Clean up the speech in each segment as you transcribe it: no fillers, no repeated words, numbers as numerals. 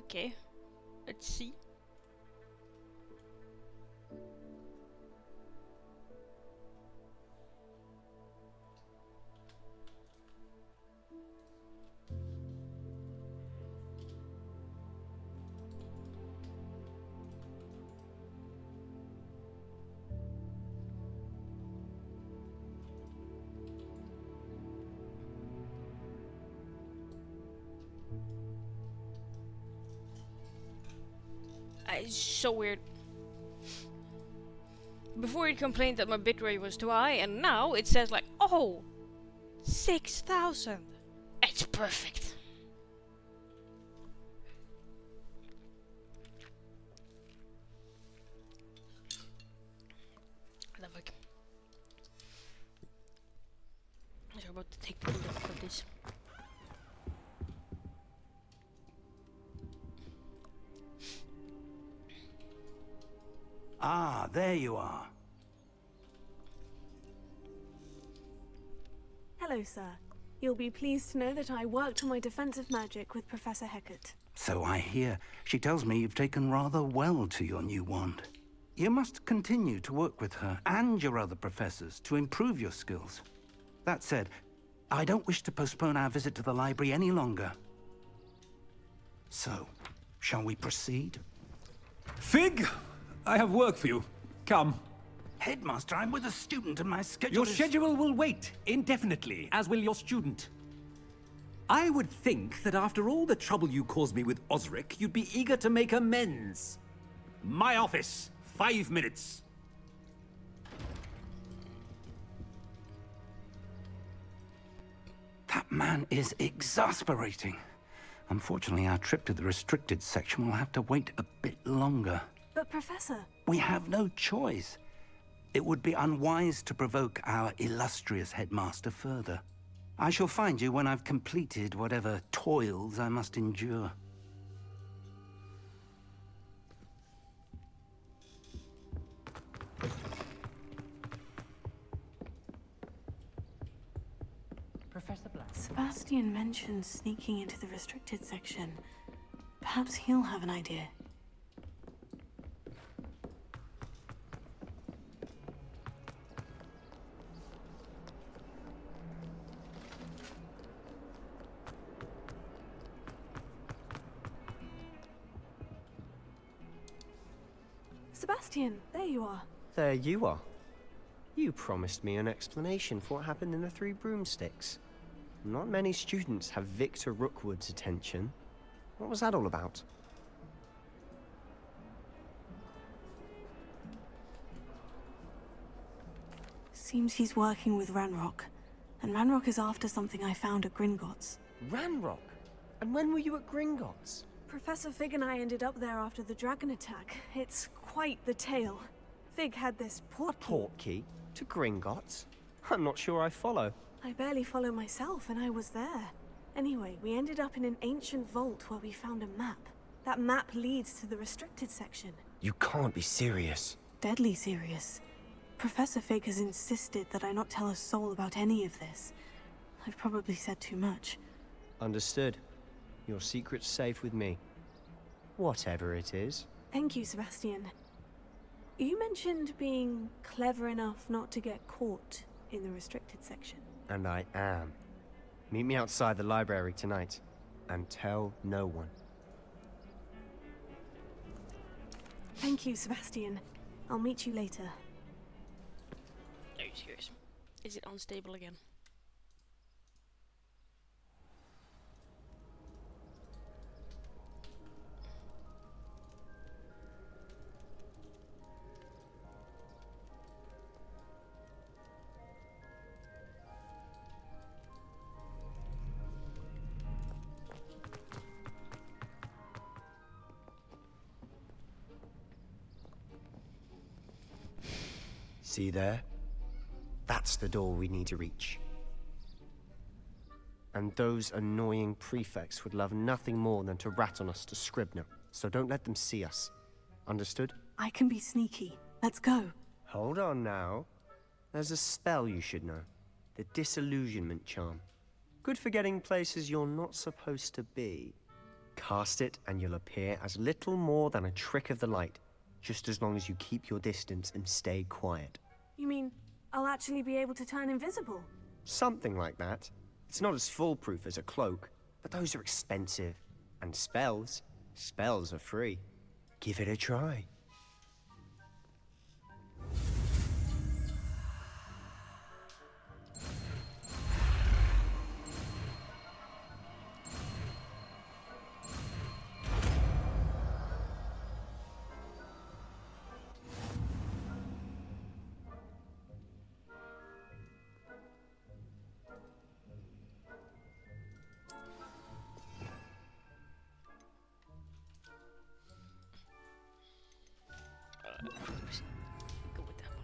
Okay, let's see. It's so weird. Before it complained that my bitrate was too high, and now it says like, oh, 6,000. It's perfect. Like, I'm about to take the bullet for this. Ah, there you are. Hello, sir. You'll be pleased to know that I worked on my defensive magic with Professor Hecat. So I hear. She tells me you've taken rather well to your new wand. You must continue to work with her and your other professors to improve your skills. That said, I don't wish to postpone our visit to the library any longer. So, shall we proceed? Fig! I have work for you. Come. Headmaster, I'm with a student and my schedule Your is... schedule will wait indefinitely, as will your student. I would think that after all the trouble you caused me with Osric, you'd be eager to make amends. My office, 5 minutes. That man is exasperating. Unfortunately, our trip to the restricted section will have to wait a bit longer. But, Professor... We have no choice. It would be unwise to provoke our illustrious headmaster further. I shall find you when I've completed whatever toils I must endure. Professor Black. Sebastian mentioned sneaking into the restricted section. Perhaps he'll have an idea. Sebastian, there you are. There you are. You promised me an explanation for what happened in the Three Broomsticks. Not many students have Victor Rookwood's attention. What was that all about? Seems he's working with Ranrock. And Ranrock is after something I found at Gringotts. Ranrock? And when were you at Gringotts? Professor Fig and I ended up there after the dragon attack. It's quite the tale. Fig had this portkey. Portkey? To Gringotts? I'm not sure I follow. I barely follow myself, and I was there. Anyway, we ended up in an ancient vault where we found a map. That map leads to the restricted section. You can't be serious. Deadly serious. Professor Fig has insisted that I not tell a soul about any of this. I've probably said too much. Understood. Your secret's safe with me. Whatever it is. Thank you, Sebastian. You mentioned being clever enough not to get caught in the restricted section. And I am. Meet me outside the library tonight. And tell no one. Thank you, Sebastian. I'll meet you later. Are you serious? Is it unstable again? See there? That's the door we need to reach. And those annoying prefects would love nothing more than to rat on us to Scribner, so don't let them see us. Understood? I can be sneaky. Let's go. Hold on now. There's a spell you should know. The Disillusionment Charm. Good for getting places you're not supposed to be. Cast it and you'll appear as little more than a trick of the light, just as long as you keep your distance and stay quiet. You mean I'll actually be able to turn invisible? Something like that. It's not as foolproof as a cloak, but those are expensive. And spells are free. Give it a try. Go with that one.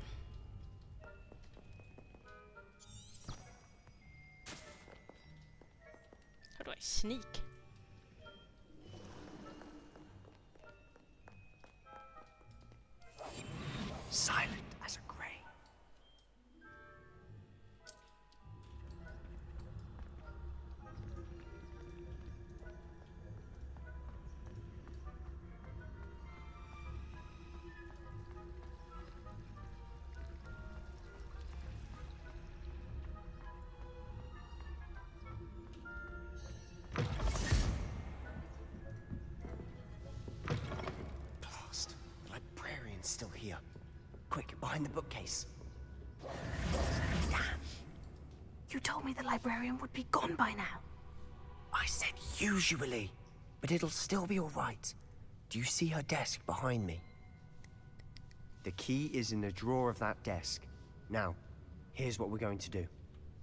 How do I sneak? Silent as a grave. Blast. The librarian's still here. Quick, behind the bookcase. Damn. You told me the librarian would be gone by now. I said usually, but it'll still be all right. Do you see her desk behind me? The key is in the drawer of that desk. Now, here's what we're going to do.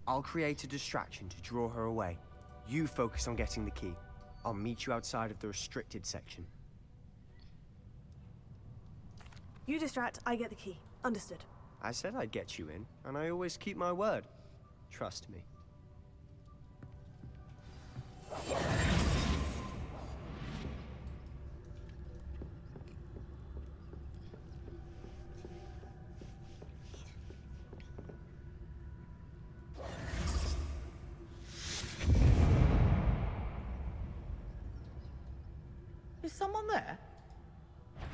I'll create a distraction to draw her away. You focus on getting the key. I'll meet you outside of the restricted section. You distract, I get the key. Understood. I said I'd get you in, and I always keep my word. Trust me. Is someone there?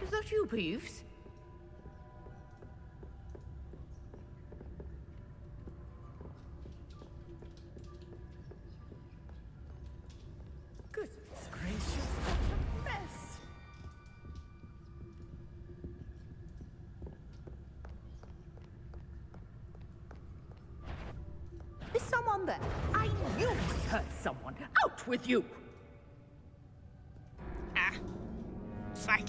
Is that you, Peeves? Goodness gracious, what a mess! Is someone there? I knew I heard someone. Out with you! Ah. Fuck.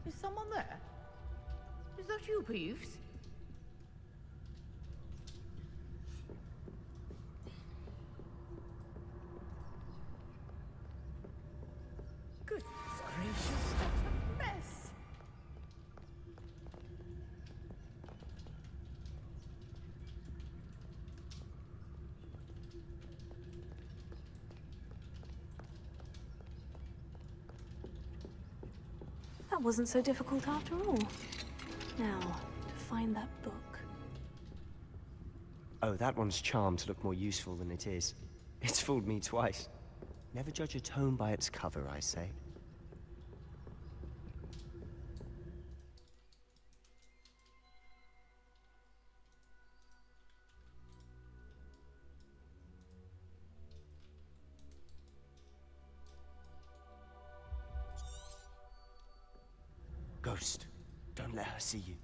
Is someone there? Is that you, Peeves? Goodness gracious, what a mess! That wasn't so difficult after all. Now, to find that book. Oh, that one's charmed to look more useful than it is. It's fooled me twice. Never judge a tome by its cover, I say. Ghost, don't let her see you.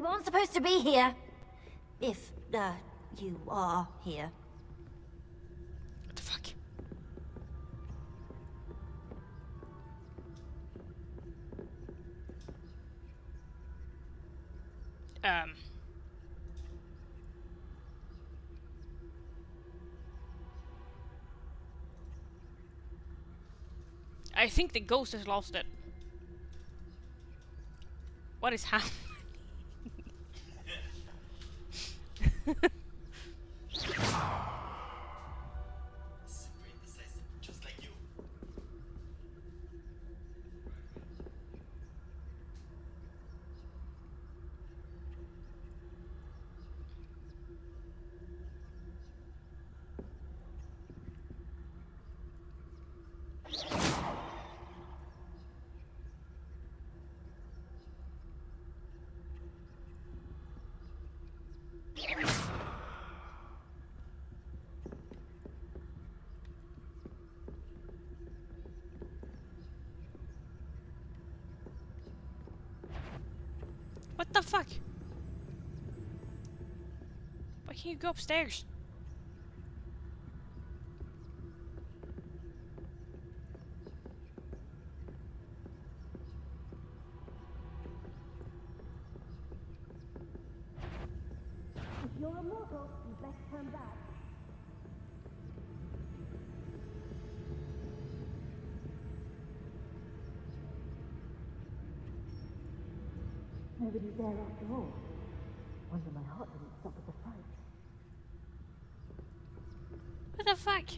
You aren't supposed to be here. If, you are here. What the fuck? I think the ghost has lost it. What is happening? Super indecisive, just like you. What the fuck? Why can't you go upstairs? If you're a mortal, you best turn back. Nobody's there after all. Wonder my heart didn't stop at the fight. What the fuck?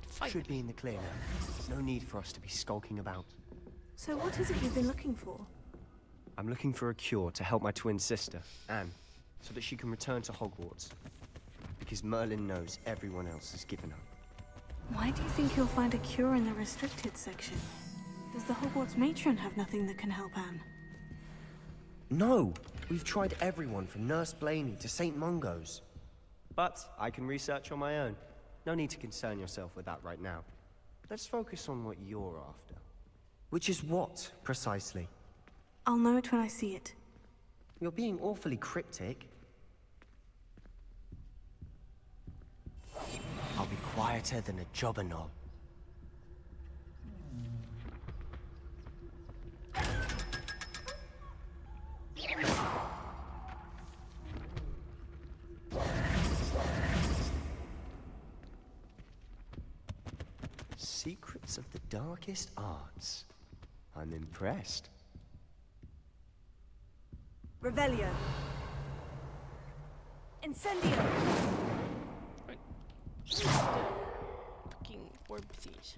Fight. Should be in the clear now. No need for us to be skulking about. So what is it you've been looking for? I'm looking for a cure to help my twin sister, Anne, so that she can return to Hogwarts. Because Merlin knows everyone else has given up. Why do you think you'll find a cure in the restricted section? Does the Hogwarts matron have nothing that can help Anne? No! We've tried everyone from Nurse Blaney to St. Mungo's. But I can research on my own. No need to concern yourself with that right now. Let's focus on what you're after. Which is what, precisely? I'll know it when I see it. You're being awfully cryptic. I'll be quieter than a jobberknoll. Secrets of the darkest arts. I'm impressed. Revelio. Incendio. Fucking orb thieves.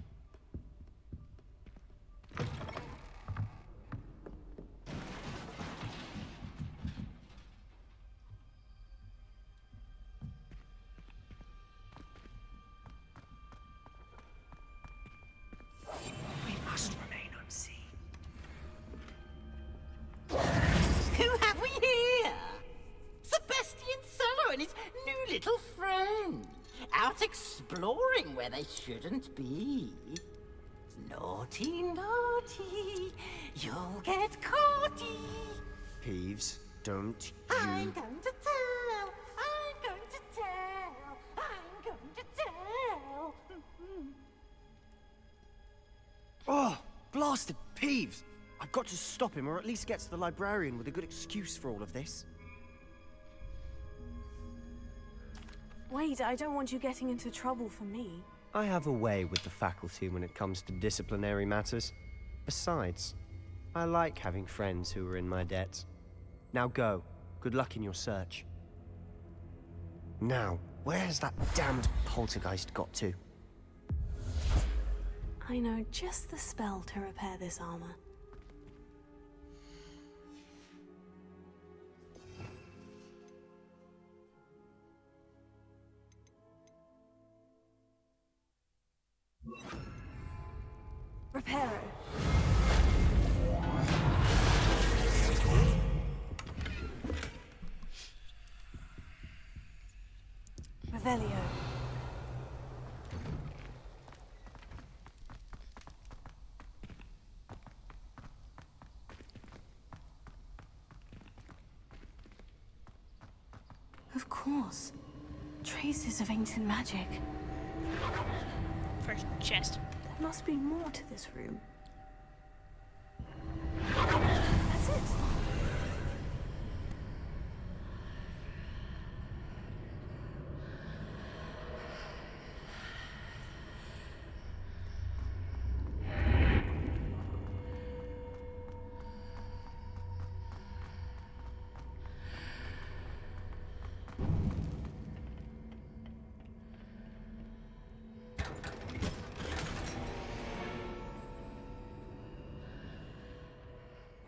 We must remain unseen. Who have we here? Sebastian Solo and his new little friend. Out exploring where they shouldn't be. Naughty, naughty. You'll get caughty. Peeves, don't I'm you... going to tell. I'm going to tell. I'm going to tell. Oh, blasted Peeves! I've got to stop him, or at least get to the librarian with a good excuse for all of this. Wait, I don't want you getting into trouble for me. I have a way with the faculty when it comes to disciplinary matters. Besides, I like having friends who are in my debt. Now go. Good luck in your search. Now, Where has that damned poltergeist got to? I know just the spell to repair this armor. Reparo. Revelio. Of course. Traces of ancient magic. First chest. There must be more to this room. That's it.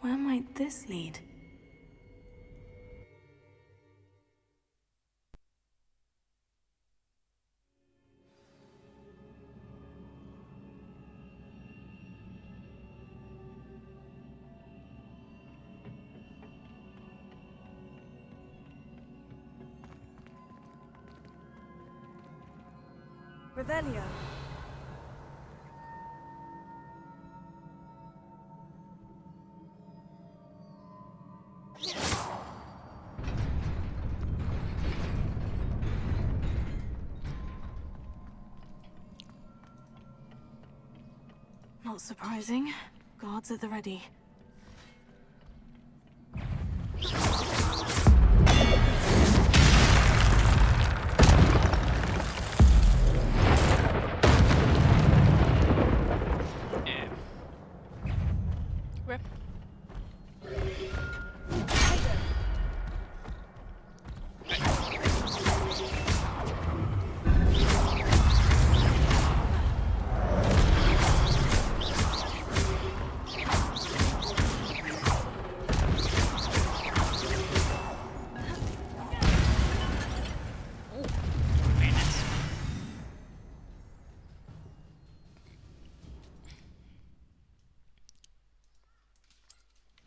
Where might this lead? Revelio. Not surprising. Guards at the ready. Where?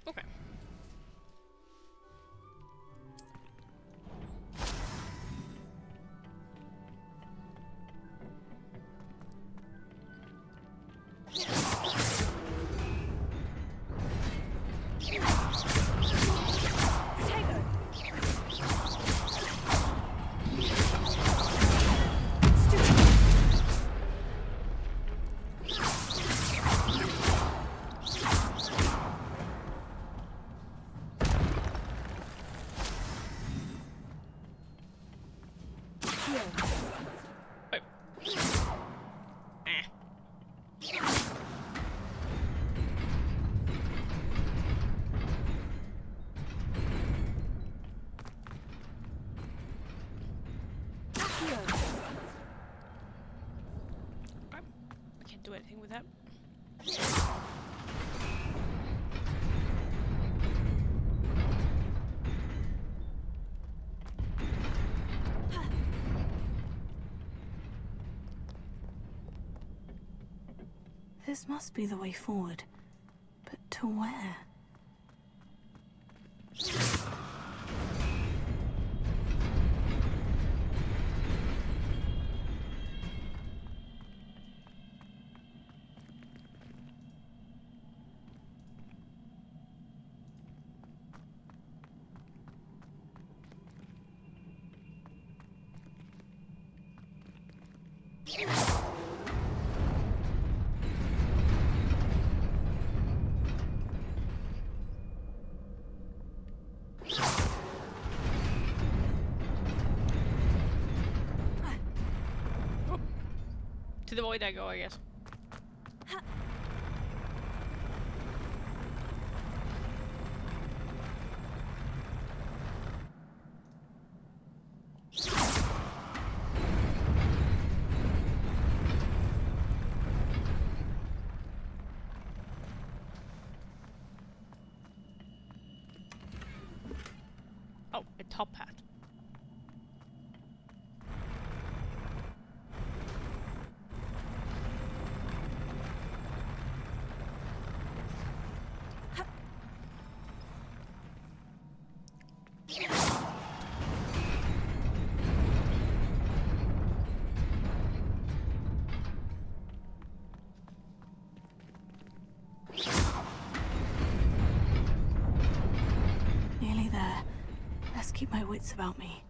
Okay. Wait. I can't do anything with that. This must be the way forward. But to where? To the void I go, I guess. top hat. Nearly there. Let's keep my wits about me.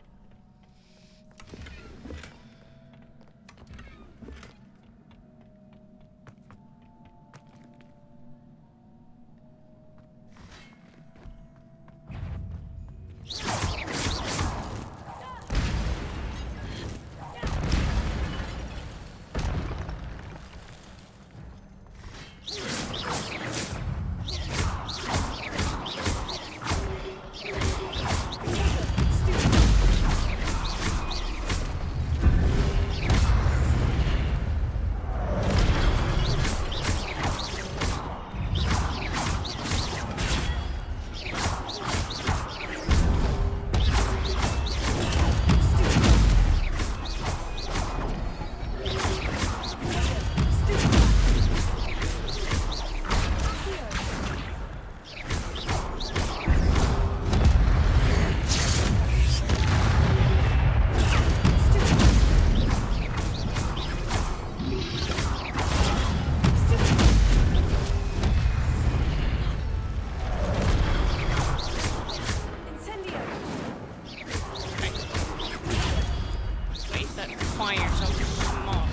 Wait, that fire so small.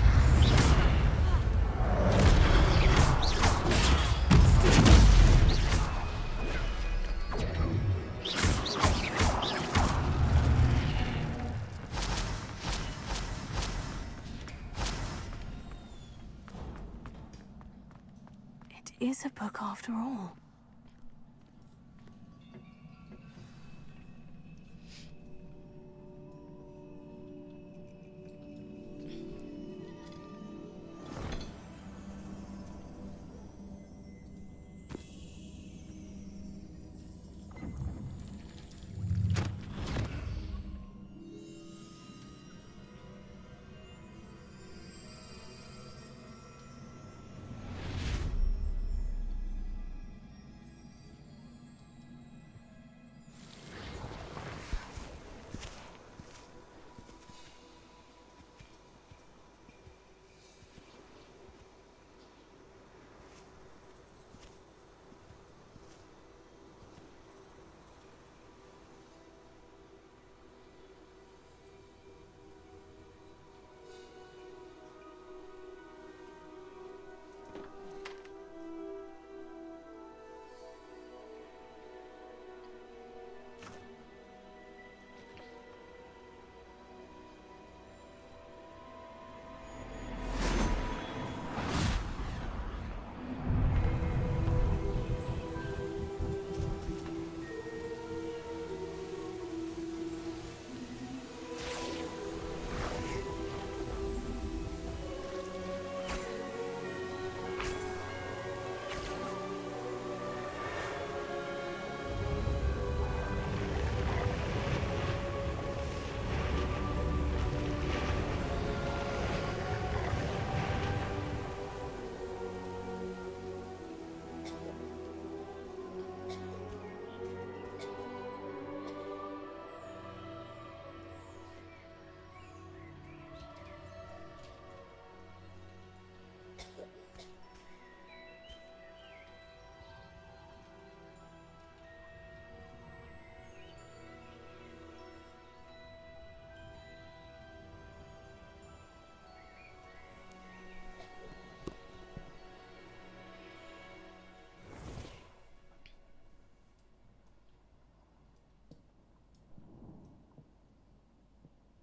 It is a book after all.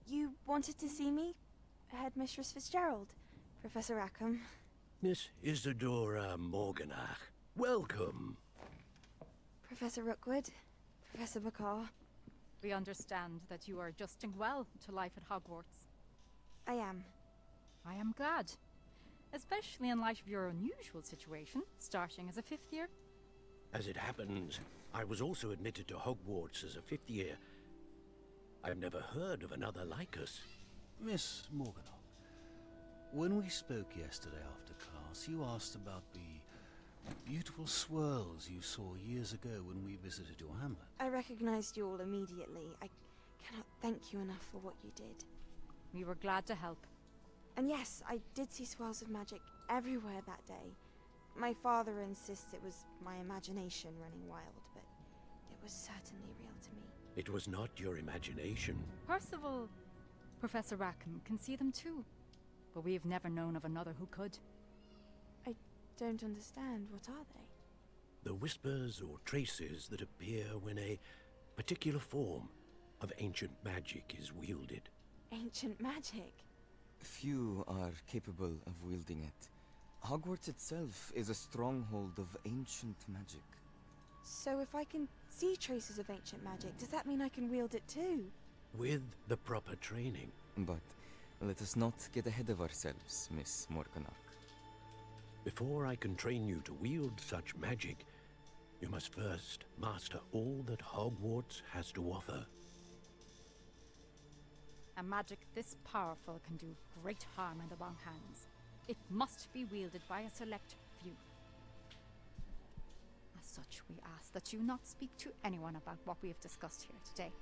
You wanted to see me? Headmistress Fitzgerald, Professor Rackham. Miss Isadora Morganach, welcome. Professor Rookwood, Professor Bakar. We understand that you are adjusting well to life at Hogwarts. I am. I am glad. Especially in light of your unusual situation, starting as a 5th year. As it happens, I was also admitted to Hogwarts as a 5th year. I've never heard of another like us. Miss Morganock, when we spoke yesterday after class, you asked about the beautiful swirls you saw years ago when we visited your hamlet. I recognized you all immediately. I cannot thank you enough for what you did. We were glad to help. And yes, I did see swirls of magic everywhere that day. My father insists it was my imagination running wild, but it was certainly real to me. It was not your imagination. Percival, Professor Rackham can see them too. But we have never known of another who could. I don't understand. What are they? The whispers or traces that appear when a particular form of ancient magic is wielded. Ancient magic? Few are capable of wielding it. Hogwarts itself is a stronghold of ancient magic. So if I can see traces of ancient magic, does that mean I can wield it too? With the proper training. But let us not get ahead of ourselves, Miss Morganock. Before I can train you to wield such magic, you must first master all that Hogwarts has to offer. A magic this powerful can do great harm in the wrong hands. It must be wielded by a select few. As such, we ask that you not speak to anyone about what we have discussed here today.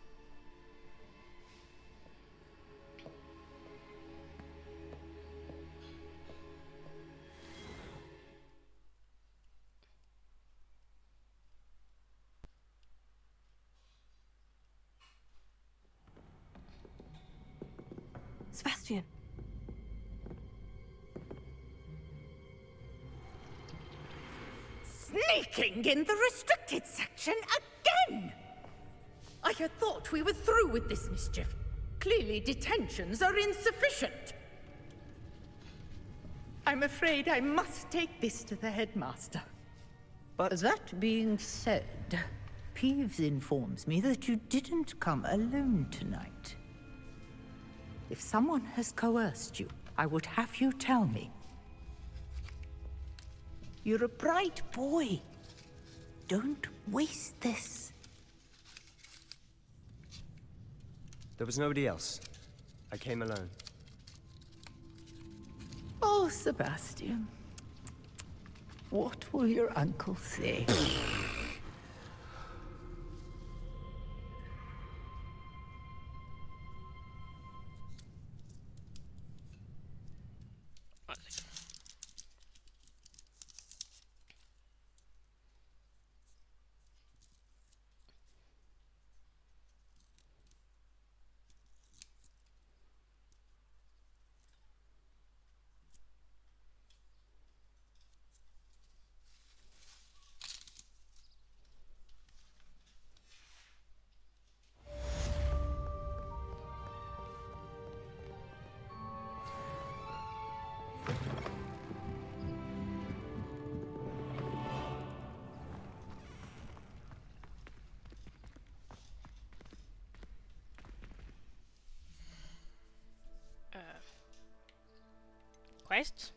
Sebastian. Sneaking in the restricted section again! I had thought we were through with this mischief. Clearly detentions are insufficient. I'm afraid I must take this to the headmaster. But that being said, Peeves informs me that you didn't come alone tonight. If someone has coerced you, I would have you tell me. You're a bright boy. Don't waste this. There was nobody else. I came alone. Oh, Sebastian. What will your uncle say? Quests?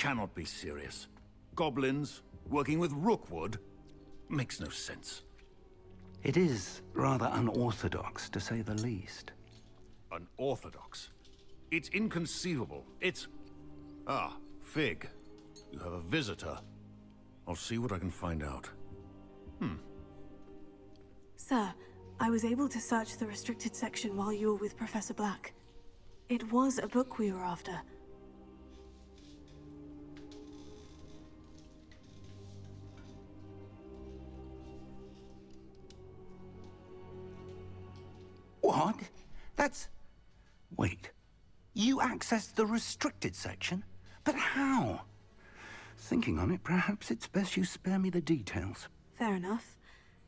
cannot be serious. Goblins working with Rookwood makes no sense. It is rather unorthodox, to say the least. Unorthodox? It's inconceivable. It's... Ah, Fig. You have a visitor. I'll see what I can find out. Sir, I was able to search the restricted section while you were with Professor Black. It was a book we were after. What? That's... Wait. You accessed the restricted section? But how? Thinking on it, perhaps it's best you spare me the details. Fair enough.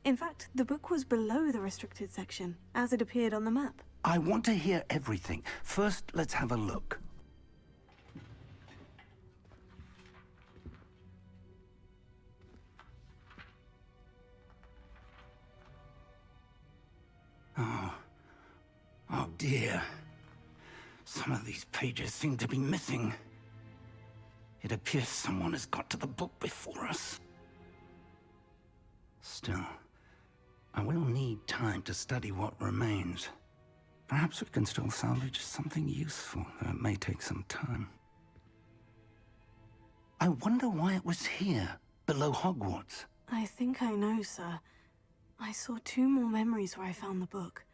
In fact, the book was below the restricted section, as it appeared on the map. I want to hear everything. First, let's have a look. Oh dear. Some of these pages seem to be missing. It appears someone has got to the book before us. Still, I will need time to study what remains. Perhaps we can still salvage something useful, though it may take some time. I wonder why it was here, below Hogwarts. I think I know, sir. I saw 2 more memories where I found the book.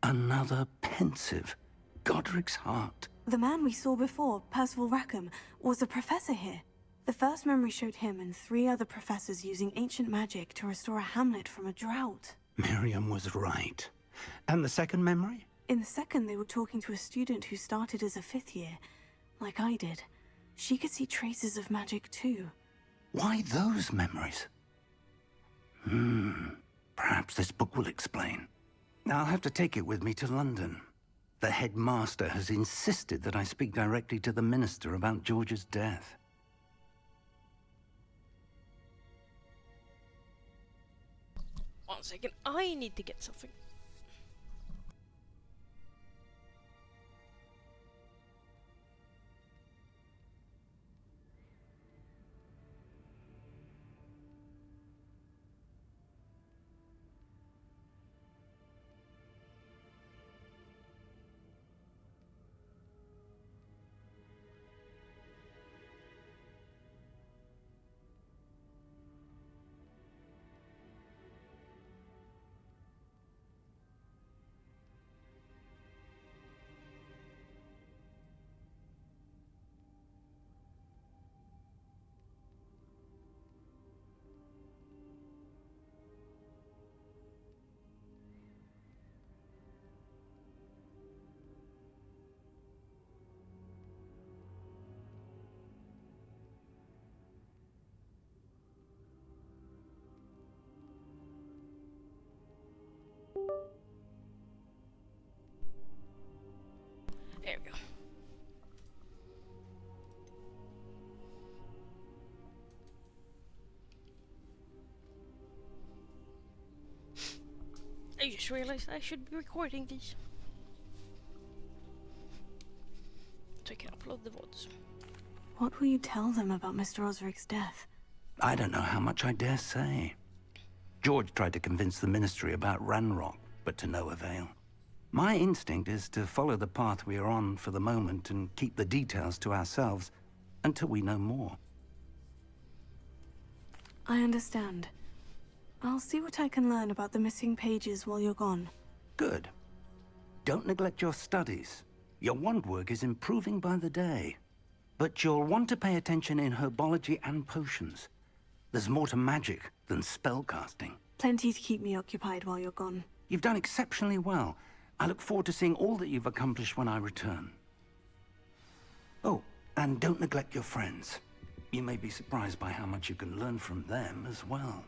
Another pensive. Godric's heart. The man we saw before, Percival Rackham, was a professor here. The first memory showed him and 3 other professors using ancient magic to restore a hamlet from a drought. Miriam was right. And the second memory? In the second, they were talking to a student who started as a 5th year, like I did. She could see traces of magic too. Why those memories? Perhaps this book will explain. I'll have to take it with me to London. The headmaster has insisted that I speak directly to the minister about George's death. One second, I need to get something. There we go. I just realized I should be recording these, so I can upload the VODs. What will you tell them about Mr. Osric's death? I don't know how much I dare say. George tried to convince the ministry about Ranrock, but to no avail. My instinct is to follow the path we are on for the moment and keep the details to ourselves until we know more. I understand. I'll see what I can learn about the missing pages while you're gone. Good. Don't neglect your studies. Your wand work is improving by the day. But you'll want to pay attention in herbology and potions. There's more to magic than spellcasting. Plenty to keep me occupied while you're gone. You've done exceptionally well. I look forward to seeing all that you've accomplished when I return. Oh, and don't neglect your friends. You may be surprised by how much you can learn from them as well.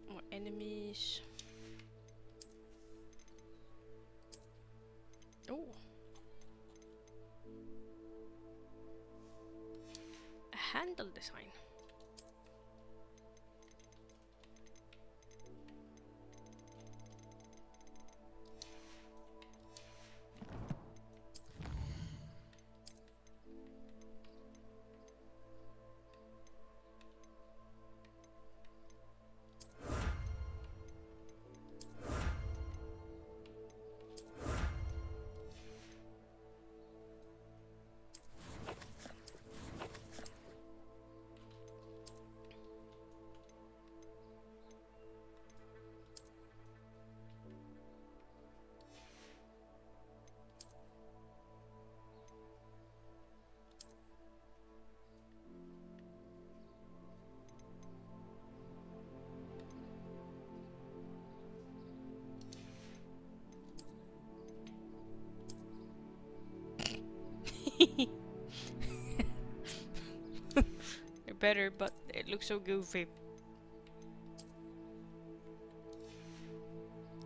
More enemies. Oh. handle design. They're better, but it looks so goofy.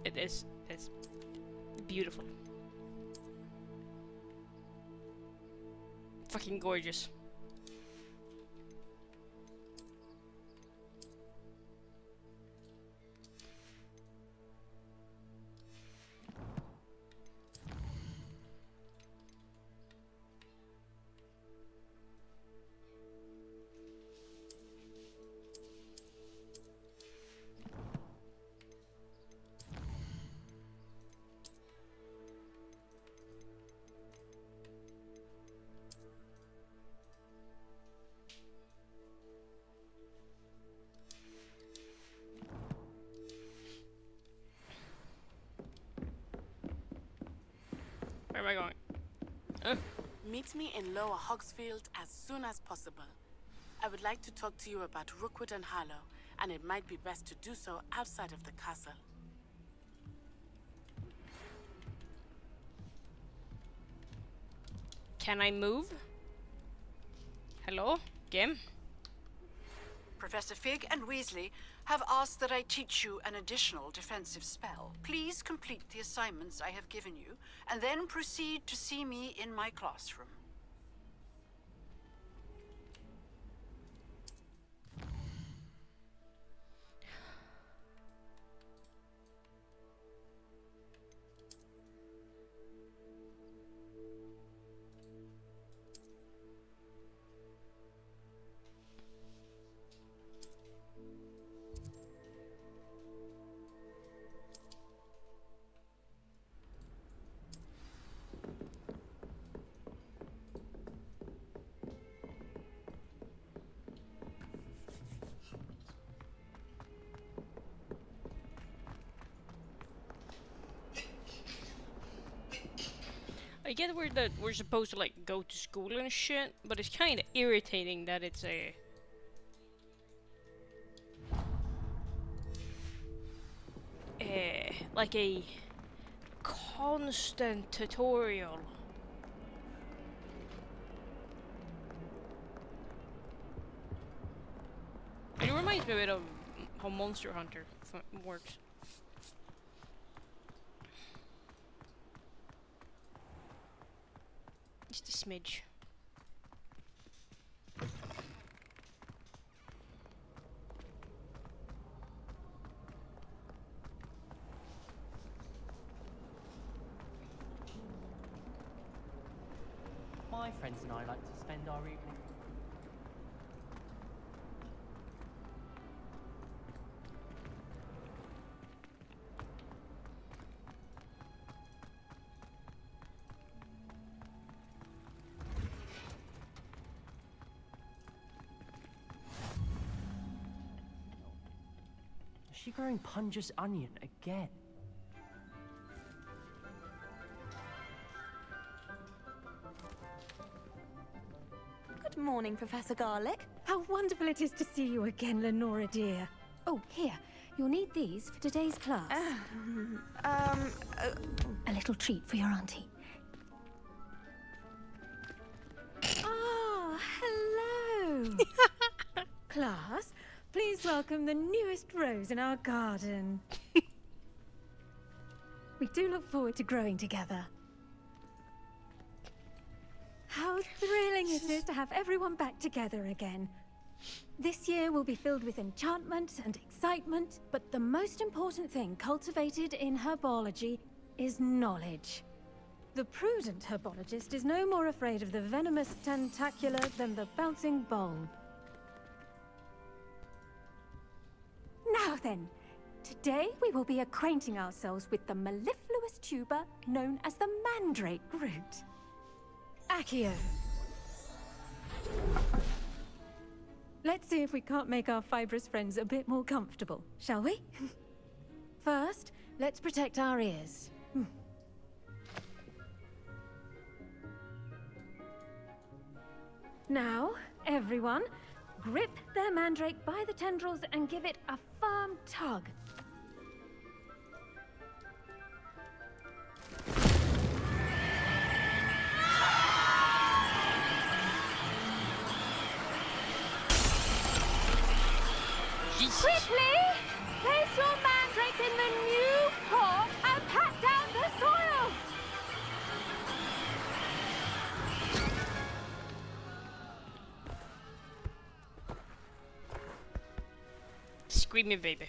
It is. It's beautiful. Fucking gorgeous. Where am I going? Meet me in Lower Hogsfield as soon as possible. I would like to talk to you about Rookwood and Harlow, and it might be best to do so outside of the castle. Can I move? Hello? Game? Professor Fig and Weasley have asked that I teach you an additional defensive spell. Please complete the assignments I have given you, and then proceed to see me in my classroom. I get where that we're supposed to like go to school and shit, but it's kind of irritating that it's a like a constant tutorial. It reminds me a bit of how Monster Hunter works. Just a smidge. My friends and I like to spend our evening. Is she growing Punja's onion again? Good morning, Professor Garlick. How wonderful it is to see you again, Lenora dear. Oh, here. You'll need these for today's class. A little treat for your auntie. Ah, hello. Class, please welcome the newest rose in our garden. We do look forward to growing together. How thrilling it is to have everyone back together again. This year will be filled with enchantment and excitement, but the most important thing cultivated in herbology is knowledge. The prudent herbologist is no more afraid of the venomous tentacular than the bouncing bulb. Now then, today we will be acquainting ourselves with the mellifluous tuber known as the mandrake root. Accio. Let's see if we can't make our fibrous friends a bit more comfortable, shall we? First, let's protect our ears. Now, everyone, grip their mandrake by the tendrils and give it a firm tug. Quickly! Place your mandrake in the new pot and pat down the soil! Screaming baby.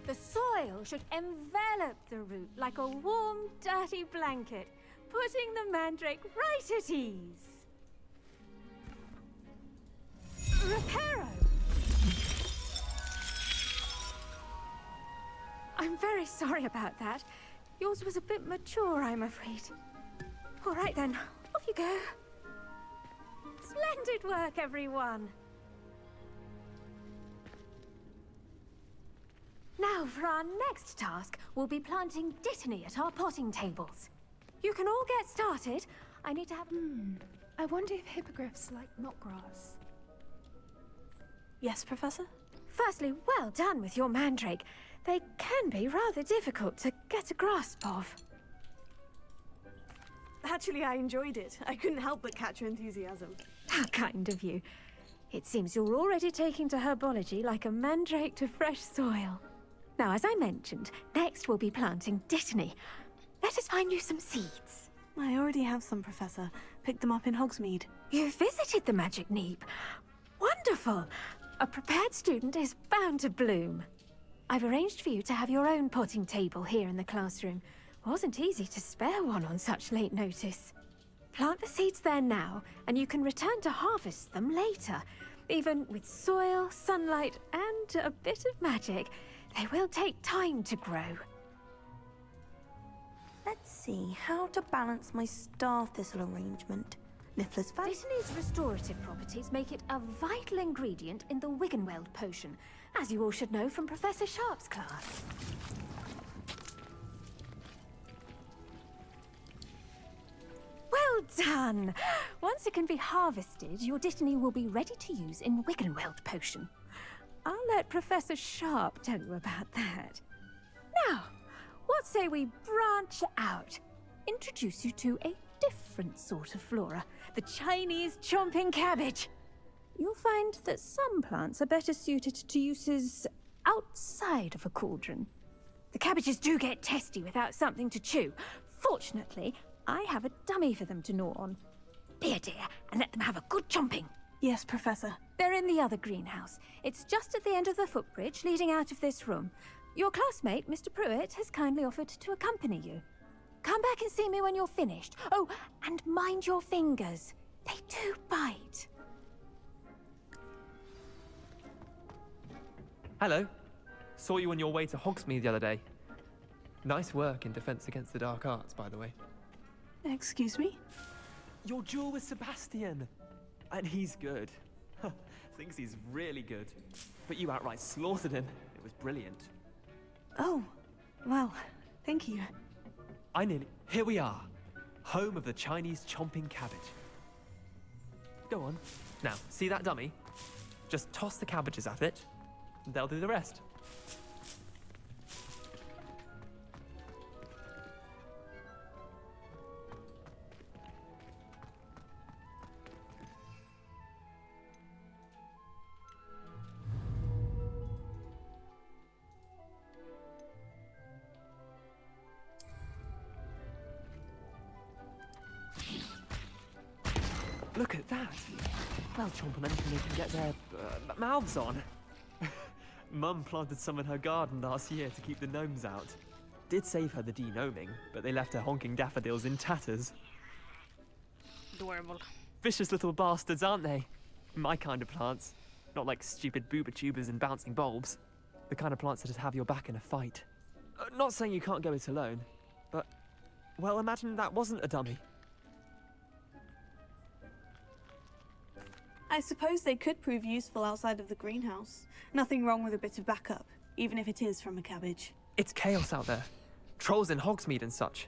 The soil should envelop the root like a warm, dirty blanket, putting the mandrake right at ease. Reparo! I'm very sorry about that. Yours was a bit mature, I'm afraid. All right then, off you go. Splendid work, everyone. Now, for our next task, we'll be planting Dittany at our potting tables. You can all get started. I need to have... I wonder if hippogriffs like knotgrass. Yes, Professor? Firstly, well done with your mandrake. They can be rather difficult to get a grasp of. Actually, I enjoyed it. I couldn't help but catch your enthusiasm. How kind of you. It seems you're already taking to herbology like a mandrake to fresh soil. Now, as I mentioned, next we'll be planting Dittany. Let us find you some seeds. I already have some, Professor. Picked them up in Hogsmeade. You visited the Magic Neep. Wonderful! A prepared student is bound to bloom. I've arranged for you to have your own potting table here in the classroom. Wasn't easy to spare one on such late notice. Plant the seeds there now, and you can return to harvest them later. Even with soil, sunlight, and a bit of magic, they will take time to grow. Let's see how to balance my star thistle arrangement. Niflers Dittany's restorative properties make it a vital ingredient in the Wiggenweld potion, as you all should know from Professor Sharp's class. Well done! Once it can be harvested, your Dittany will be ready to use in Wiggenweld potion. I'll let Professor Sharp tell you about that. Now, what say we branch out? Introduce you to a different sort of flora, the Chinese chomping cabbage. You'll find that some plants are better suited to uses outside of a cauldron. The cabbages do get testy without something to chew. Fortunately, I have a dummy for them to gnaw on. Be a dear and let them have a good chomping. Yes, Professor. They're in the other greenhouse. It's just at the end of the footbridge leading out of this room. Your classmate, Mr. Pruitt, has kindly offered to accompany you. Come back and see me when you're finished. Oh, and mind your fingers. They do bite. Hello. Saw you on your way to Hogsmeade the other day. Nice work in Defense Against the Dark Arts, by the way. Excuse me? Your duel with Sebastian. And he's good. Thinks he's really good. But you outright slaughtered him. It was brilliant. Oh, well, thank you. Here we are. Home of the Chinese chomping cabbage. Go on. Now, see that dummy? Just toss the cabbages at it, and they'll do the rest. Look at that. They'll chomp on anything they can get their mouths on. Mum planted some in her garden last year to keep the gnomes out. Did save her the denoming, but they left her honking daffodils in tatters. Adorable. Vicious little bastards, aren't they? My kind of plants. Not like stupid booba tubers and bouncing bulbs. The kind of plants that'd have your back in a fight. Not saying you can't go it alone, but, well, imagine that wasn't a dummy. I suppose they could prove useful outside of the greenhouse. Nothing wrong with a bit of backup, even if it is from a cabbage. It's chaos out there. Trolls in Hogsmeade and such.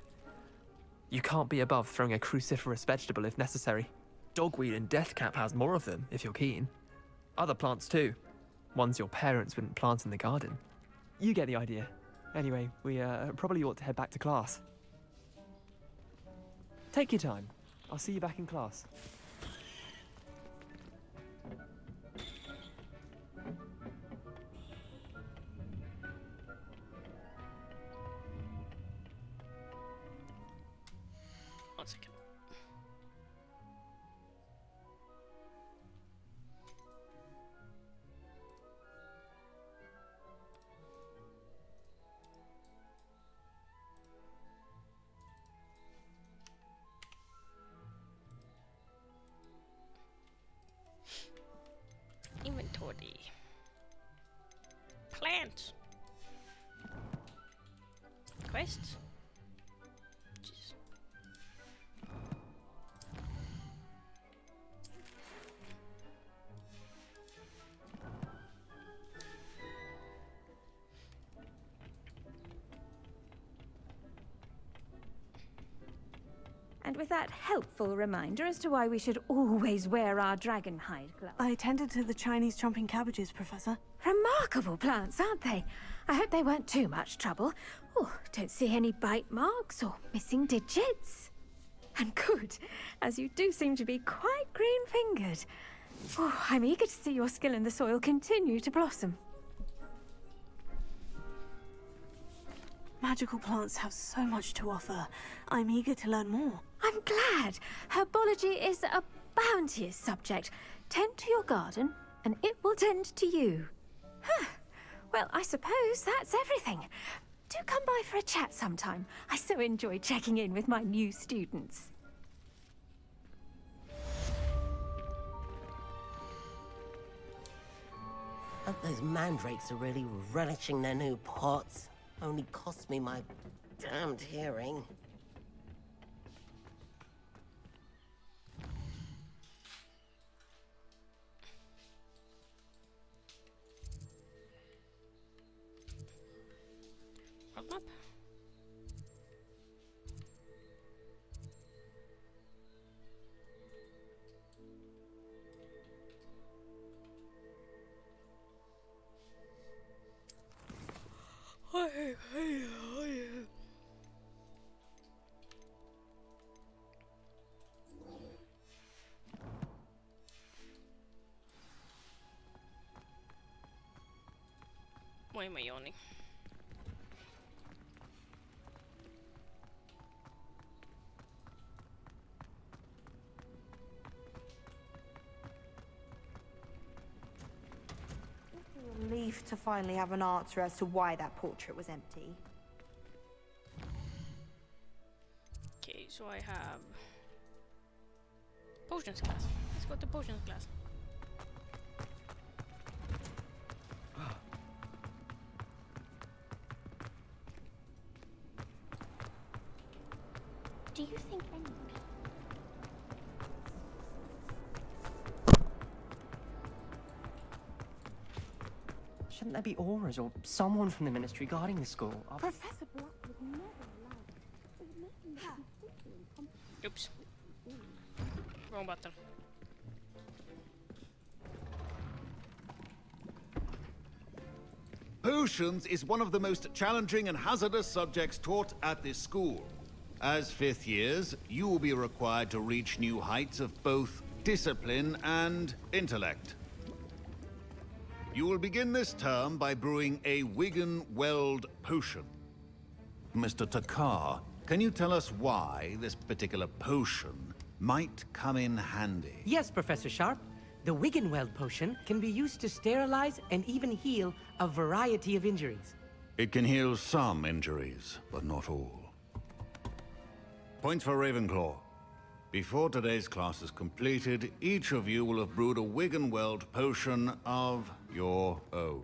You can't be above throwing a cruciferous vegetable if necessary. Dogweed and deathcap has more of them, if you're keen. Other plants too. Ones your parents wouldn't plant in the garden. You get the idea. Anyway, we probably ought to head back to class. Take your time. I'll see you back in class. One second. Inventory. Plants. Quests. Jeez. And with that helpful reminder as to why we should always wear our dragon hide gloves. I attended to the Chinese chomping cabbages, Professor. Remarkable plants, aren't they? I hope they weren't too much trouble. Oh, don't see any bite marks or missing digits. And good, as you do seem to be quite green-fingered. Oh, I'm eager to see your skill in the soil continue to blossom. Magical plants have so much to offer. I'm eager to learn more. I'm glad. Herbology is a bounteous subject. Tend to your garden, and it will tend to you. Huh. Well, I suppose that's everything. Do come by for a chat sometime. I so enjoy checking in with my new students. Hope those mandrakes are really relishing their new pots. Only cost me my damned hearing. Roadmap. Why am I yawning? Relief to finally have an answer as to why that portrait was empty. Okay, so I have potions class. Let's go to potions class. Do you think any... Shouldn't there be auras or someone from the ministry guarding the school? Professor Black would never allow it. Oops. Wrong button. Potions is one of the most challenging and hazardous subjects taught at this school. As fifth years, you will be required to reach new heights of both discipline and intellect. You will begin this term by brewing a Wigan-Weld potion. Mr. Takar, can you tell us why this particular potion might come in handy. Yes, Professor Sharp. The Wiggenweld potion can be used to sterilize and even heal a variety of injuries. It can heal some injuries, but not all. Points for Ravenclaw. Before today's class is completed, each of you will have brewed a Wiggenweld potion of your own.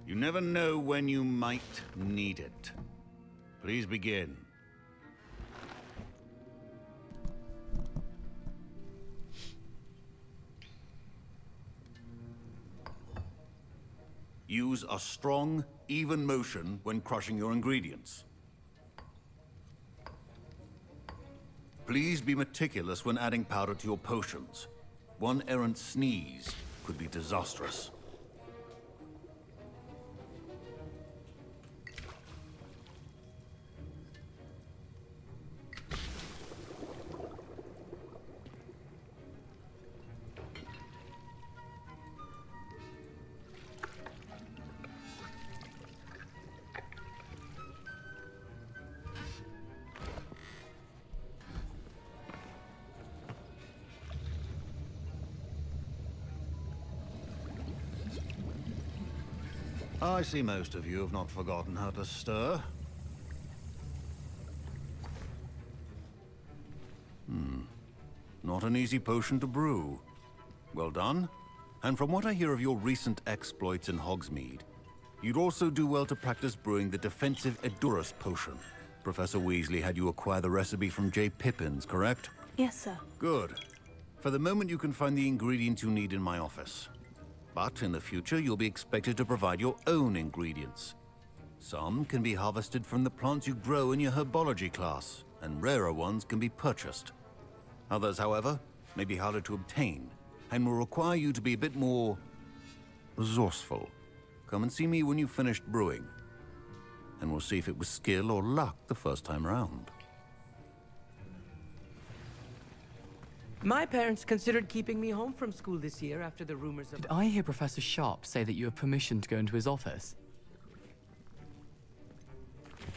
You never know when you might need it. Please begin. Use a strong, even motion when crushing your ingredients. Please be meticulous when adding powder to your potions. One errant sneeze could be disastrous. I see most of you have not forgotten how to stir. Not an easy potion to brew. Well done. And from what I hear of your recent exploits in Hogsmeade, you'd also do well to practice brewing the defensive Edurus potion. Professor Weasley had you acquire the recipe from J. Pippins, correct? Yes, sir. Good. For the moment, you can find the ingredients you need in my office. But in the future, you'll be expected to provide your own ingredients. Some can be harvested from the plants you grow in your herbology class, and rarer ones can be purchased. Others, however, may be harder to obtain, and will require you to be a bit more resourceful. Come and see me when you've finished brewing, and we'll see if it was skill or luck the first time round. My parents considered keeping me home from school this year after the rumors of... Did I hear Professor Sharp say that you have permission to go into his office?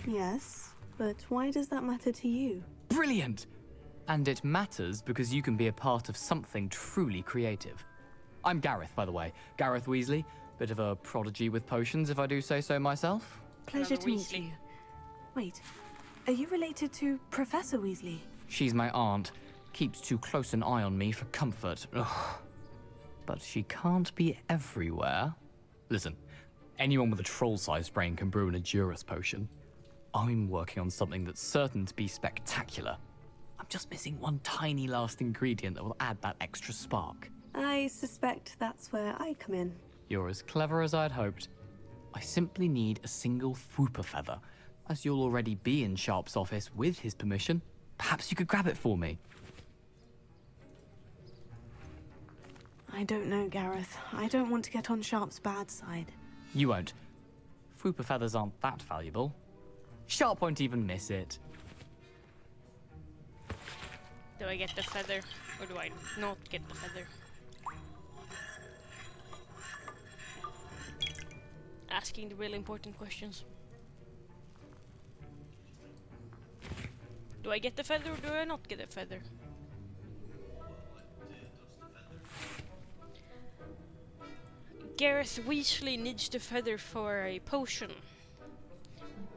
Yes, but why does that matter to you? Brilliant! And it matters because you can be a part of something truly creative. I'm Gareth, by the way. Gareth Weasley. Bit of a prodigy with potions, if I do say so myself. Pleasure to meet you. Wait, are you related to Professor Weasley? She's my aunt. Keeps too close an eye on me for comfort. Ugh. But she can't be everywhere. Listen, anyone with a troll-sized brain can brew an Edurus potion. I'm working on something that's certain to be spectacular. I'm just missing one tiny last ingredient that will add that extra spark. I suspect that's where I come in. You're as clever as I'd hoped. I simply need a single Fwooper feather. As you'll already be in Sharp's office with his permission, perhaps you could grab it for me. I don't know, Gareth. I don't want to get on Sharp's bad side. You won't. Fwooper feathers aren't that valuable. Sharp won't even miss it. Do I get the feather, or do I not get the feather? Asking the really important questions. Do I get the feather, or do I not get the feather? Gareth Weasley needs the feather for a potion.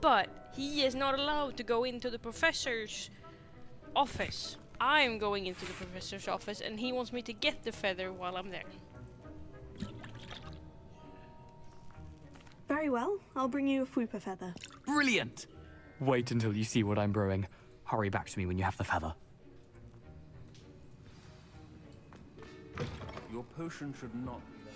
But he is not allowed to go into the professor's office. I'm going into the professor's office and he wants me to get the feather while I'm there. Very well. I'll bring you a Fwooper feather. Brilliant! Wait until you see what I'm brewing. Hurry back to me when you have the feather. Your potion should not be there.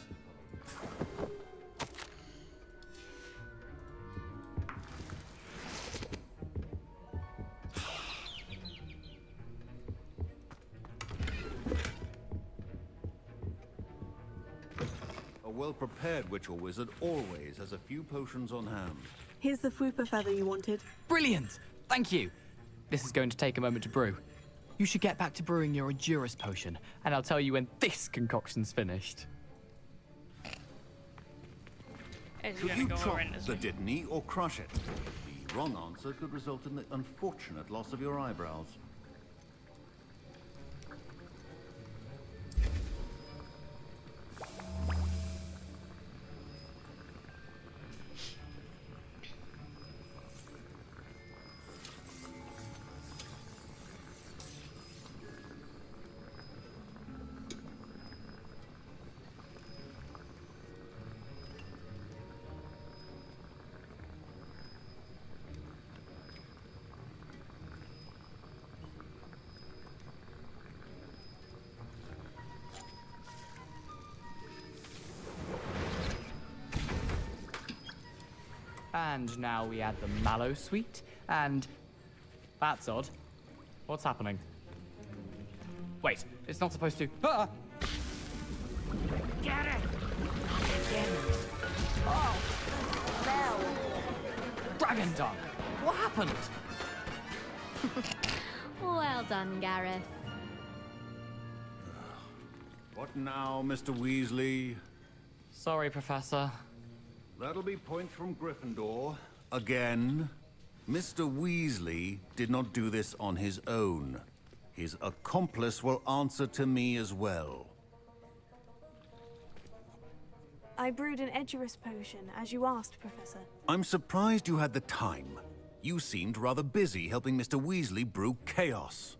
A well-prepared witch or wizard always has a few potions on hand. Here's the Fwooper feather you wanted. Brilliant! Thank you! This is going to take a moment to brew. You should get back to brewing your Edurus potion, and I'll tell you when this concoction's finished. Could you chop the Dittany or crush it? The wrong answer could result in the unfortunate loss of your eyebrows. And now we add the mallow sweet, and... That's odd. What's happening? Wait, it's not supposed to... Ah! Get it! Oh! Dragon dung! What happened? Well done, Gareth. What now, Mr. Weasley? Sorry, Professor. That'll be points from Gryffindor. Again. Mr. Weasley did not do this on his own. His accomplice will answer to me as well. I brewed an Edurus potion, as you asked, Professor. I'm surprised you had the time. You seemed rather busy helping Mr. Weasley brew chaos.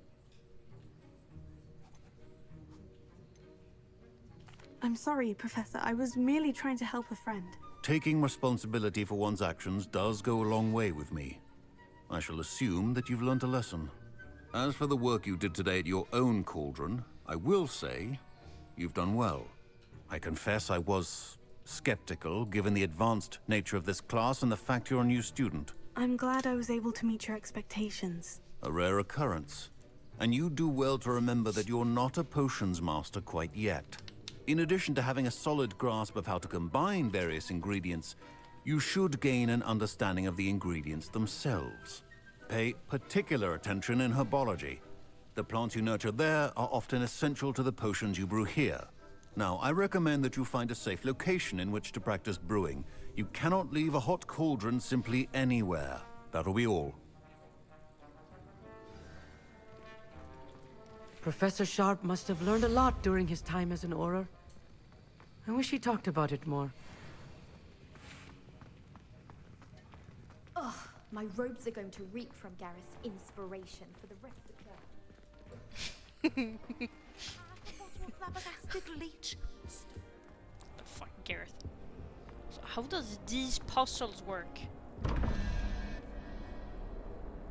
I'm sorry, Professor. I was merely trying to help a friend. Taking responsibility for one's actions does go a long way with me. I shall assume that you've learnt a lesson. As for the work you did today at your own cauldron, I will say you've done well. I confess I was skeptical, given the advanced nature of this class and the fact you're a new student. I'm glad I was able to meet your expectations. A rare occurrence. And you do well to remember that you're not a potions master quite yet. In addition to having a solid grasp of how to combine various ingredients, you should gain an understanding of the ingredients themselves. Pay particular attention in herbology. The plants you nurture there are often essential to the potions you brew here. Now, I recommend that you find a safe location in which to practice brewing. You cannot leave a hot cauldron simply anywhere. That'll be all. Professor Sharp must have learned a lot during his time as an Auror. I wish he talked about it more. Ugh, my robes are going to reek from Gareth's inspiration for the rest of the term. Flabbergasted leech. The fuck, Gareth. So how does these puzzles work?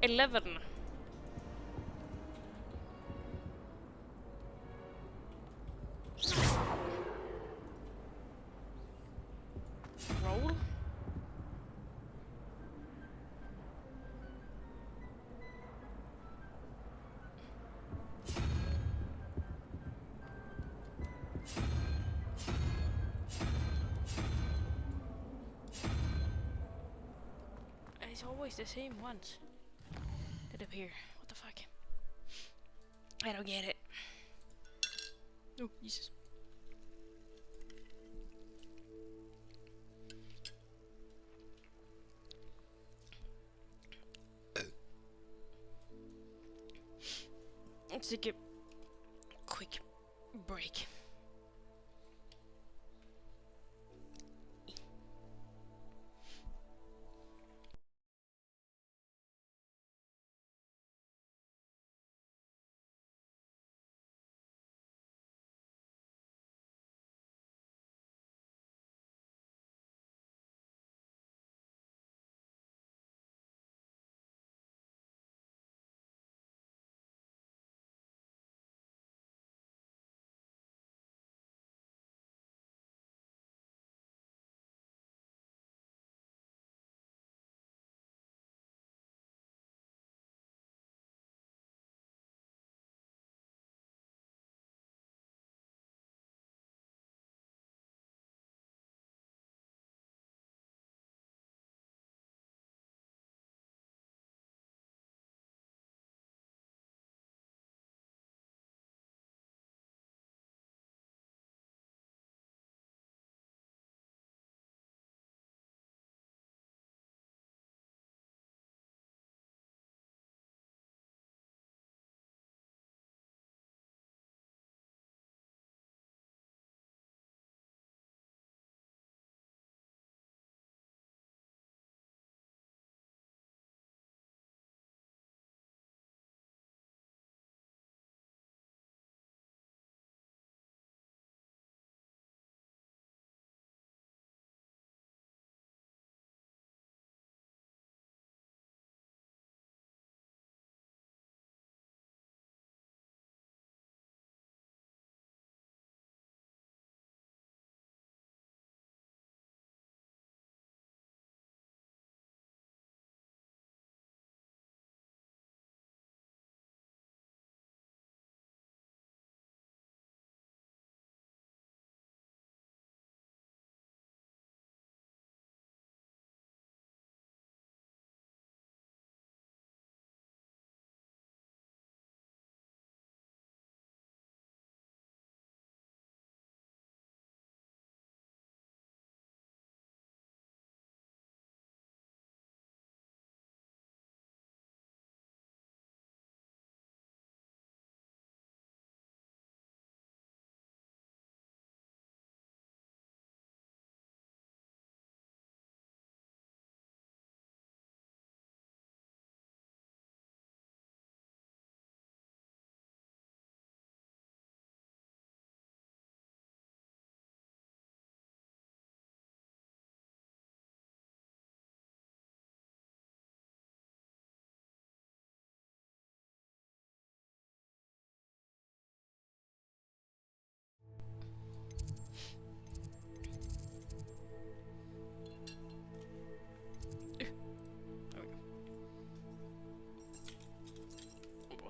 11. Roll. It's always the same ones that appear. What the fuck? I don't get it. Oh, Jesus. Let's take a quick break.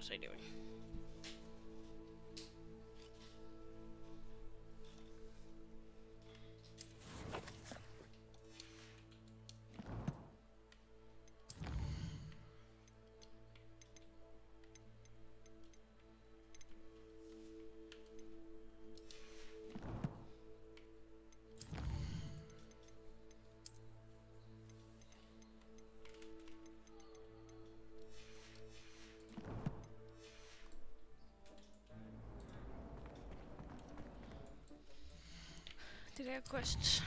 was I doing? Did I have quests?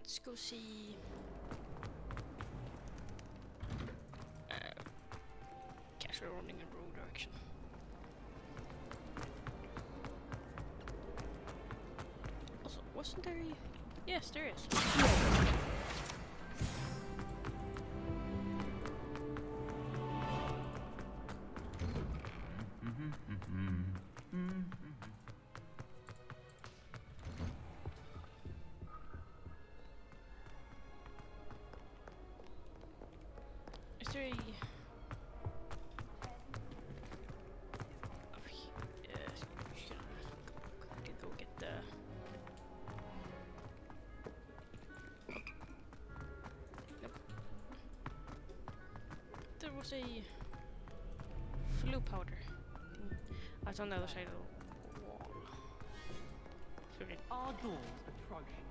Let's go see Castle running in the wrong direction. Also, wasn't there a... Yes, there is. Is there a... Oh, yes, we should go get the... There was a flu powder. That's on the other side of the wall. Our doors atrocious.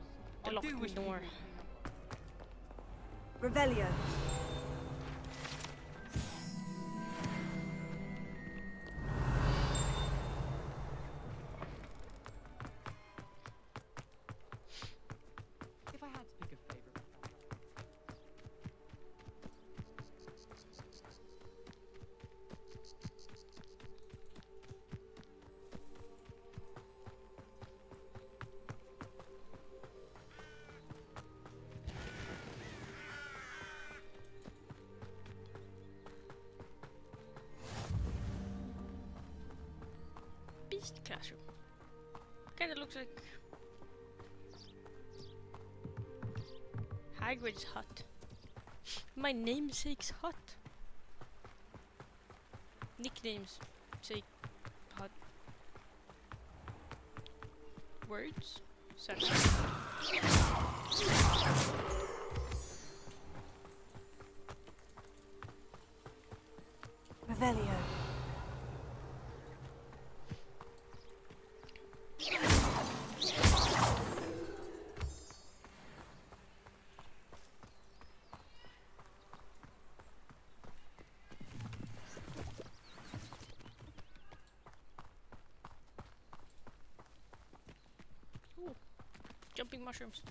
The locked door. Revelio. If I had to pick a favorite. Beast classroom. Kinda looks like Hagrid's hut. My namesake's hut. Nicknames sake hut. Words? Sentence. Revelio. Ooh, jumping mushrooms.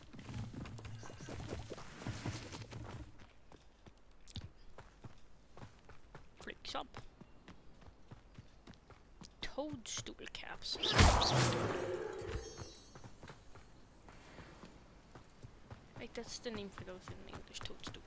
Flicks up. Toadstool caps. Like that's the name for those in English, toadstool.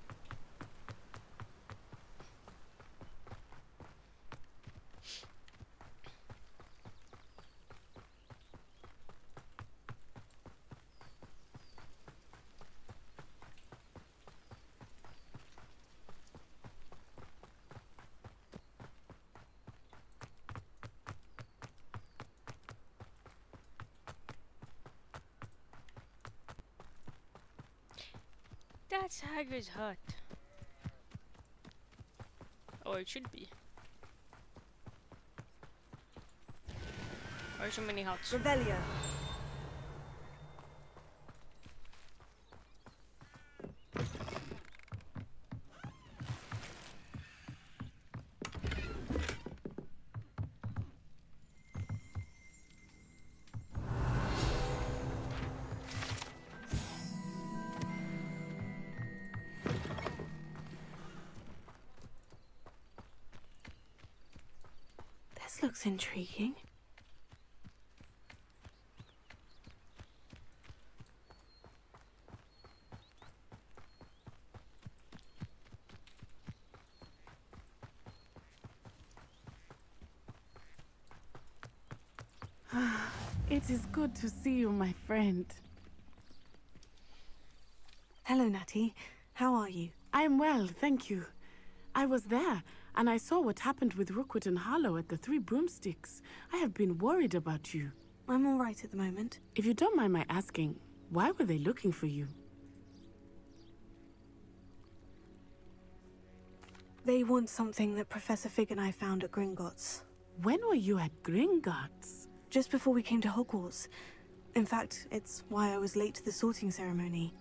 That's Hagrid's hut. Or it should be. Why are so many huts? Revelio. This looks intriguing. It is good to see you, my friend. Hello, Natty. How are you? I am well, thank you. I was there, and I saw what happened with Rookwood and Harlow at the Three Broomsticks. I have been worried about you. I'm all right at the moment. If you don't mind my asking, why were they looking for you? They want something that Professor Fig and I found at Gringotts. When were you at Gringotts? Just before we came to Hogwarts. In fact, it's why I was late to the sorting ceremony.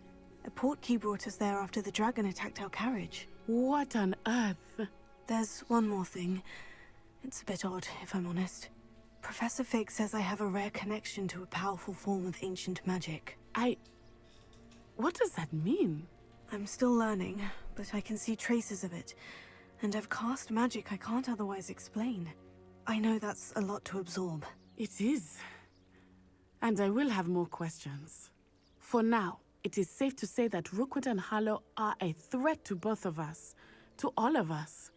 A portkey brought us there after the dragon attacked our carriage. What on earth? There's one more thing. It's a bit odd, if I'm honest. Professor Fig says I have a rare connection to a powerful form of ancient magic. What does that mean? I'm still learning, but I can see traces of it. And I've cast magic I can't otherwise explain. I know that's a lot to absorb. It is. And I will have more questions. For now, it is safe to say that Rookwood and Harlow are a threat to both of us. To all of us.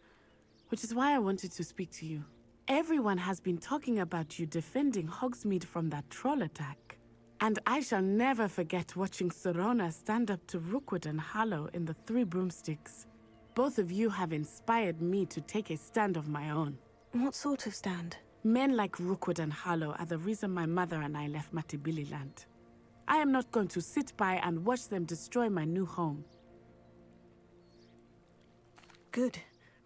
Which is why I wanted to speak to you. Everyone has been talking about you defending Hogsmeade from that troll attack. And I shall never forget watching Sorona stand up to Rookwood and Harlow in the Three Broomsticks. Both of you have inspired me to take a stand of my own. What sort of stand? Men like Rookwood and Harlow are the reason my mother and I left Matibililand. I am not going to sit by and watch them destroy my new home. Good.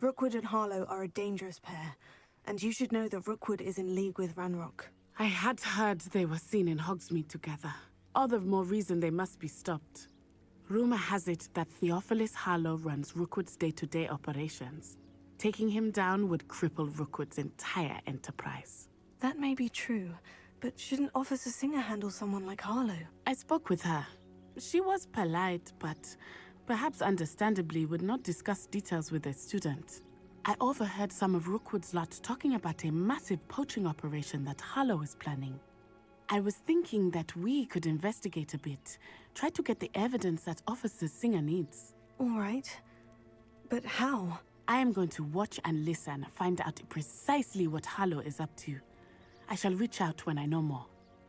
Rookwood and Harlow are a dangerous pair. And you should know that Rookwood is in league with Ranrock. I had heard they were seen in Hogsmeade together. All the more reason they must be stopped. Rumor has it that Theophilus Harlow runs Rookwood's day-to-day operations. Taking him down would cripple Rookwood's entire enterprise. That may be true, but shouldn't Officer Singer handle someone like Harlow? I spoke with her. She was polite, but perhaps understandably would not discuss details with a student. I overheard some of Rookwood's lot talking about a massive poaching operation that Harlow is planning. I was thinking that we could investigate a bit, try to get the evidence that Officer Singer needs. All right. But how? I am going to watch and listen, find out precisely what Harlow is up to. I shall reach out when I know more.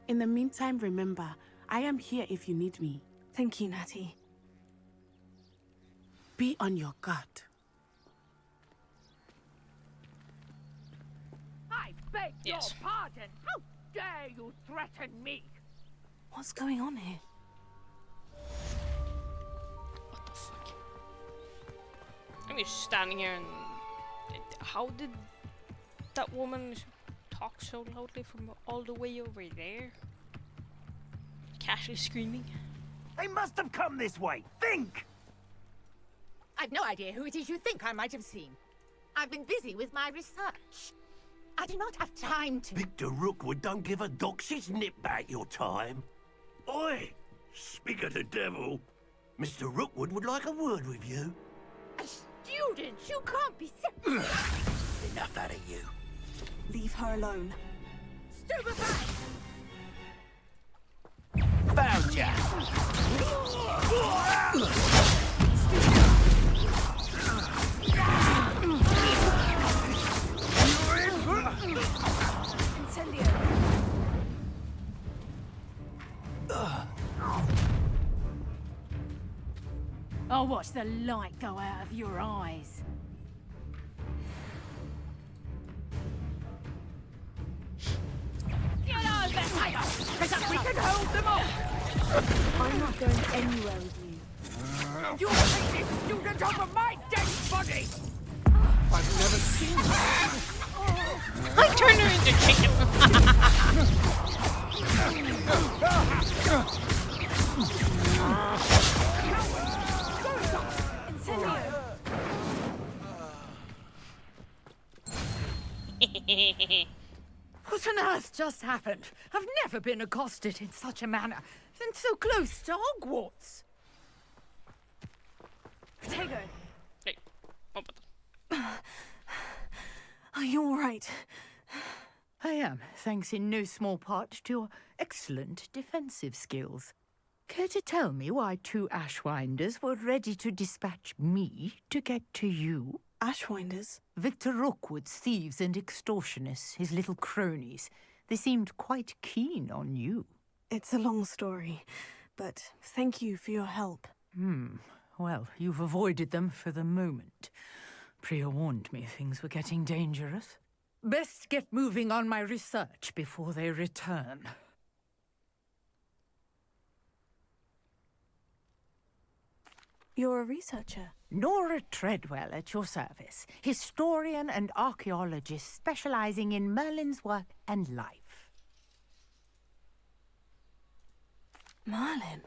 In the meantime, remember, I am here if you need me. Thank you, Natty. Be on your guard. I beg your pardon. How dare you threaten me? What's going on here? What the fuck? I'm just standing here and... How did that woman talk so loudly from all the way over there? Casually screaming. They must have come this way. Think! I've no idea who it is you think I might have seen. I've been busy with my research. I do not have time to... Victor Rookwood don't give a doxy's nip back your time. Oi! Speak of the devil. Mr. Rookwood would like a word with you. A student? You can't be... Enough out of you. Leave her alone. Stupefy! Found ya! Incendio! I'll watch the light go out of your eyes. Get on the fire! Because we can hold them off! I'm not going anywhere with you. You take this student over my dead body! I've never seen her. I turned her into chicken. What on earth just happened? I've never been accosted in such a manner, and so close to Hogwarts. Protego! Hey, what about Are you all right? I am, thanks in no small part to your excellent defensive skills. Care to tell me why two Ashwinders were ready to dispatch me to get to you? Ashwinders? Victor Rookwood's thieves and extortionists, his little cronies. They seemed quite keen on you. It's a long story, but thank you for your help. Well, you've avoided them for the moment. Priya warned me things were getting dangerous. Best get moving on my research before they return. You're a researcher? Nora Treadwell at your service. Historian and archaeologist specializing in Merlin's work and life. Merlin?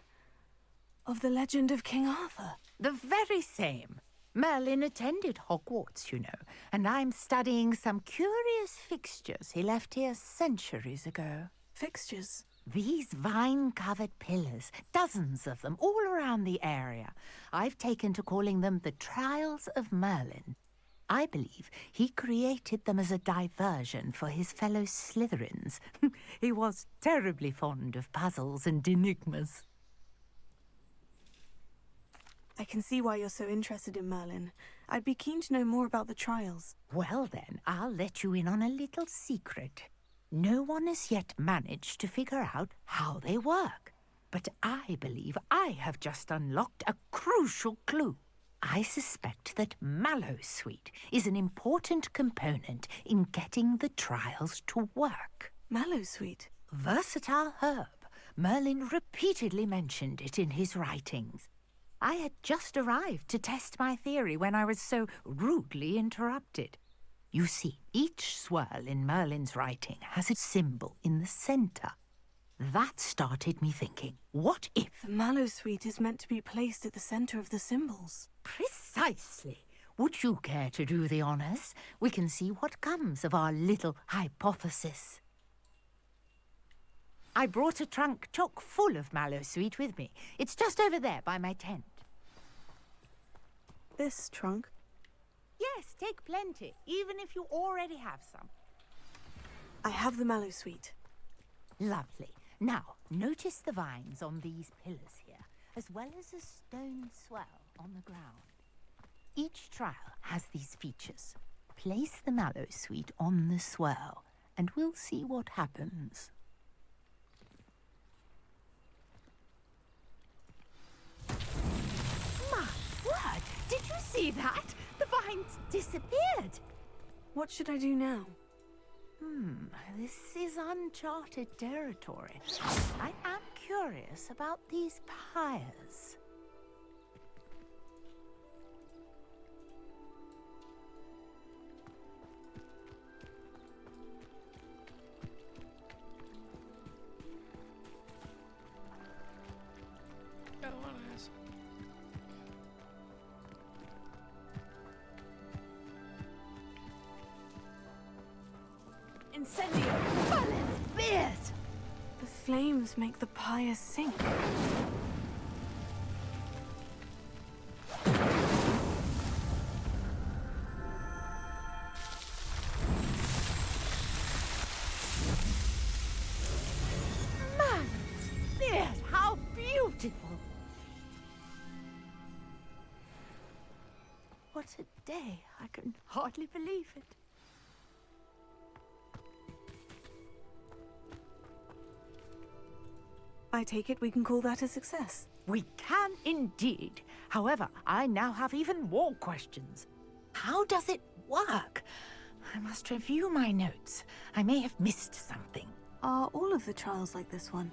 Of the legend of King Arthur? The very same. Merlin attended Hogwarts, you know, and I'm studying some curious fixtures he left here centuries ago. Fixtures? These vine-covered pillars, dozens of them, all around the area. I've taken to calling them the Trials of Merlin. I believe he created them as a diversion for his fellow Slytherins. He was terribly fond of puzzles and enigmas. I can see why you're so interested in Merlin. I'd be keen to know more about the trials. Well then, I'll let you in on a little secret. No one has yet managed to figure out how they work. But I believe I have just unlocked a crucial clue. I suspect that Mallowsweet is an important component in getting the trials to work. Mallowsweet? Versatile herb. Merlin repeatedly mentioned it in his writings. I had just arrived to test my theory when I was so rudely interrupted. You see, each swirl in Merlin's writing has a symbol in the center. That started me thinking, what if... The Mallowsweet is meant to be placed at the center of the symbols. Precisely. Would you care to do the honors? We can see what comes of our little hypothesis. I brought a trunk chock full of Mallowsweet with me. It's just over there by my tent. This trunk? Yes, take plenty, even if you already have some. I have the Mallowsweet. Lovely. Now, notice the vines on these pillars here, as well as a stone swell on the ground. Each trial has these features. Place the Mallowsweet on the swell, and we'll see what happens. My word! Did you see that? The vines disappeared! What should I do now? This is uncharted territory. I am curious about these pyres. Incendio! Merlin's beard! The flames make the pyre sink. Merlin's beard! How beautiful! What a day! I can hardly believe it. I take it we can call that a success. We can indeed. However, I now have even more questions. How does it work? I must review my notes. I may have missed something. Are all of the trials like this one?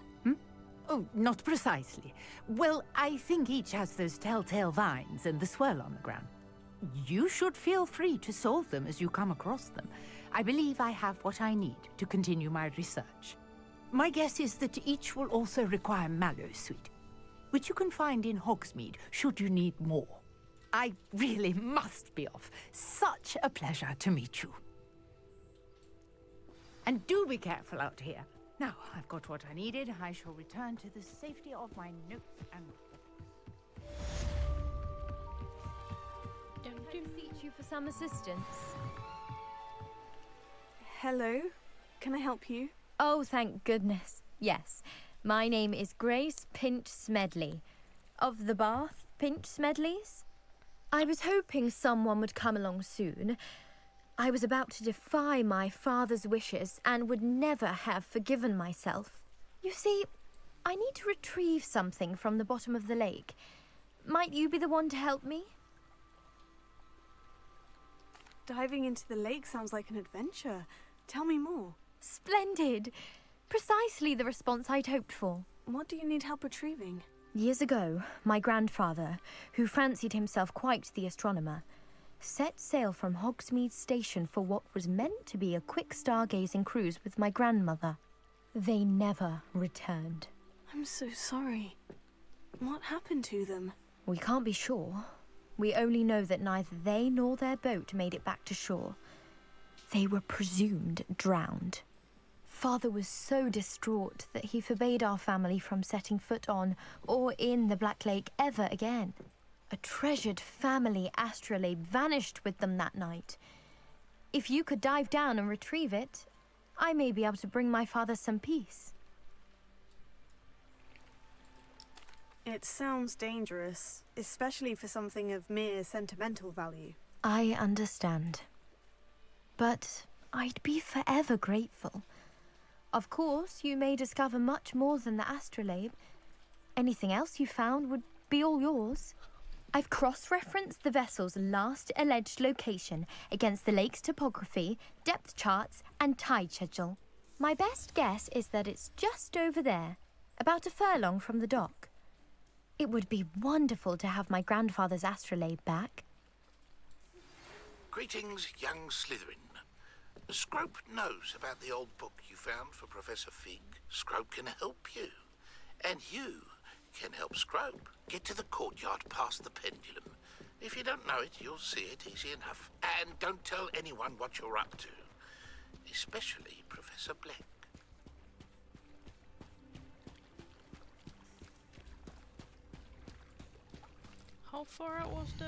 Oh, not precisely. Well, I think each has those telltale vines and the swirl on the ground. You should feel free to solve them as you come across them. I believe I have what I need to continue my research. My guess is that each will also require Mallowsweet, which you can find in Hogsmeade should you need more. I really must be off. Such a pleasure to meet you. And do be careful out here. Now, I've got what I needed. I shall return to the safety of my notes and... Can I beseech you for some assistance? Hello? Can I help you? Oh, thank goodness. Yes. My name is Grace Pinch Smedley, of the Bath Pinch Smedleys. I was hoping someone would come along soon. I was about to defy my father's wishes and would never have forgiven myself. You see, I need to retrieve something from the bottom of the lake. Might you be the one to help me? Diving into the lake sounds like an adventure. Tell me more. Splendid! Precisely the response I'd hoped for. What do you need help retrieving? Years ago, my grandfather, who fancied himself quite the astronomer, set sail from Hogsmeade Station for what was meant to be a quick stargazing cruise with my grandmother. They never returned. I'm so sorry. What happened to them? We can't be sure. We only know that neither they nor their boat made it back to shore. They were presumed drowned. Father was so distraught that he forbade our family from setting foot on or in the Black Lake ever again. A treasured family astrolabe vanished with them that night. If you could dive down and retrieve it, I may be able to bring my father some peace. It sounds dangerous, especially for something of mere sentimental value. I understand. But I'd be forever grateful. Of course, you may discover much more than the astrolabe. Anything else you found would be all yours. I've cross-referenced the vessel's last alleged location against the lake's topography, depth charts, and tide schedule. My best guess is that it's just over there, about a furlong from the dock. It would be wonderful to have my grandfather's astrolabe back. Greetings, young Slytherin. Scrope knows about the old book you found for Professor Fig. Scrope can help you. And you can help Scrope get to the courtyard past the pendulum. If you don't know it, you'll see it easy enough. And don't tell anyone what you're up to. Especially Professor Black. How far out was the...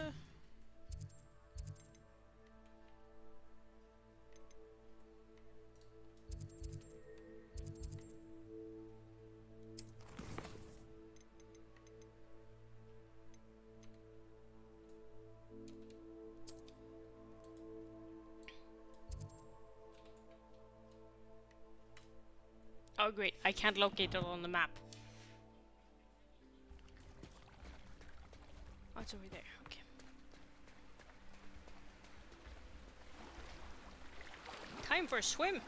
Oh great, I can't locate it on the map. Oh, it's over there, okay. Time for a swim!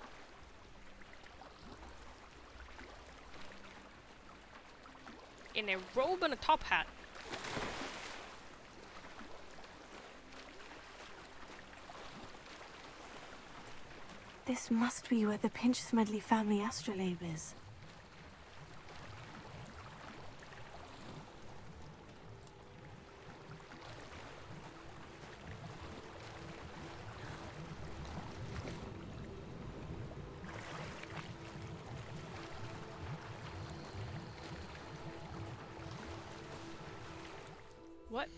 In a robe and a top hat. This must be where the Pinch-Smedley family astrolabe is. What?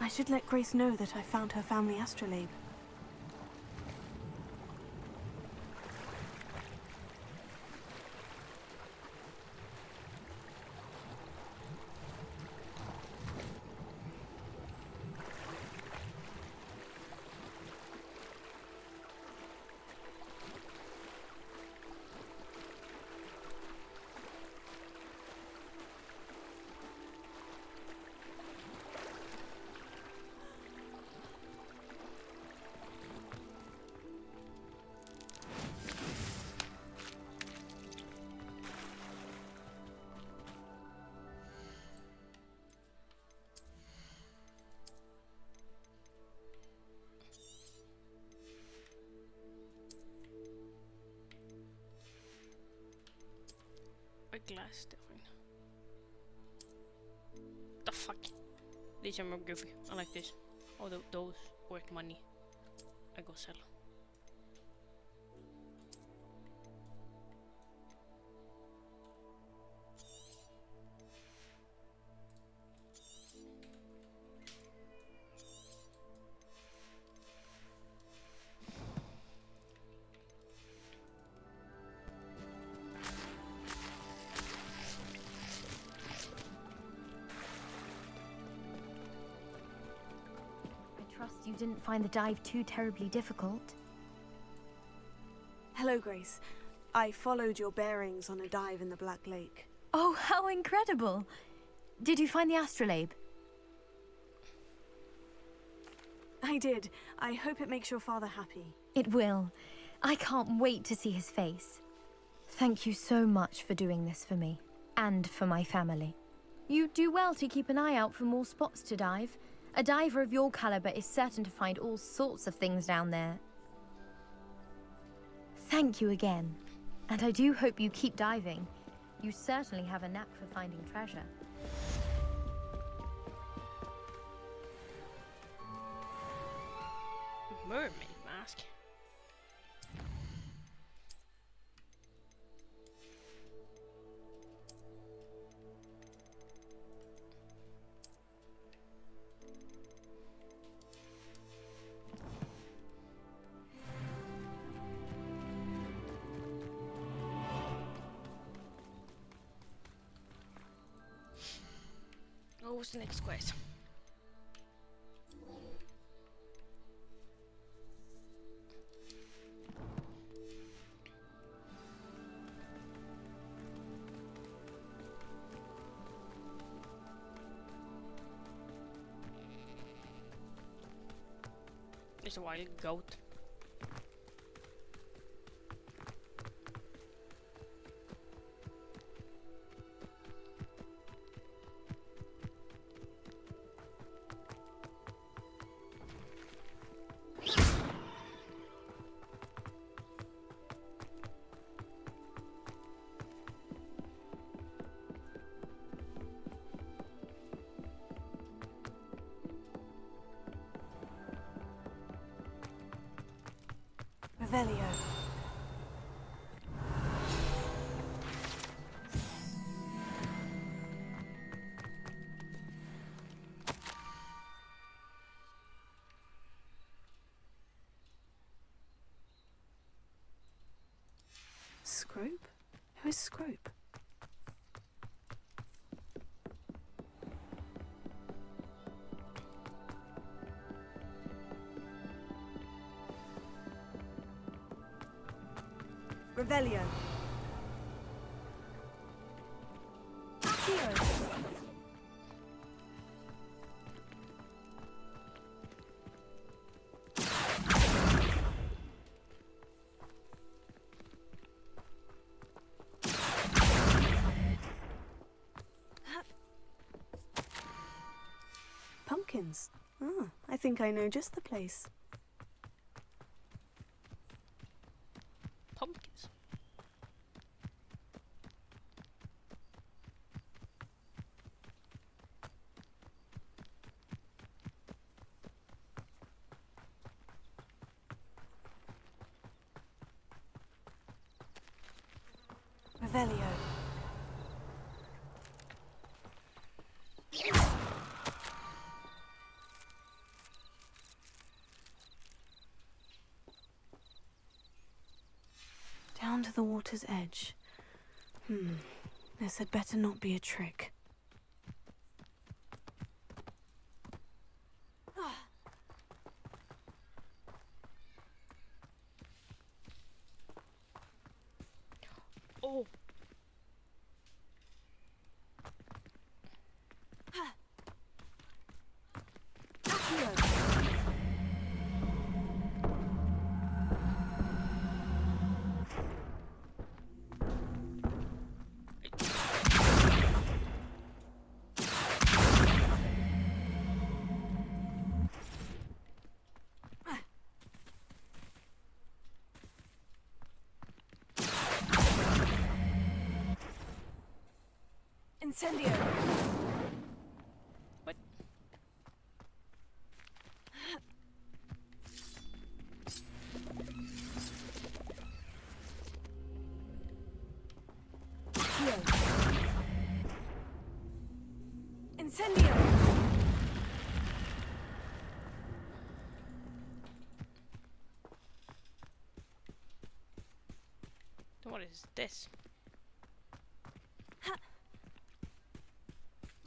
I should let Grace know that I found her family astrolabe. glass, definitely. The fuck? These are more goofy. I like this. Although those worth money. I go sell. You didn't find the dive too terribly difficult. Hello, Grace. I followed your bearings on a dive in the Black Lake. Oh, how incredible! Did you find the astrolabe? I did. I hope it makes your father happy. It will. I can't wait to see his face. Thank you so much for doing this for me, and for my family. You do well to keep an eye out for more spots to dive. A diver of your caliber is certain to find all sorts of things down there. Thank you again. And I do hope you keep diving. You certainly have a knack for finding treasure. Mermaid mask. What was the next quest? There's a wild goat. Revelio. Scrope? Who is Scrope? Revelio. Accio. Pumpkins. Ah, I think I know just the place. Pumpkins. Revelio. Down to the water's edge. This had better not be a trick. Oh. Incendio! What? Incendio! What is this?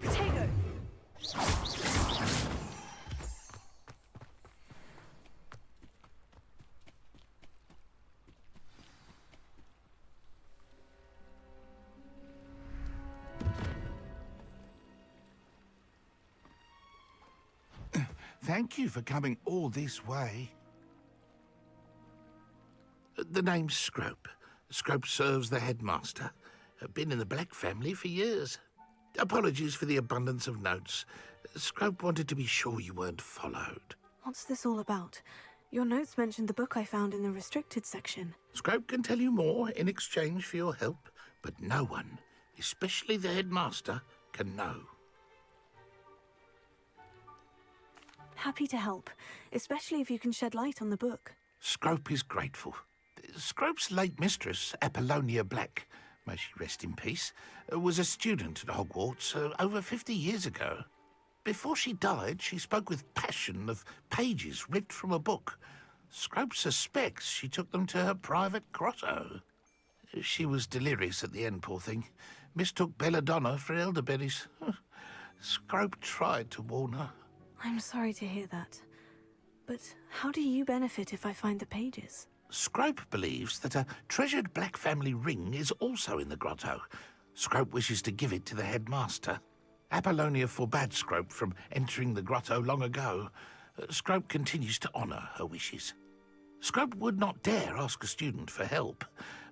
Potato! Thank you for coming all this way. The name's Scrope. Scrope serves the headmaster. Been in the Black family for years. Apologies for the abundance of notes. Scrope wanted to be sure you weren't followed. What's this all about? Your notes mentioned the book I found in the restricted section. Scrope can tell you more in exchange for your help, but no one, especially the headmaster, can know. Happy to help, especially if you can shed light on the book. Scrope is grateful. Scrope's late mistress, Apollonia Black, may she rest in peace, was a student at Hogwarts over 50 years ago. Before she died, she spoke with passion of pages ripped from a book. Scrope suspects she took them to her private grotto. She was delirious at the end, poor thing. Mistook belladonna for elderberries. Scrope tried to warn her. I'm sorry to hear that. But how do you benefit if I find the pages? Scrope believes that a treasured Black family ring is also in the grotto. Scrope wishes to give it to the headmaster. Apollonia forbade Scrope from entering the grotto long ago. Scrope continues to honour her wishes. Scrope would not dare ask a student for help,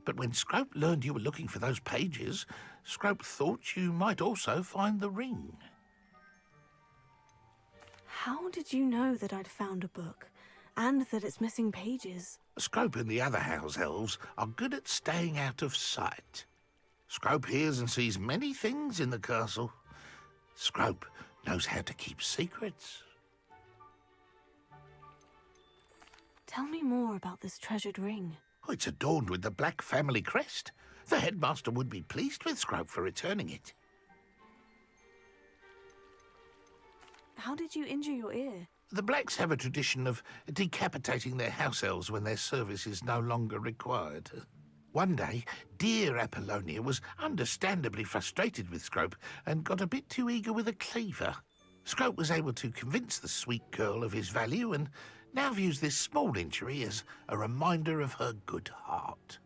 but when Scrope learned you were looking for those pages, Scrope thought you might also find the ring. How did you know that I'd found a book, and that it's missing pages? Scrope and the other house elves are good at staying out of sight. Scrope hears and sees many things in the castle. Scrope knows how to keep secrets. Tell me more about this treasured ring. Oh, it's adorned with the Black family crest. The headmaster would be pleased with Scrope for returning it. How did you injure your ear? The Blacks have a tradition of decapitating their house elves when their service is no longer required. One day, dear Apollonia was understandably frustrated with Scrope and got a bit too eager with a cleaver. Scrope was able to convince the sweet girl of his value and now views this small injury as a reminder of her good heart.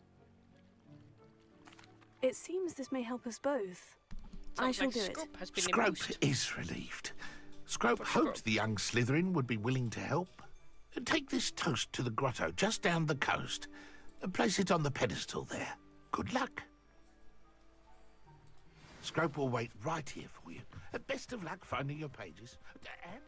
It seems this may help us both. I shall do it. Scrope is relieved. Scrope hoped the young Slytherin would be willing to help. Take this toast to the grotto just down the coast. Place it on the pedestal there. Good luck. Scrope will wait right here for you. Best of luck finding your pages. And...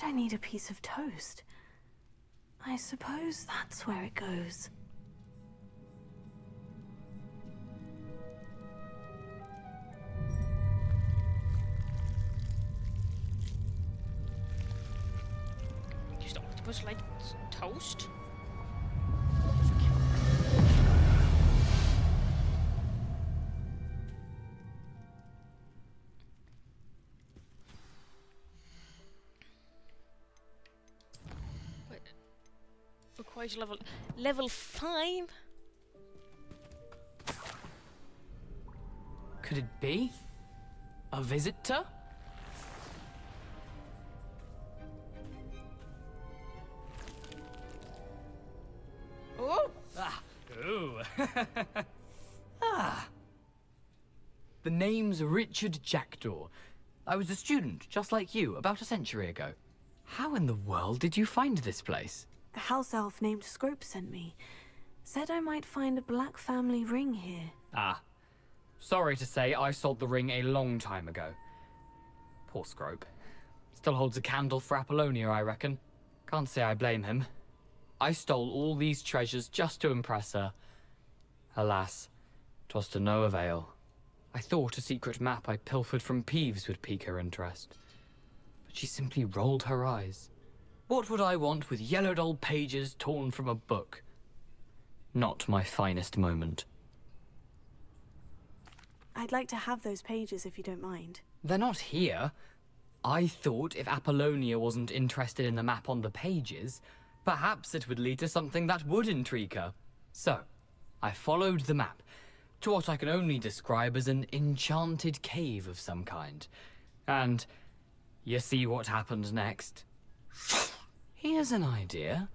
I need a piece of toast? I suppose that's where it goes. Just octopus like toast? Wait. Requires level 5? Could it be? A visitor? Oh! Ah. Ooh. Ah. The name's Richard Jackdaw. I was a student, just like you, about a century ago. How in the world did you find this place? A house elf named Scrope sent me. Said I might find a black family ring here. Ah. Sorry to say, I sold the ring a long time ago. Poor Scrope. Still holds a candle for Apollonia, I reckon. Can't say I blame him. I stole all these treasures just to impress her. Alas, 'twas to no avail. I thought a secret map I pilfered from Peeves would pique her interest. But she simply rolled her eyes. What would I want with yellowed old pages torn from a book? Not my finest moment. I'd like to have those pages if you don't mind. They're not here. I thought if Apollonia wasn't interested in the map on the pages, perhaps it would lead to something that would intrigue her. So, I followed the map to what I can only describe as an enchanted cave of some kind. And you see what happened next? Here's an idea.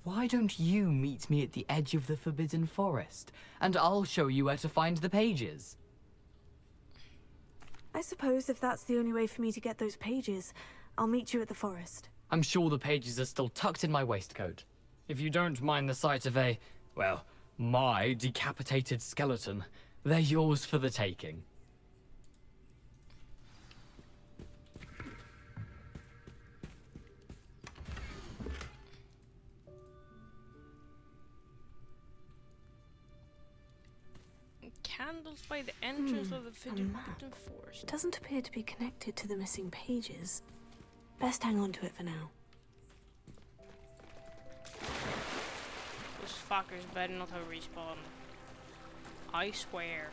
Why don't you meet me at the edge of the Forbidden Forest, and I'll show you where to find the pages? I suppose if that's the only way for me to get those pages, I'll meet you at the forest. I'm sure the pages are still tucked in my waistcoat. If you don't mind the sight of a, well, my decapitated skeleton, they're yours for the taking. Candles by the entrance of the Forbidden Forest. It doesn't appear to be connected to the missing pages. Best hang on to it for now. Those fuckers better not have respawned. I swear.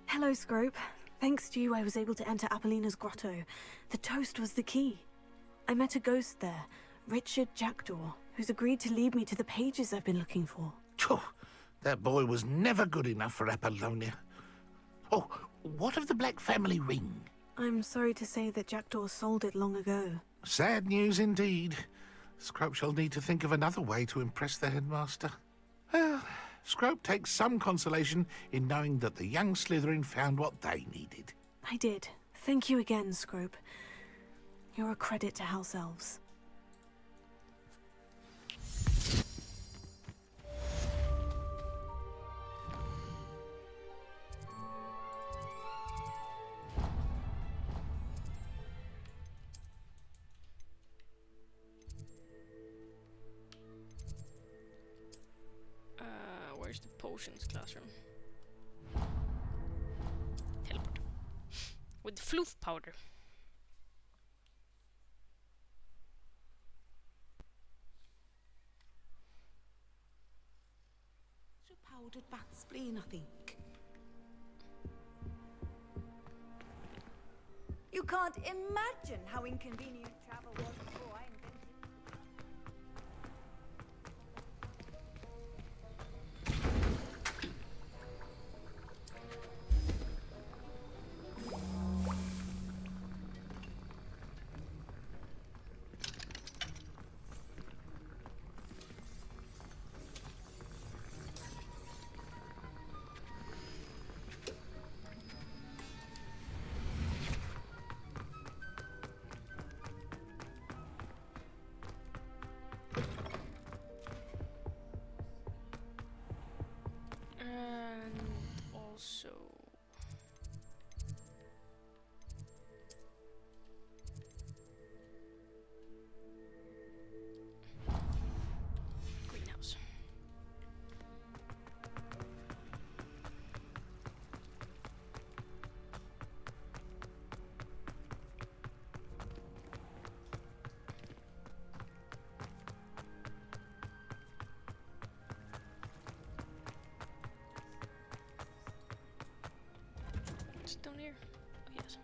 Hello, Scrope. Thanks to you, I was able to enter Apollina's grotto. The toast was the key. I met a ghost there, Richard Jackdaw, who's agreed to lead me to the pages I've been looking for. Oh, that boy was never good enough for Apollonia. Oh, what of the Black family ring? I'm sorry to say that Jackdaw sold it long ago. Sad news indeed. Scrope shall need to think of another way to impress the headmaster. Well, Scrope takes some consolation in knowing that the young Slytherin found what they needed. I did. Thank you again, Scrope. You're a credit to House Elves. Where's the potions classroom? Teleport. With floof powder. Powdered bat spleen, I think. You can't imagine how inconvenient travel was before I invented. down here? Oh, yes.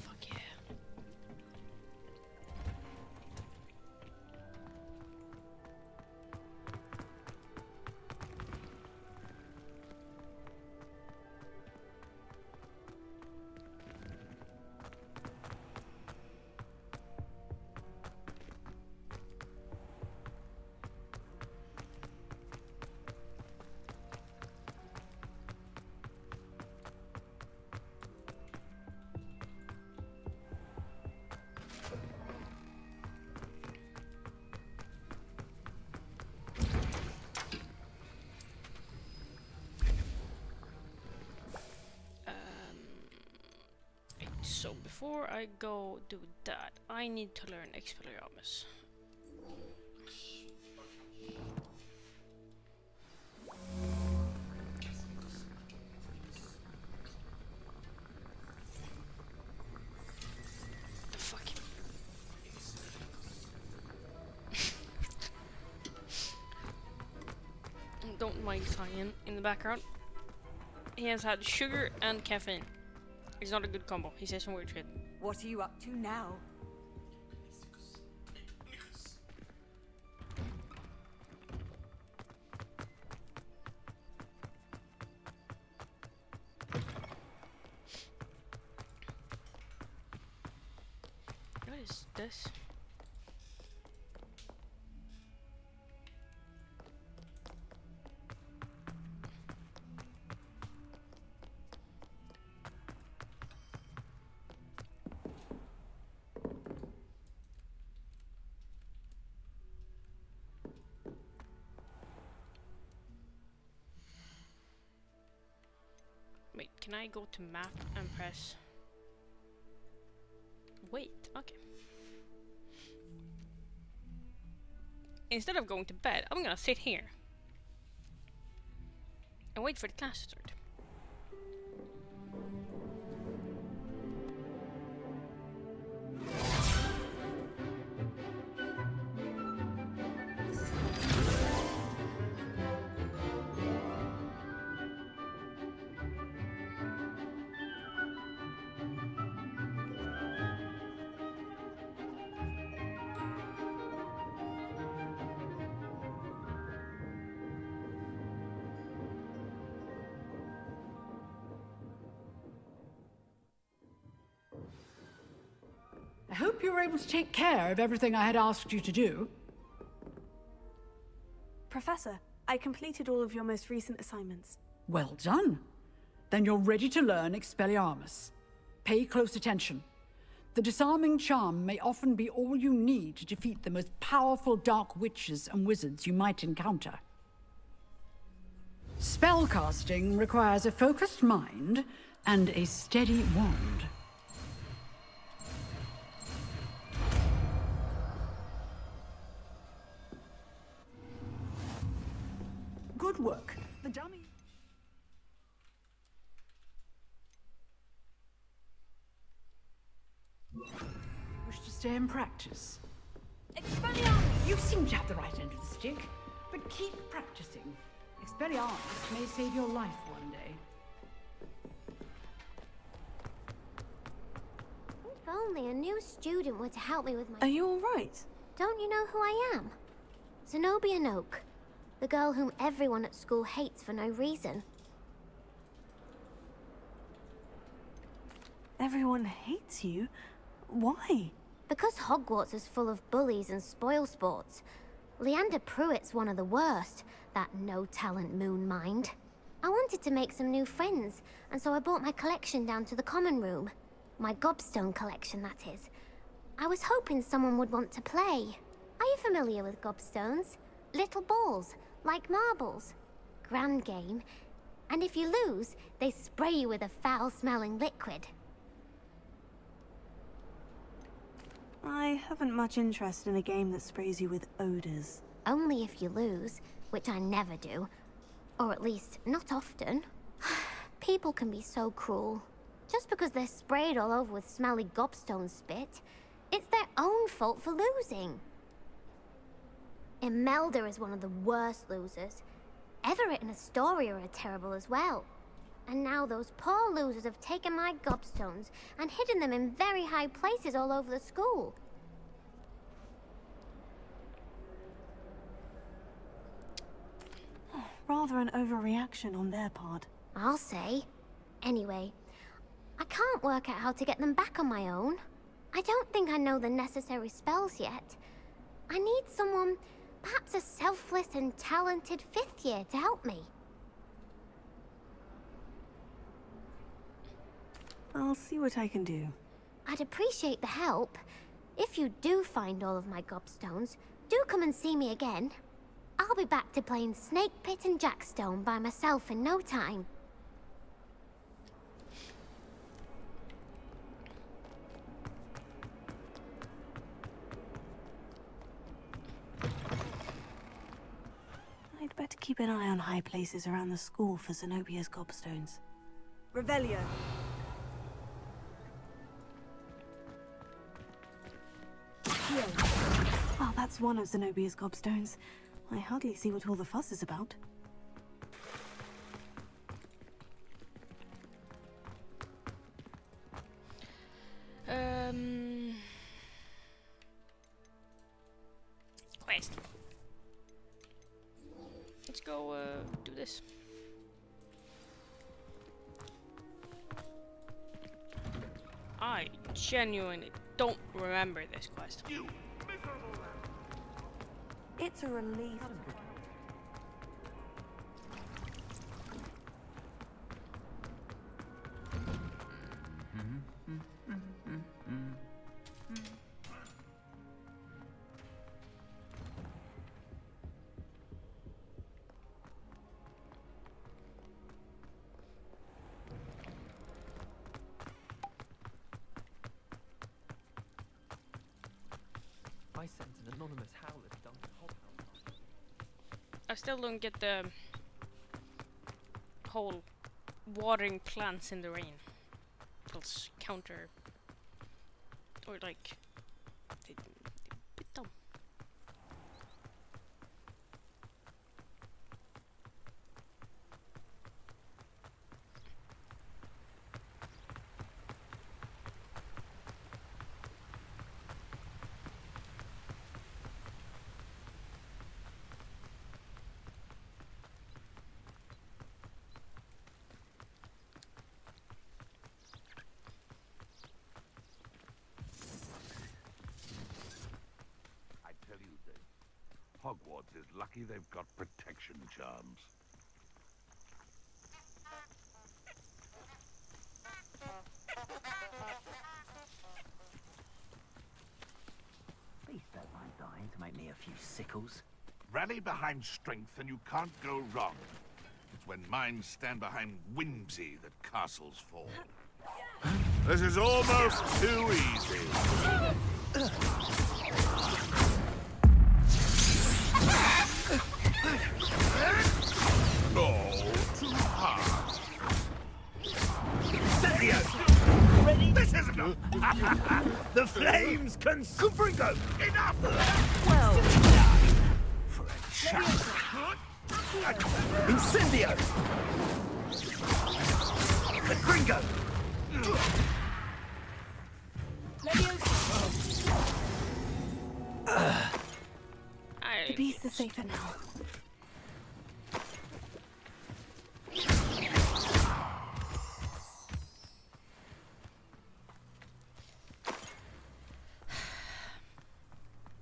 Fuck yeah. So before I go do that, I need to learn Expelliarmus. The fuck? Don't mind Cyan in the background. He has had sugar and caffeine. It's not a good combo. He says some weird shit. What are you up to now? What is this? Wait, can I go to map and press? Wait, okay. Instead of going to bed, I'm gonna sit here and wait for the class to start. I hope you were able to take care of everything I had asked you to do. Professor, I completed all of your most recent assignments. Well done. Then you're ready to learn Expelliarmus. Pay close attention. The disarming charm may often be all you need to defeat the most powerful dark witches and wizards you might encounter. Spellcasting requires a focused mind and a steady wand. Good work. The dummy... Wish to stay and practice? Expelliarmus! You seem to have the right end of the stick, but keep practicing. Expelliarmus may save your life one day. If only a new student were to help me with my... Are you alright? Don't you know who I am? Zenobia Noak. The girl whom everyone at school hates for no reason. Everyone hates you? Why? Because Hogwarts is full of bullies and spoilsports. Leander Pruitt's one of the worst, that no-talent moon mind. I wanted to make some new friends, and so I brought my collection down to the common room. My gobstone collection, that is. I was hoping someone would want to play. Are you familiar with gobstones? Little balls, like marbles. Grand game. And if you lose, they spray you with a foul-smelling liquid. I haven't much interest in a game that sprays you with odors. Only if you lose, which I never do. Or at least, not often. People can be so cruel. Just because they're sprayed all over with smelly gobstone spit, it's their own fault for losing. Imelda is one of the worst losers. Everett and Astoria are terrible as well. And now those poor losers have taken my gobstones and hidden them in very high places all over the school. Rather an overreaction on their part. I'll say. Anyway, I can't work out how to get them back on my own. I don't think I know the necessary spells yet. I need someone, perhaps a selfless and talented 5th year to help me. I'll see what I can do. I'd appreciate the help. If you do find all of my gobstones, do come and see me again. I'll be back to playing Snake Pit and Jackstone by myself in no time. I'd better keep an eye on high places around the school for Zenobia's gobstones. Revelio. Well, that's one of Zenobia's gobstones. I hardly see what all the fuss is about. Quest. Let's go do this. I genuinely don't remember this quest. It's a relief. I sent an anonymous howler to Duncan Hoghouse. I still don't get the whole watering plants in the rain. It's counter or like bit dumb. Hogwarts is lucky they've got protection charms. Please don't mind dying to make me a few sickles. Rally behind strength and you can't go wrong. It's when minds stand behind whimsy that castles fall. This is almost too easy. Oh, too hard. Sergio! Ready? This isn't a... The flames can... Confringo! Enough! Well done, French chap. Incendio! Confringo! The beasts are safer now.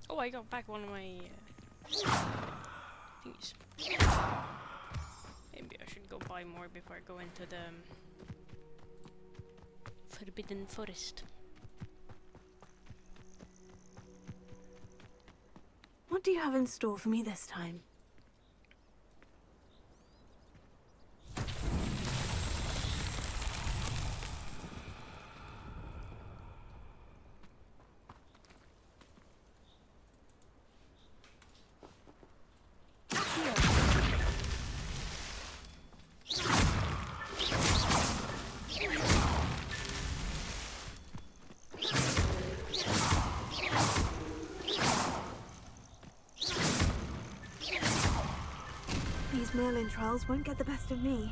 Oh, I got back one of my thingies. Maybe I should go buy more before I go into the Forbidden Forest. What do you have in store for me this time? Merlin trials won't get the best of me.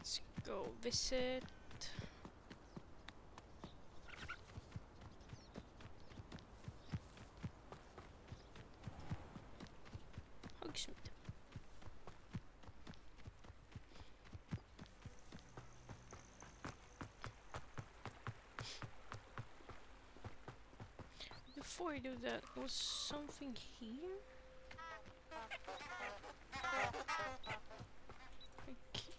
Let's go visit. Hogsmeade. Before I do that, was something here? Okay.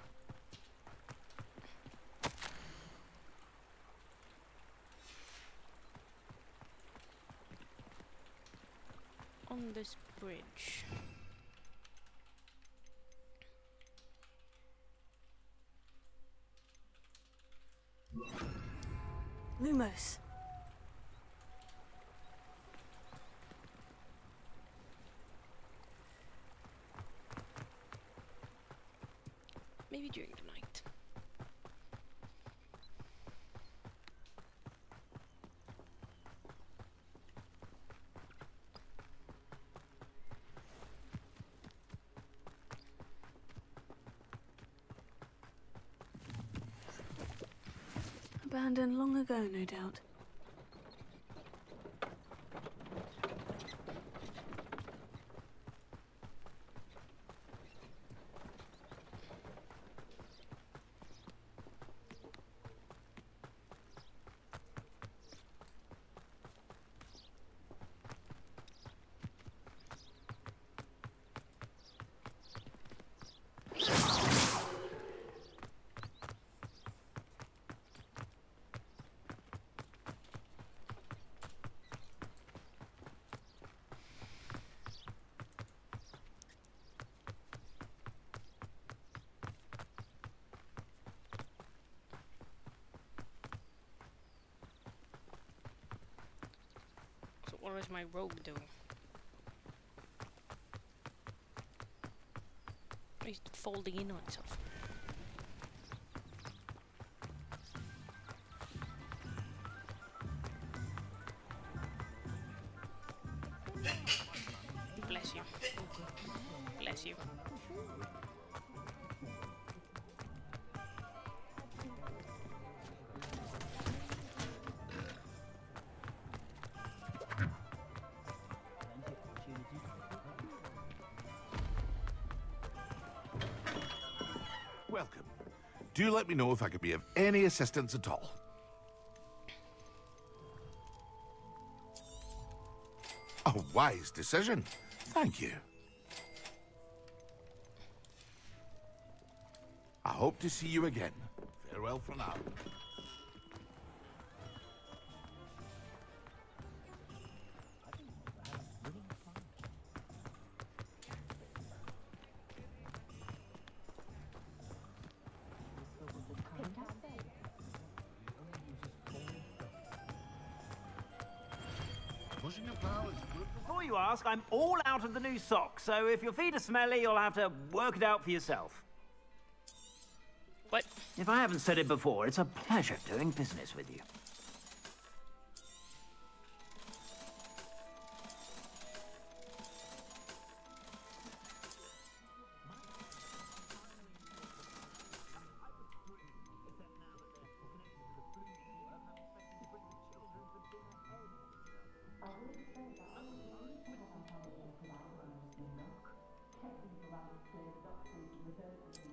On this bridge. Lumos. Maybe during the night. Abandoned long ago, no doubt. So what is my robe doing? It's folding in on itself. Bless you. Bless you. Welcome. Do let me know if I could be of any assistance at all. A wise decision. Thank you. I hope to see you again. Farewell for now. Before you ask, I'm all out of the new socks, so if your feet are smelly, you'll have to work it out for yourself. What? If I haven't said it before, it's a pleasure doing business with you.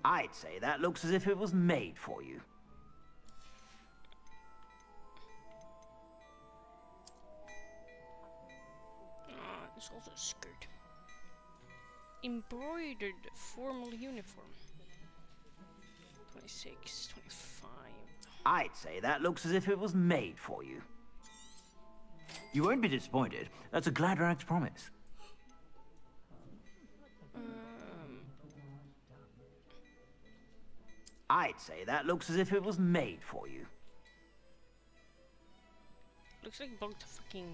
I'd say that looks as if it was made for you. There's also a skirt. Embroidered formal uniform. 26, 25. I'd say that looks as if it was made for you. You won't be disappointed. That's a Gladrax promise. I'd say that looks as if it was made for you. Looks like bogged fucking.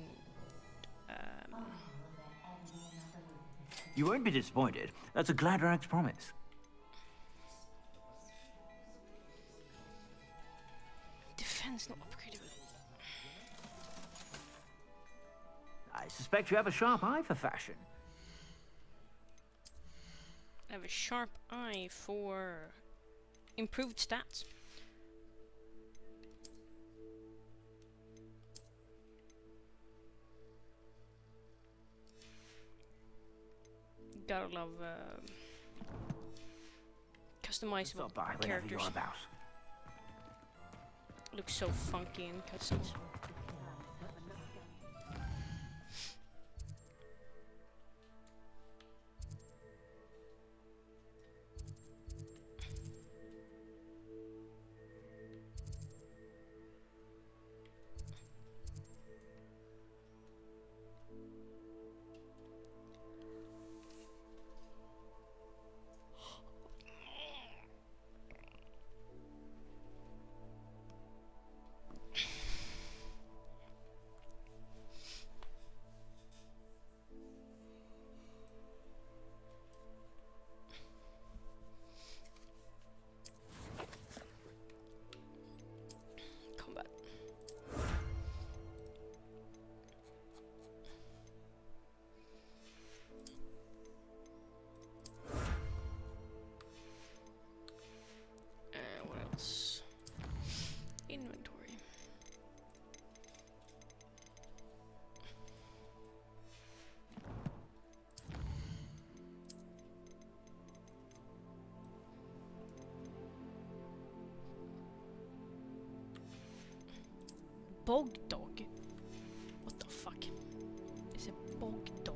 You won't be disappointed. That's a Gladrag's promise. Defense not upgradable. I suspect you have a sharp eye for fashion. I have a sharp eye for improved stats. Gotta love customizable characters. You're about. Looks so funky in cutscenes. Combat. What else? Inventory. Bog dog? What the fuck? Is a bog dog?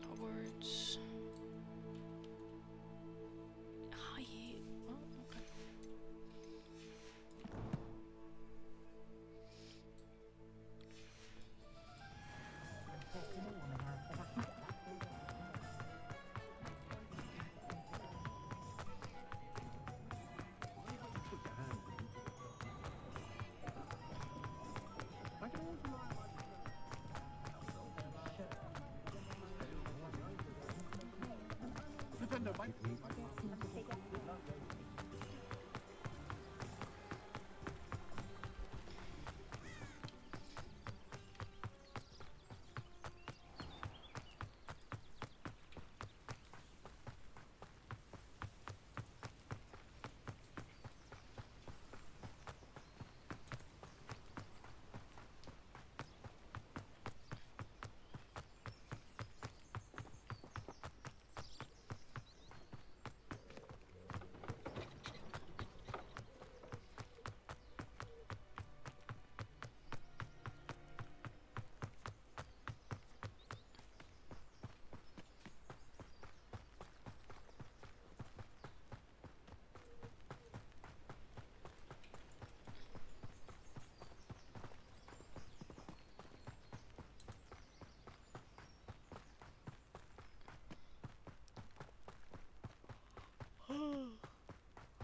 Hogwarts. Hi. Oh, okay.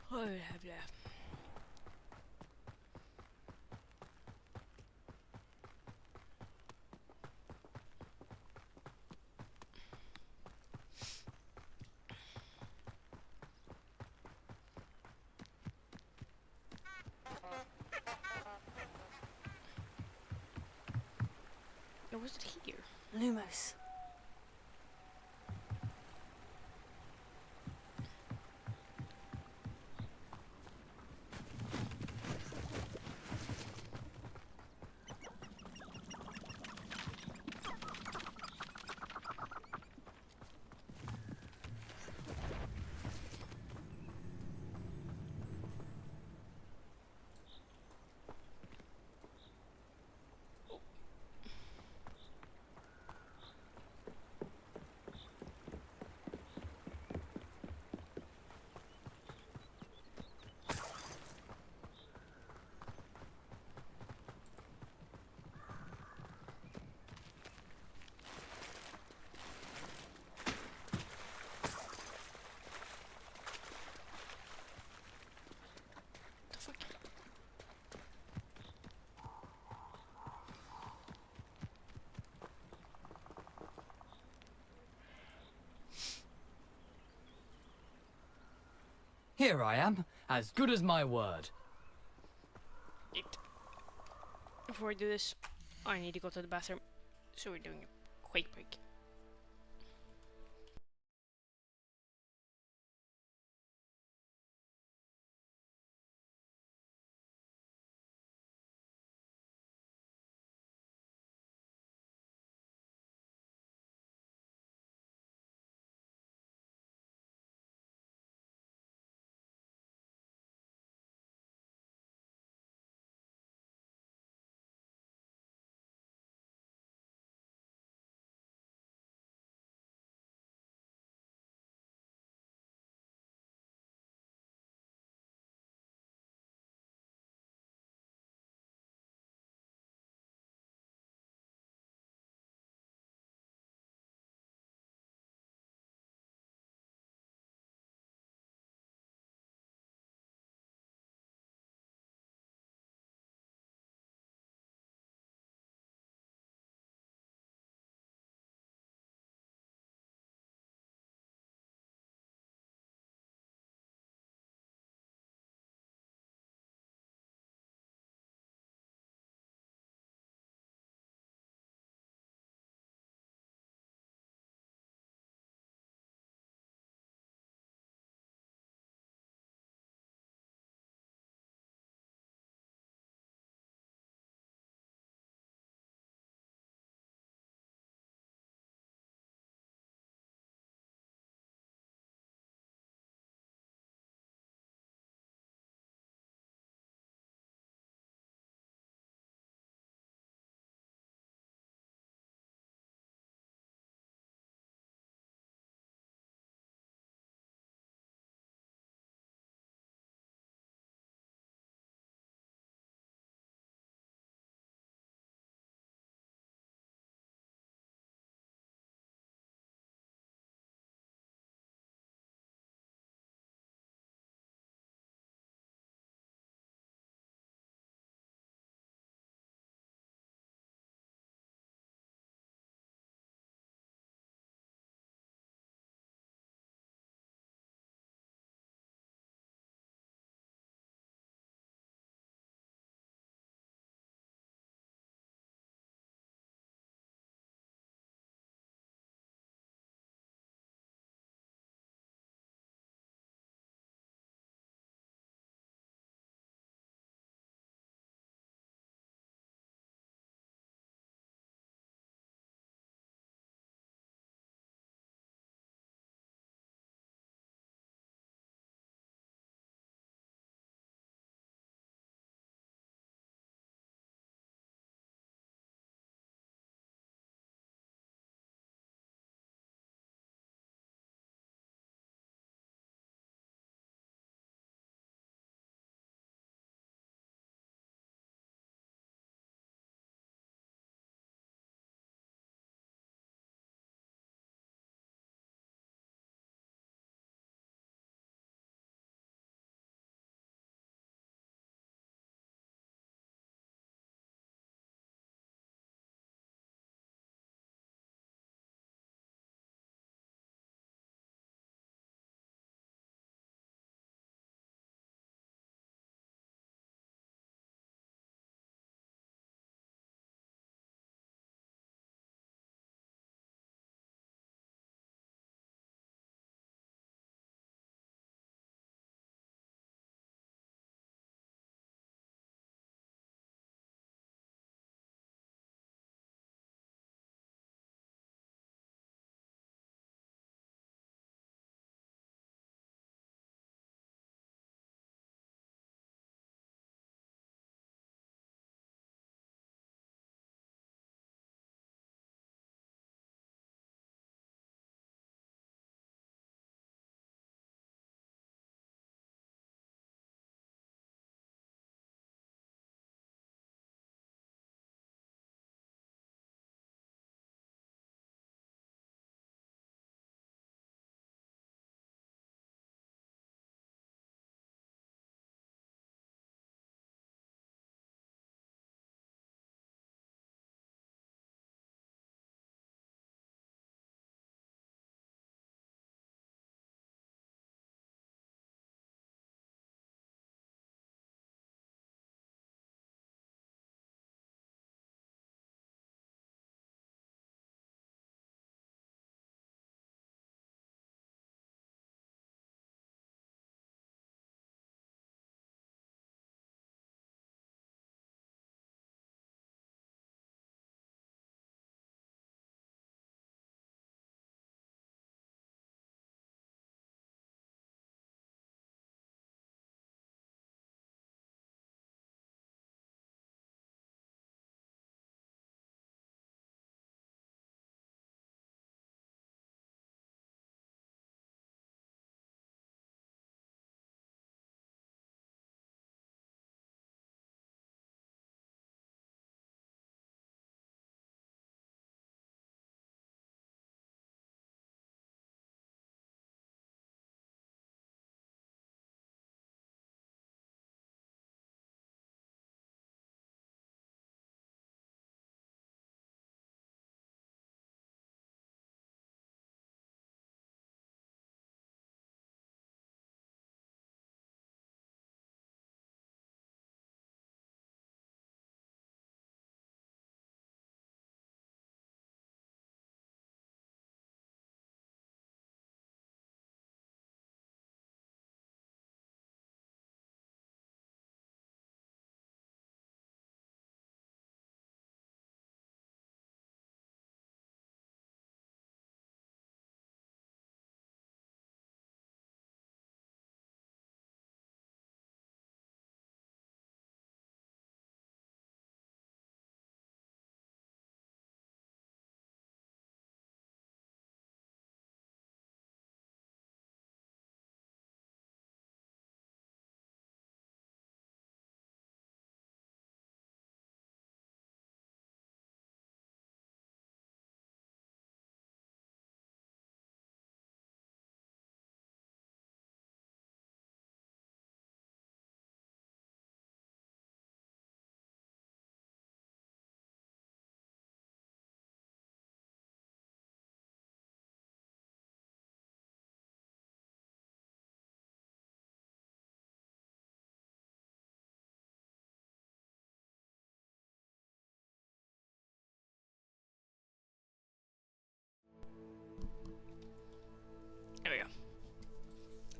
What do we have left? Or was it here? Lumos. Here I am, as good as my word. Before I do this, I need to go to the bathroom. So we're doing a quick break.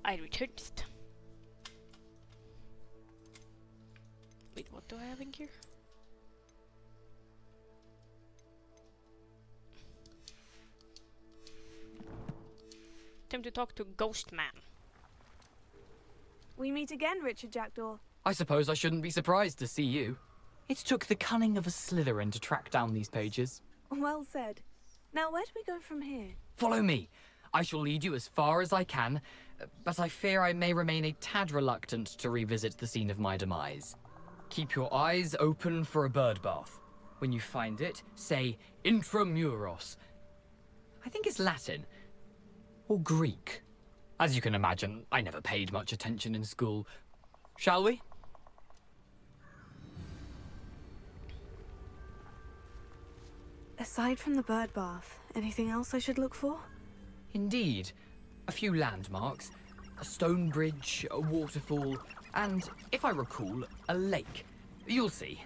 I returned. Wait, what do I have in here? Time to talk to Ghost Man. We meet again, Richard Jackdaw. I suppose I shouldn't be surprised to see you. It took the cunning of a Slytherin to track down these pages. Well said. Now, where do we go from here? Follow me. I shall lead you as far as I can, but I fear I may remain a tad reluctant to revisit the scene of my demise. Keep your eyes open for a bird bath. When you find it, say intramuros. I think it's Latin. Or Greek. As you can imagine, I never paid much attention in school. Shall we? Aside from the bird bath, anything else I should look for? Indeed. A few landmarks. A stone bridge, a waterfall, and, if I recall, a lake. You'll see.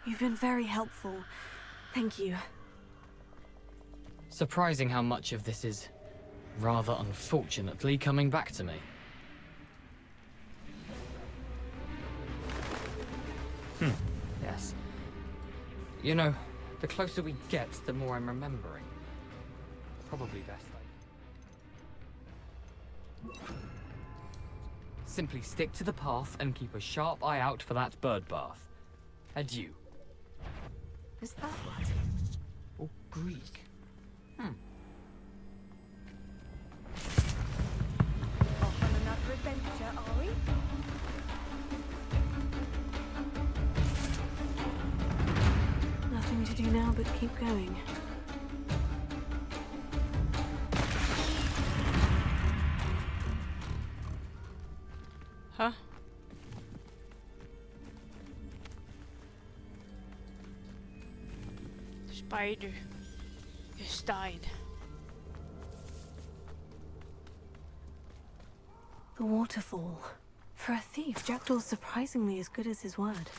You've been very helpful. Thank you. Surprising how much of this is, rather unfortunately, coming back to me. Yes. You know, the closer we get, the more I'm remembering. Probably best I... Simply stick to the path and keep a sharp eye out for that bird bath. Adieu. Is that what? Or Greek? Off on another adventure, are we? Nothing to do now but keep going. Huh? The spider just died. The waterfall. For a thief, Jackdaw's surprisingly as good as his word.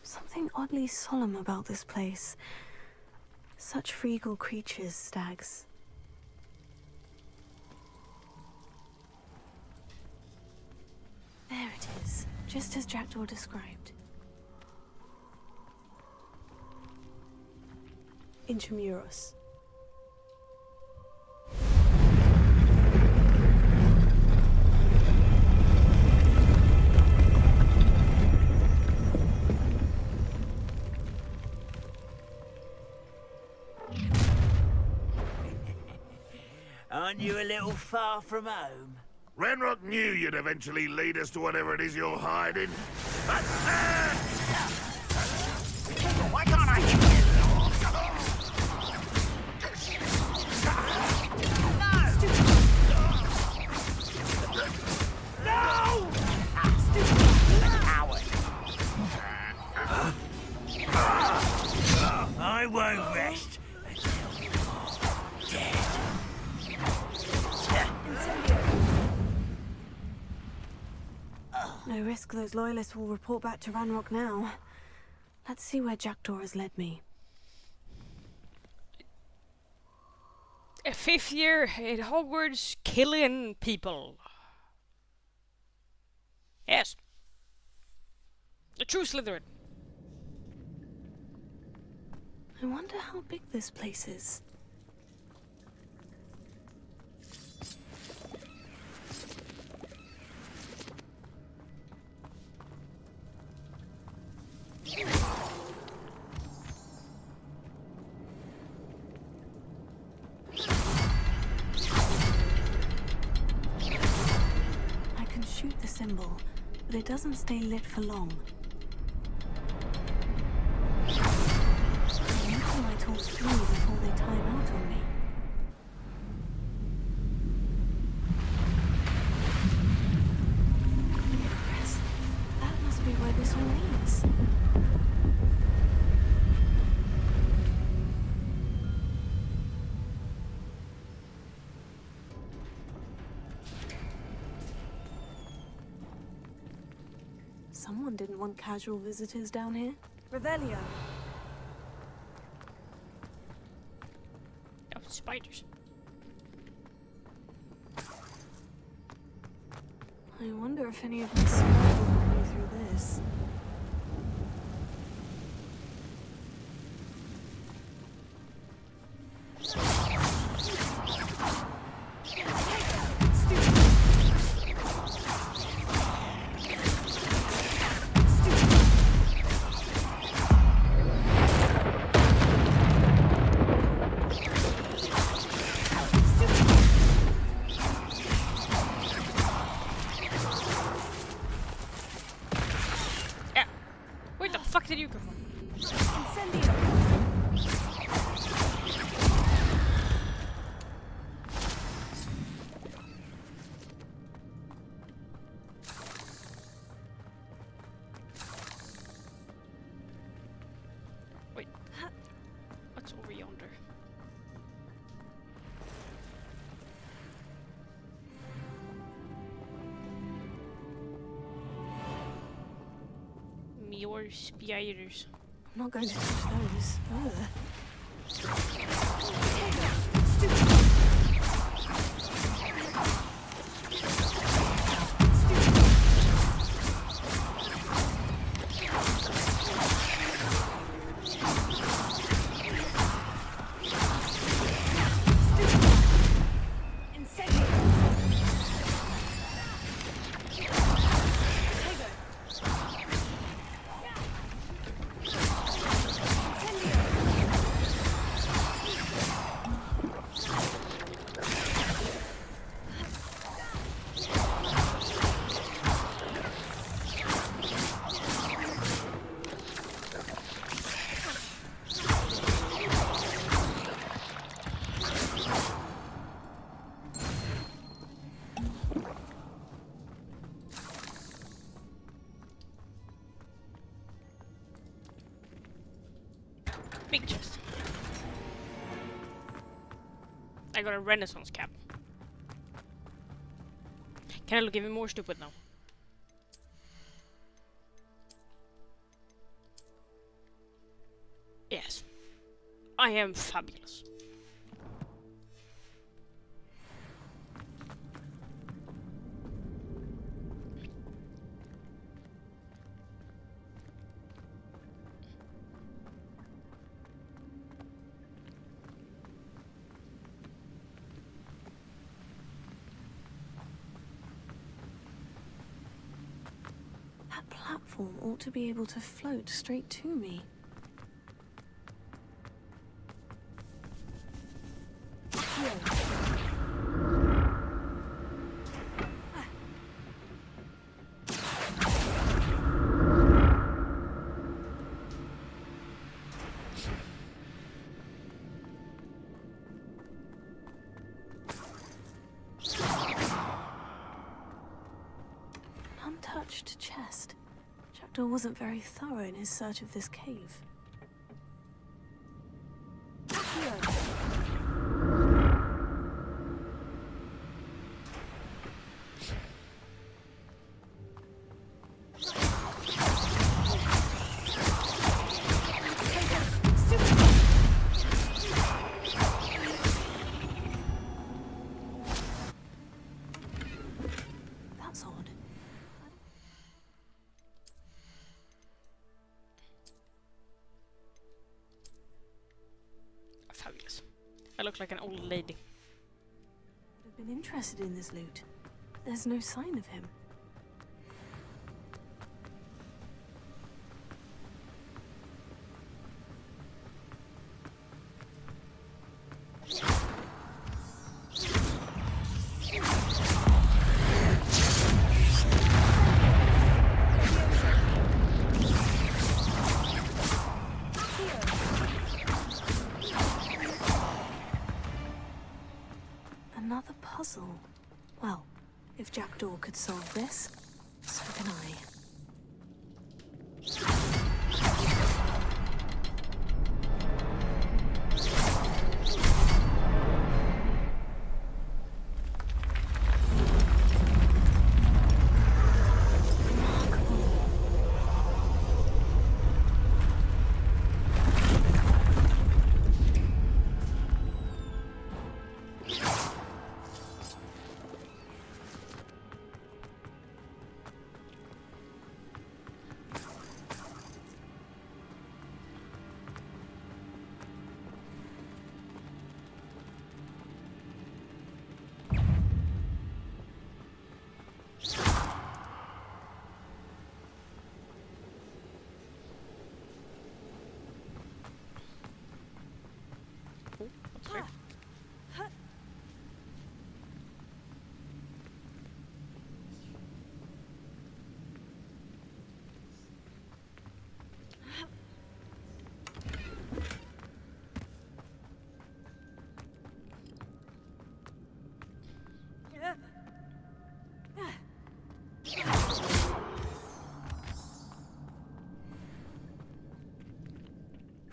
Something oddly solemn about this place. Such regal creatures, stags. There it is, just as Jackdaw described. Intramuros. Aren't you a little far from home? Ranrock knew you'd eventually lead us to whatever it is you're hiding. Why can't I hit No! I won't rest until you're dead. No risk those loyalists will report back to Ranrock now. Let's see where Jackdaw has led me. A 5th year at Hogwarts killing people. Yes. The true Slytherin. I wonder how big this place is. I can shoot the symbol, but it doesn't stay lit for long. I wonder who I told through before they time out on me. Impressive. That must be where this all leads. someone didn't want casual visitors down here. Revelio. Oh, spiders. I wonder if any of my spiders will go through this. Where the fuck did you come from? Wait. What's over yonder? More spiders. I'm not going to touch those. Ugh. Big chest. I got a Renaissance cap. Can I look even more stupid now? Yes. I am fabulous. That platform ought to be able to float straight to me. Untouched chest. Jackdaw wasn't very thorough in his search of this cave. That's odd. Fabulous. I look like an old lady. Would have been interested in this loot. There's no sign of him. Another puzzle. Well, if Jackdaw could solve this, so can I.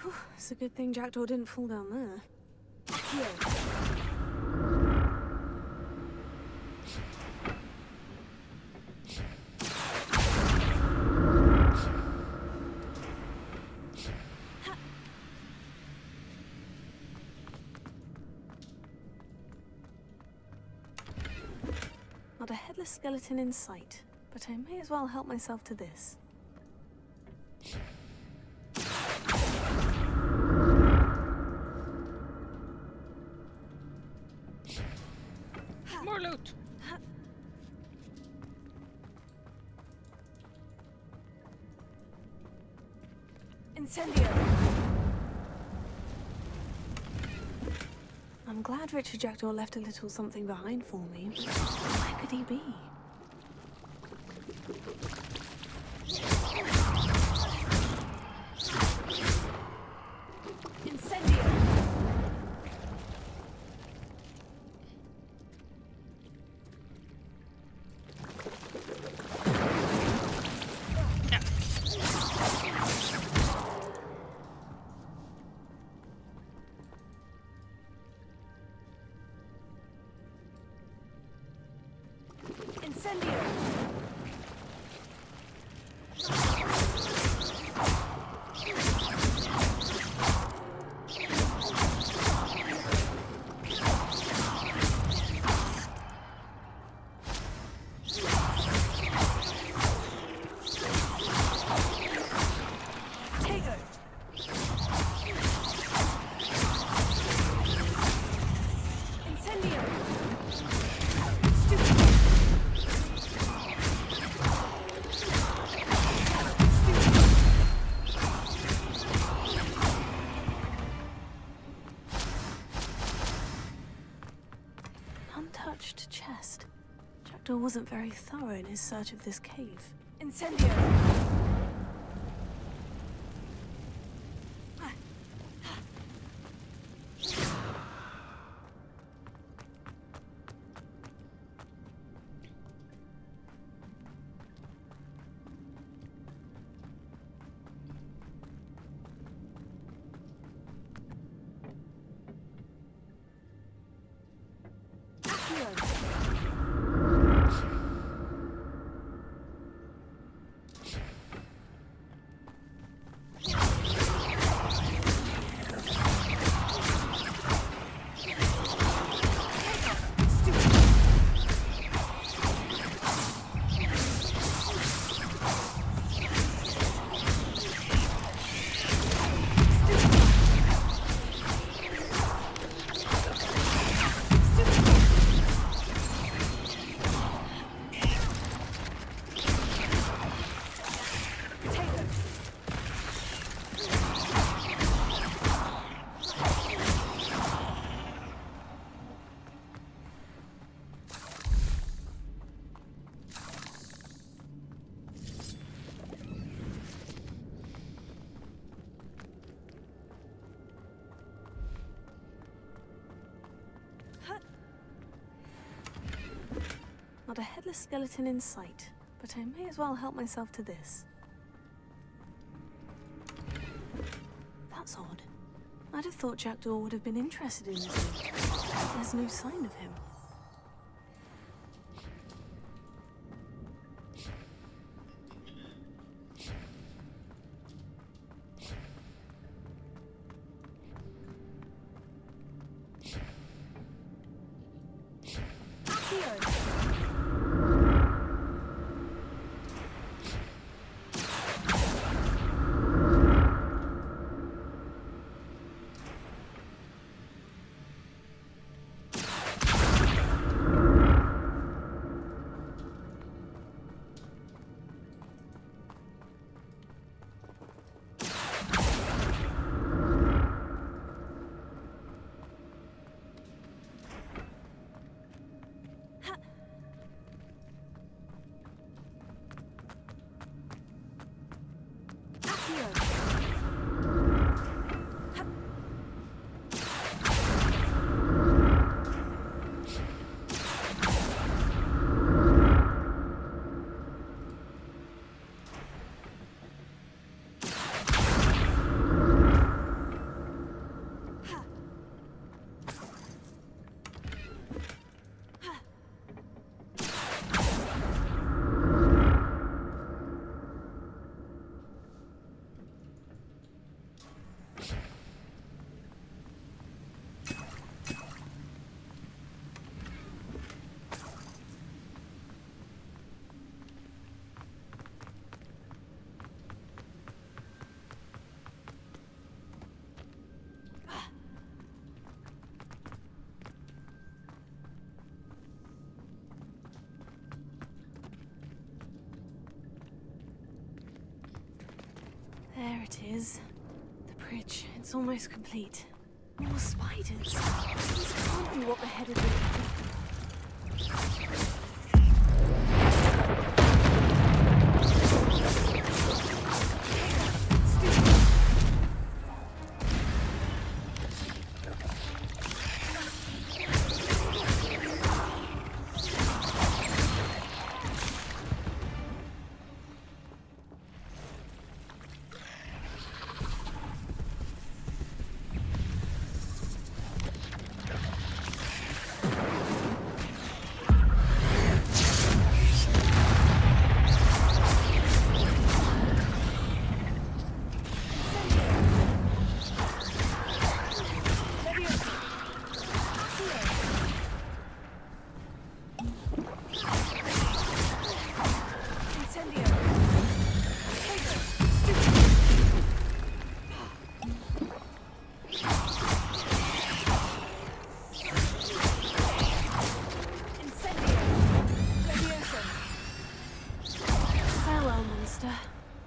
Whew, it's a good thing Jackdaw didn't fall down there. Not a headless skeleton in sight, but I may as well help myself to this. More loot. Incendio! I'm glad Richard Jackdaw left a little something behind for me. Where could he be? Incendio! Incendio! Tego! Incendio! Untouched chest. Jackdaw wasn't very thorough in his search of this cave. Incendio! Not a headless skeleton in sight, but I may as well help myself to this. That's odd. I'd have thought Jackdaw would have been interested in this. There's no sign of him. There it is. The bridge. It's almost complete. More spiders. These can't be what the head of the...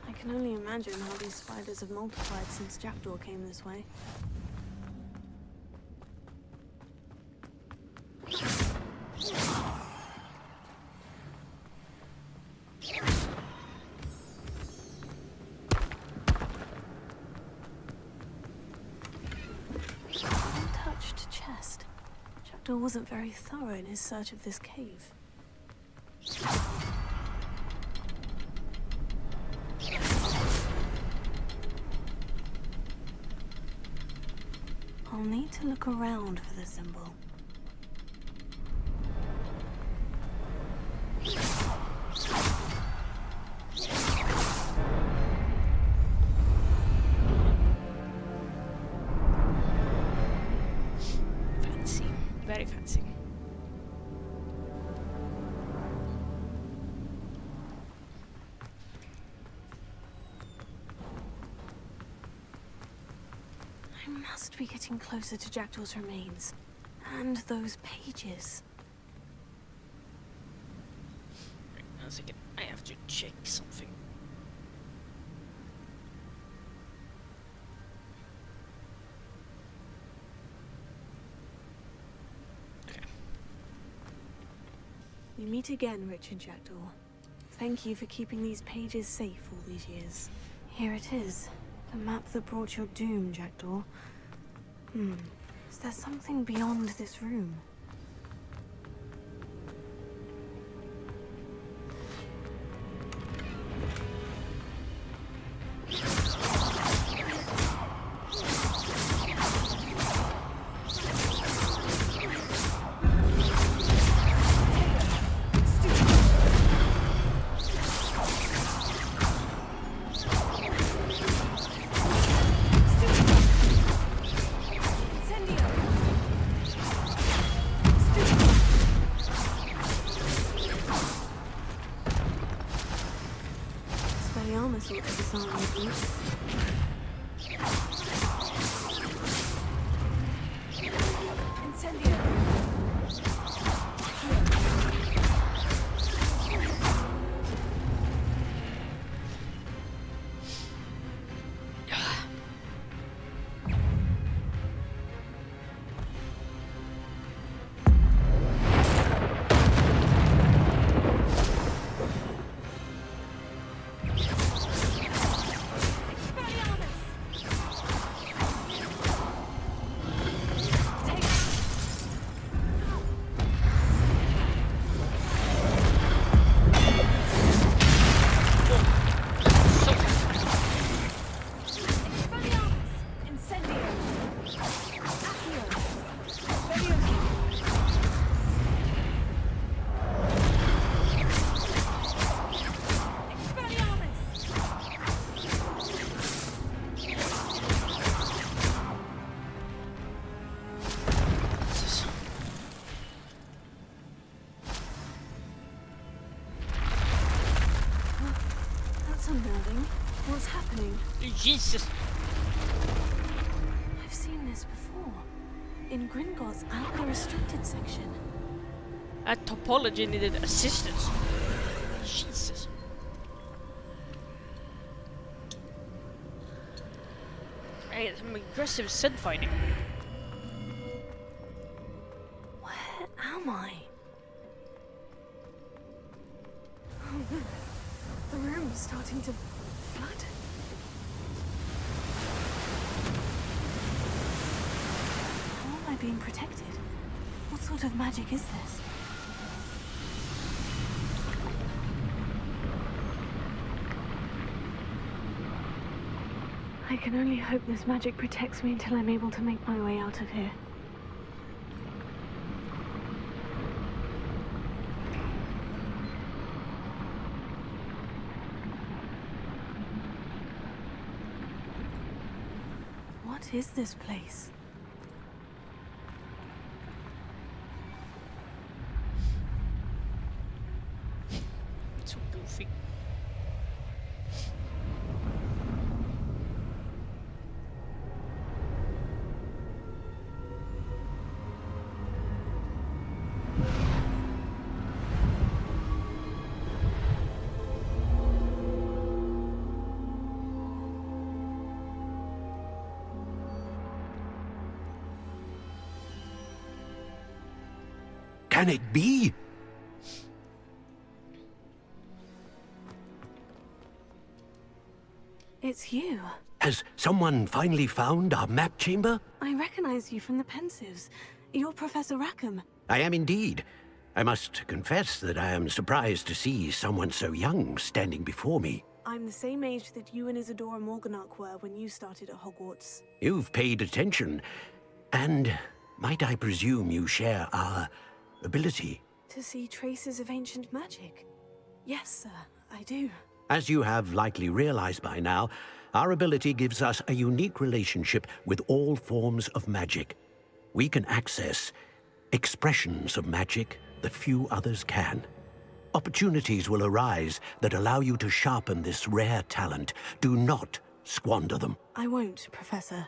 I can only imagine how these spiders have multiplied since Jackdaw came this way. Untouched chest. Jackdaw wasn't very thorough in his search of this cave. I'll need to look around for the symbol. Fancy. Very fancy. I must be getting closer to Jackdaw's remains. And those pages. Right, 1 second. I have to check something. We meet again, Richard Jackdaw. Thank you for keeping these pages safe all these years. Here it is. The map that brought your doom, Jackdaw. Is there something beyond this room? What's happening? Jesus! I've seen this before. In Gringotts and the restricted section. A topology needed assistance. Jesus. I get some aggressive Sid fighting. Where am I? Oh no. The room's starting to flood. How am I being protected? What sort of magic is this? I can only hope this magic protects me until I'm able to make my way out of here. What is this place? So goofy. Can it be? It's you. Has someone finally found our map chamber? I recognize you from the Pensives. You're Professor Rackham. I am indeed. I must confess that I am surprised to see someone so young standing before me. I'm the same age that you and Isadora Morganach were when you started at Hogwarts. You've paid attention. And might I presume you share our ability? To see traces of ancient magic? Yes, sir, I do. As you have likely realized by now, our ability gives us a unique relationship with all forms of magic. We can access expressions of magic that few others can. Opportunities will arise that allow you to sharpen this rare talent. Do not squander them. I won't, Professor.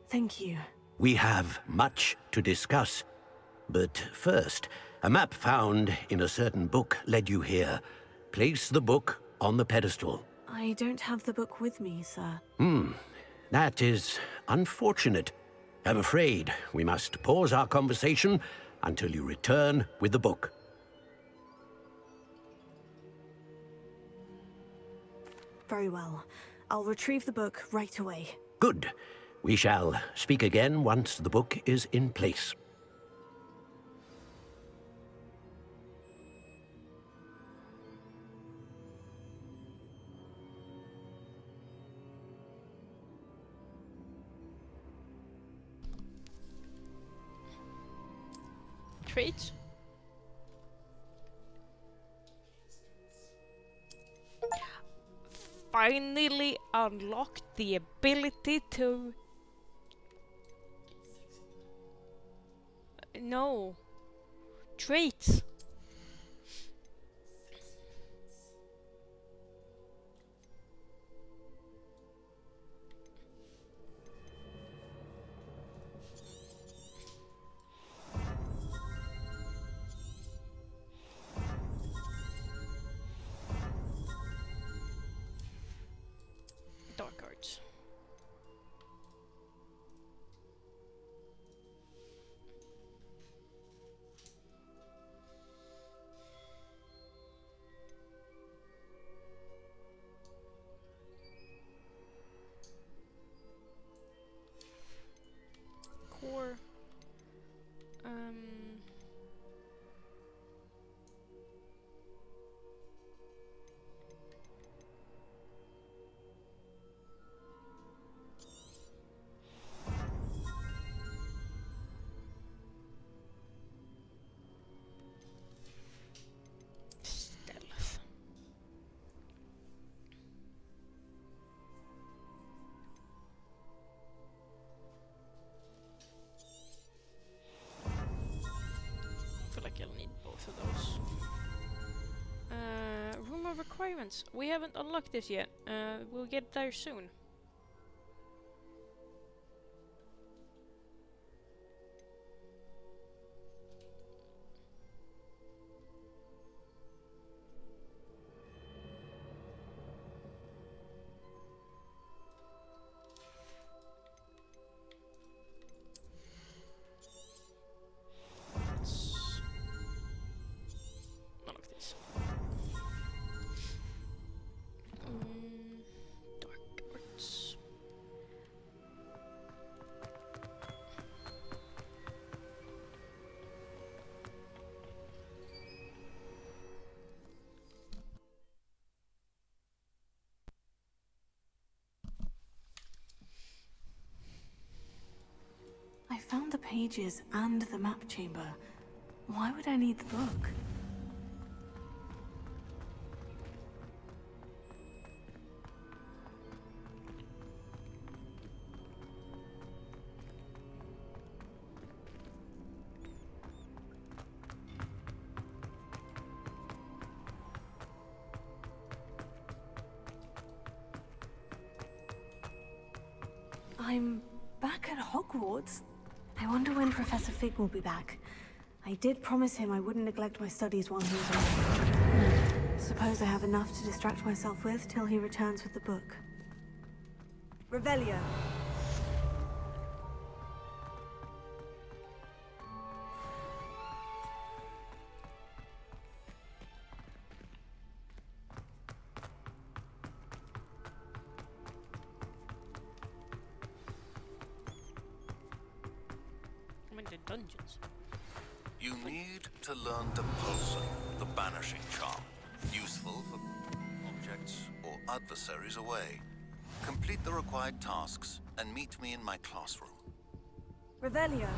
Thank you. We have much to discuss. But first, a map found in a certain book led you here. Place the book on the pedestal. I don't have the book with me, sir. That is unfortunate. I'm afraid we must pause our conversation until you return with the book. Very well. I'll retrieve the book right away. Good. We shall speak again once the book is in place. Traits? Finally unlocked the ability to... No. Traits. Dark arts. Core. Stealth. I feel like I'll need both of those. Room of requirements. We haven't unlocked this yet. We'll get there soon. found the pages and the map chamber. Why would I need the book? I'm back at Hogwarts. I wonder when Professor Fig will be back. I did promise him I wouldn't neglect my studies while he was away. Suppose I have enough to distract myself with till he returns with the book. Revelio. I'm in the dungeons. You need to learn Depulsion, the banishing charm. Useful for objects or adversaries away. Complete the required tasks and meet me in my classroom. Revelio.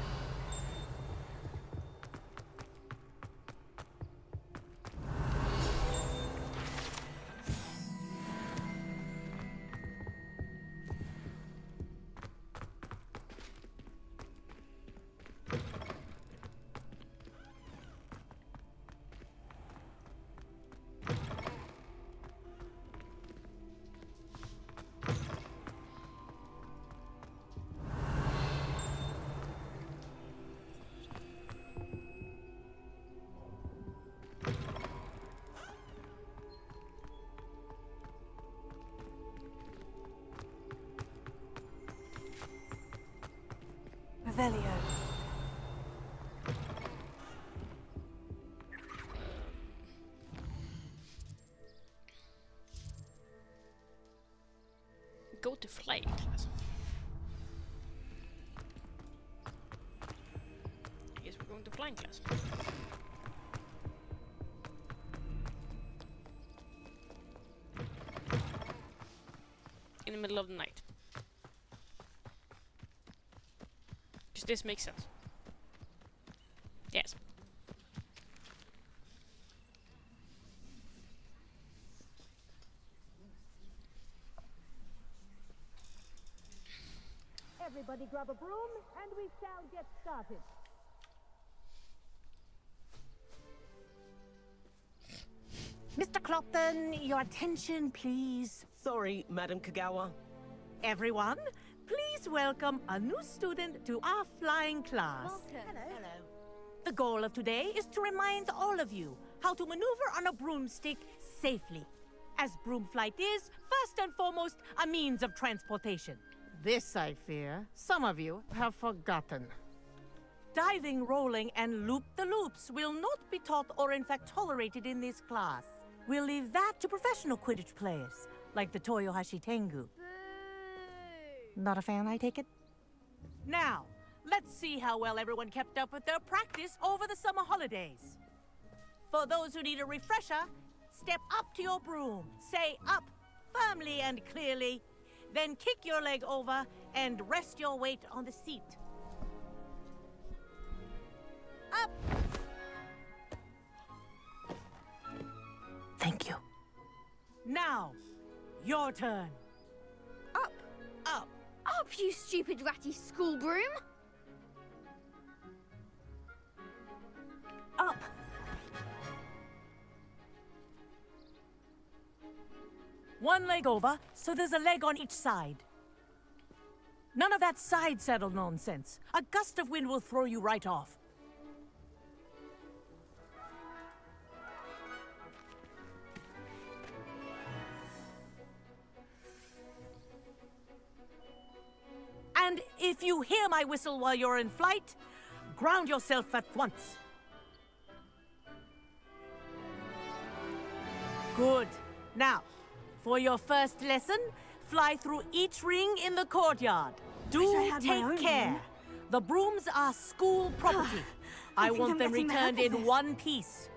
Revelio. Go to flying class. I guess we're going to flying class. In the middle of the night. Because this makes sense. Yes. Everybody grab a broom and we shall get started. Mr. Clopton, your attention, please. Sorry, Madam Kagawa. Everyone, please welcome a new student to our flying class. Hello. The goal of today is to remind all of you how to maneuver on a broomstick safely, as broom flight is, first and foremost, a means of transportation. This, I fear, some of you have forgotten. Diving, rolling, and loop-the-loops will not be taught or in fact tolerated in this class. We'll leave that to professional Quidditch players, like the Toyohashi Tengu. Not a fan, I take it? Now, let's see how well everyone kept up with their practice over the summer holidays. For those who need a refresher, step up to your broom, say up firmly and clearly, then kick your leg over and rest your weight on the seat. Up! Thank you. Now, your turn. Up! Up! Up, you stupid ratty school broom! Up! One leg over, so there's a leg on each side. None of that side saddle nonsense. A gust of wind will throw you right off. And if you hear my whistle while you're in flight, ground yourself at once. Good. Now, for your first lesson, fly through each ring in the courtyard. Wish I had my Take own care. ring. The brooms are school property. I think want I'm them getting the returned hang of in this. one piece.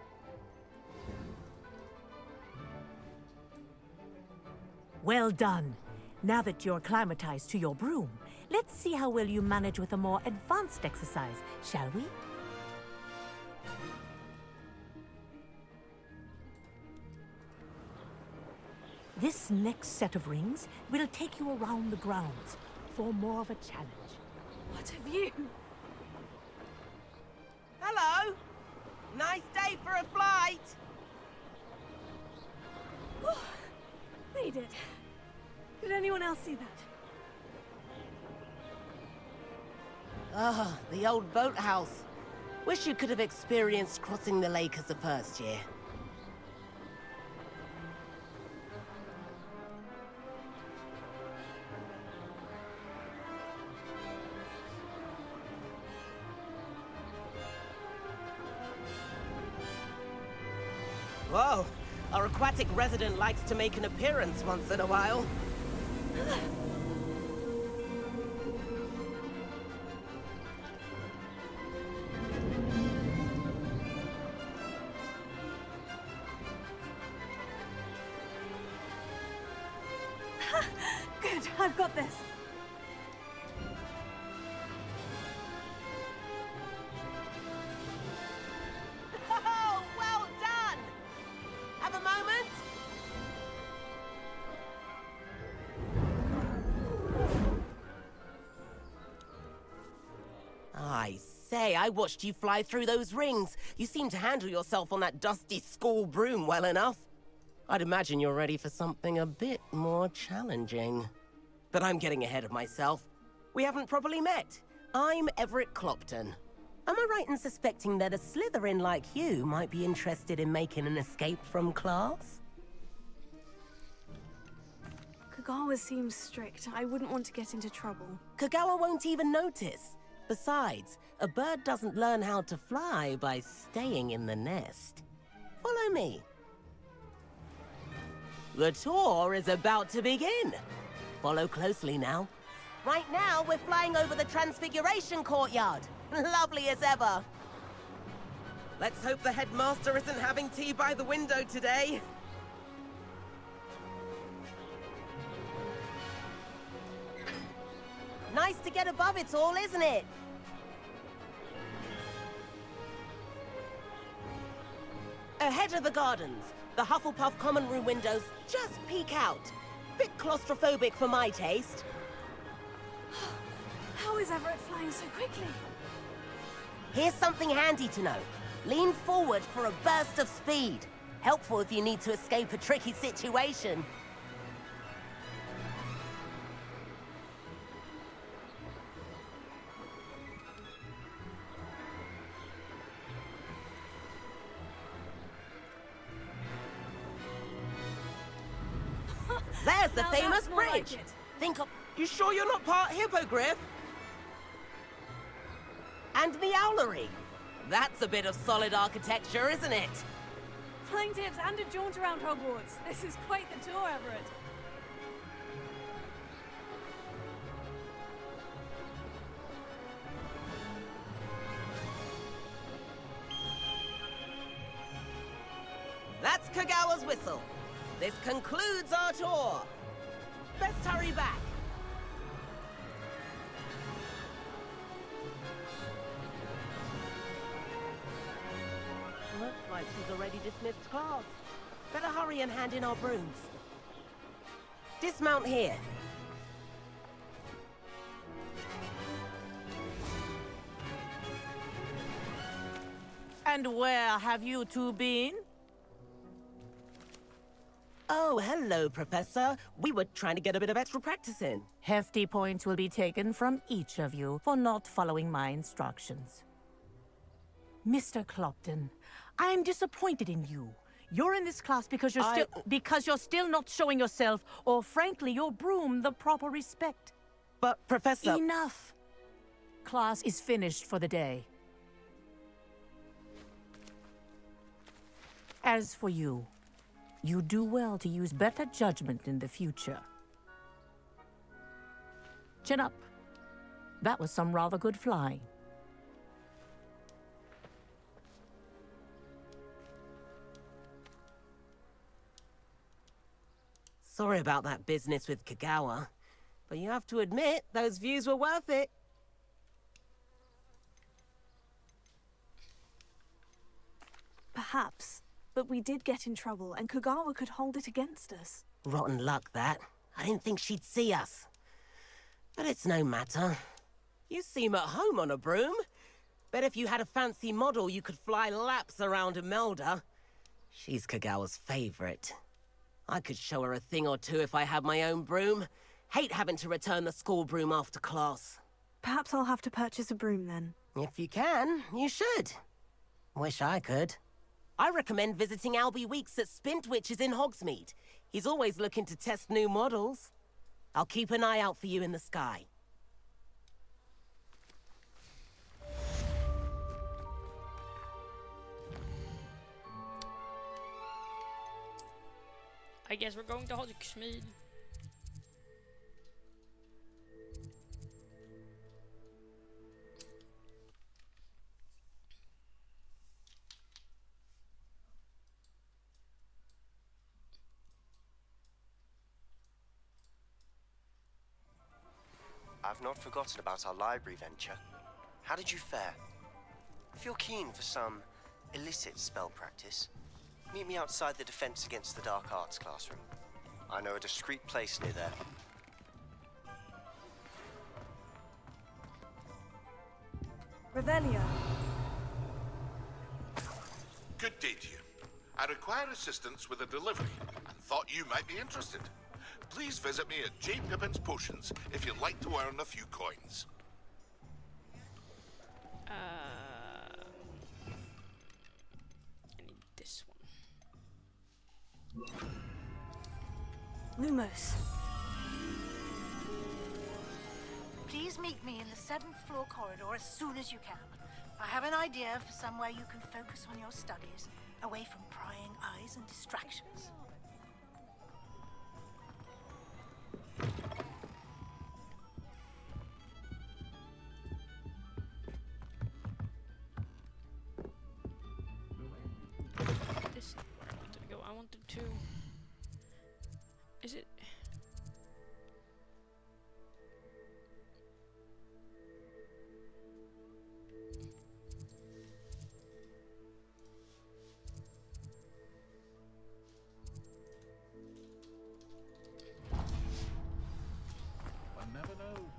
Well done. Now that you're acclimatized to your broom, let's see how well you manage with a more advanced exercise, shall we? This next set of rings will take you around the grounds for more of a challenge. What have you? Hello! Nice day for a flight! Oh, made it. Did anyone else see that? Ah, the old boathouse. Wish you could have experienced crossing the lake as a first year. Whoa! Our aquatic resident likes to make an appearance once in a while. Good, I've got this. Oh, well done! Have a moment? I say, I watched you fly through those rings. You seem to handle yourself on that dusty school broom well enough. I'd imagine you're ready for something a bit more challenging. But I'm getting ahead of myself. We haven't properly met. I'm Everett Clopton. Am I right in suspecting that a Slytherin like you might be interested in making an escape from class? Kagawa seems strict. I wouldn't want to get into trouble. Kagawa won't even notice. Besides, a bird doesn't learn how to fly by staying in the nest. Follow me. The tour is about to begin. Follow closely now. Right now, we're flying over the Transfiguration Courtyard. Lovely as ever. Let's hope the headmaster isn't having tea by the window today. Nice to get above it all, isn't it? Ahead of the gardens, the Hufflepuff common room windows just peek out. Bit claustrophobic for my taste. How is Everett flying so quickly? Here's something handy to know. Lean forward for a burst of speed. Helpful if you need to escape a tricky situation. There's the Now famous that's more like bridge. it. Think of... You sure you're not part hippogriff? And the owlery. That's a bit of solid architecture, isn't it? Flying tips and a jaunt around Hogwarts. This is quite the tour, Everett. That's Kagawa's whistle. This concludes our tour. Best hurry back. Looks like she's already dismissed class. Better hurry and hand in our brooms. Dismount here. And where have you two been? Oh, hello, Professor. We were trying to get a bit of extra practice in. Hefty points will be taken from each of you for not following my instructions. Mr. Clopton, I am disappointed in you. You're in this class because you're still not showing yourself, or frankly, your broom, the proper respect. But, Professor... Enough! Class is finished for the day. As for you, you do well to use better judgment in the future. Chin up. That was some rather good flying. Sorry about that business with Kagawa. But you have to admit, those views were worth it. Perhaps. But we did get in trouble, and Kogawa could hold it against us. Rotten luck, that. I didn't think she'd see us. But it's no matter. You seem at home on a broom. Bet if you had a fancy model, you could fly laps around Imelda. She's Kogawa's favorite. I could show her a thing or two if I had my own broom. Hate having to return the school broom after class. Perhaps I'll have to purchase a broom then. If you can, you should. Wish I could. I recommend visiting Albie Weeks at Spintwitches in Hogsmeade. He's always looking to test new models. I'll keep an eye out for you in the sky. I guess we're going to Hogsmeade. I've not forgotten about our library venture. How did you fare? If you're keen for some illicit spell practice, meet me outside the Defense Against the Dark Arts classroom. I know a discreet place near there. Revelio. Good day to you. I require assistance with a delivery and thought you might be interested. Please visit me at J. Pippin's Potions if you'd like to earn a few coins. I need this one. Lumos. Please meet me in the 7th floor corridor as soon as you can. I have an idea for somewhere you can focus on your studies, away from prying eyes and distractions. This is where I wanted to go. I wanted to... Is it... One never knows.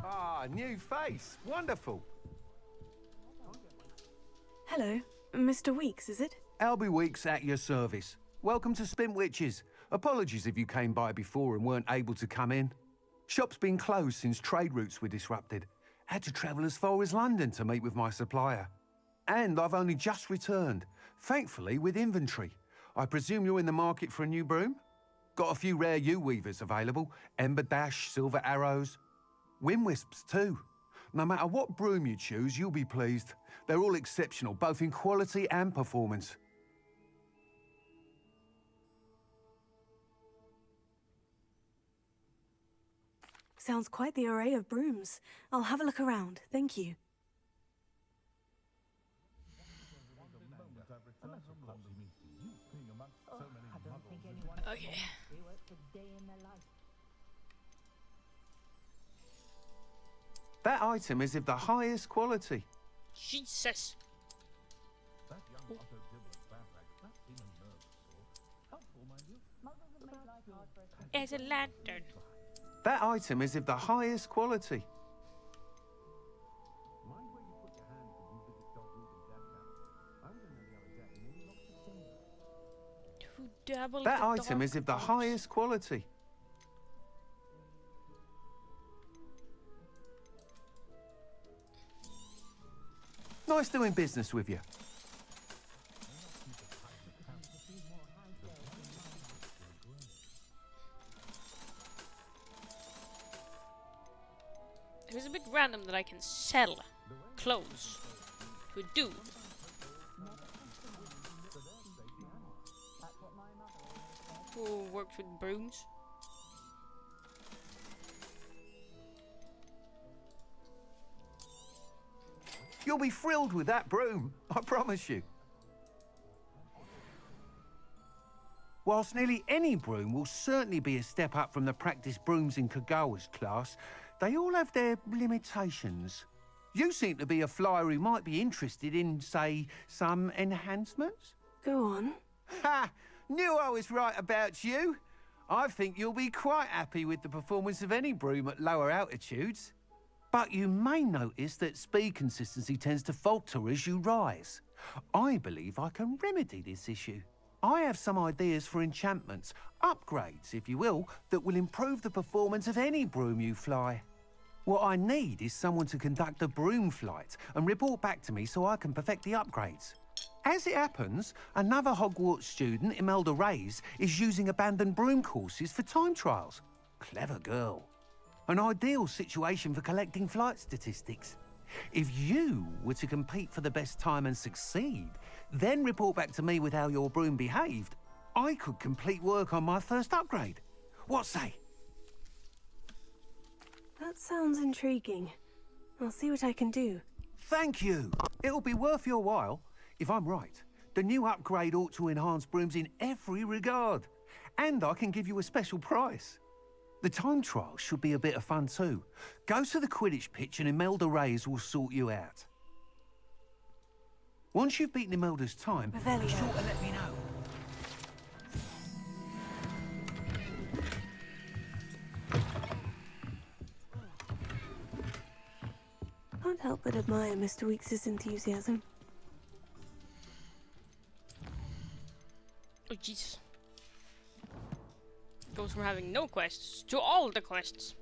Ah, new face. Wonderful. Hello, Mr. Weeks, is it? Albie Weeks at your service. Welcome to Spintwitches. Apologies if you came by before and weren't able to come in. Shop's been closed since trade routes were disrupted. Had to travel as far as London to meet with my supplier. And I've only just returned, thankfully with inventory. I presume you're in the market for a new broom? Got a few rare U-weavers available. Ember Dash, Silver Arrows. Windwisps too. No matter what broom you choose, you'll be pleased. They're all exceptional, both in quality and performance. Sounds quite the array of brooms. I'll have a look around, thank you. Okay. That item is of the highest quality. Jesus. It's a lantern. That item is of the highest quality. That item is of the highest quality. Nice doing business with you. It was a bit random that I can sell clothes to a dude. Who works with brooms. You'll be thrilled with that broom, I promise you. Whilst nearly any broom will certainly be a step up from the practice brooms in Kagawa's class, they all have their limitations. You seem to be a flyer who might be interested in, say, some enhancements? Go on. Ha! Knew I was right about you. I think you'll be quite happy with the performance of any broom at lower altitudes. But you may notice that speed consistency tends to falter as you rise. I believe I can remedy this issue. I have some ideas for enchantments, upgrades, if you will, that will improve the performance of any broom you fly. What I need is someone to conduct a broom flight and report back to me so I can perfect the upgrades. As it happens, another Hogwarts student, Imelda Reyes, is using abandoned broom courses for time trials. Clever girl. An ideal situation for collecting flight statistics. If you were to compete for the best time and succeed, then report back to me with how your broom behaved, I could complete work on my first upgrade. What say? That sounds intriguing. I'll see what I can do. Thank you. It'll be worth your while. If I'm right, the new upgrade ought to enhance brooms in every regard. And I can give you a special price. The time trial should be a bit of fun too. Go to the Quidditch pitch and Imelda Reyes will sort you out. Once you've beaten Imelda's time, be sure to let me know. Can't help but admire Mr. Weekes' enthusiasm. Oh, Jesus. Goes from having no quests to all the quests.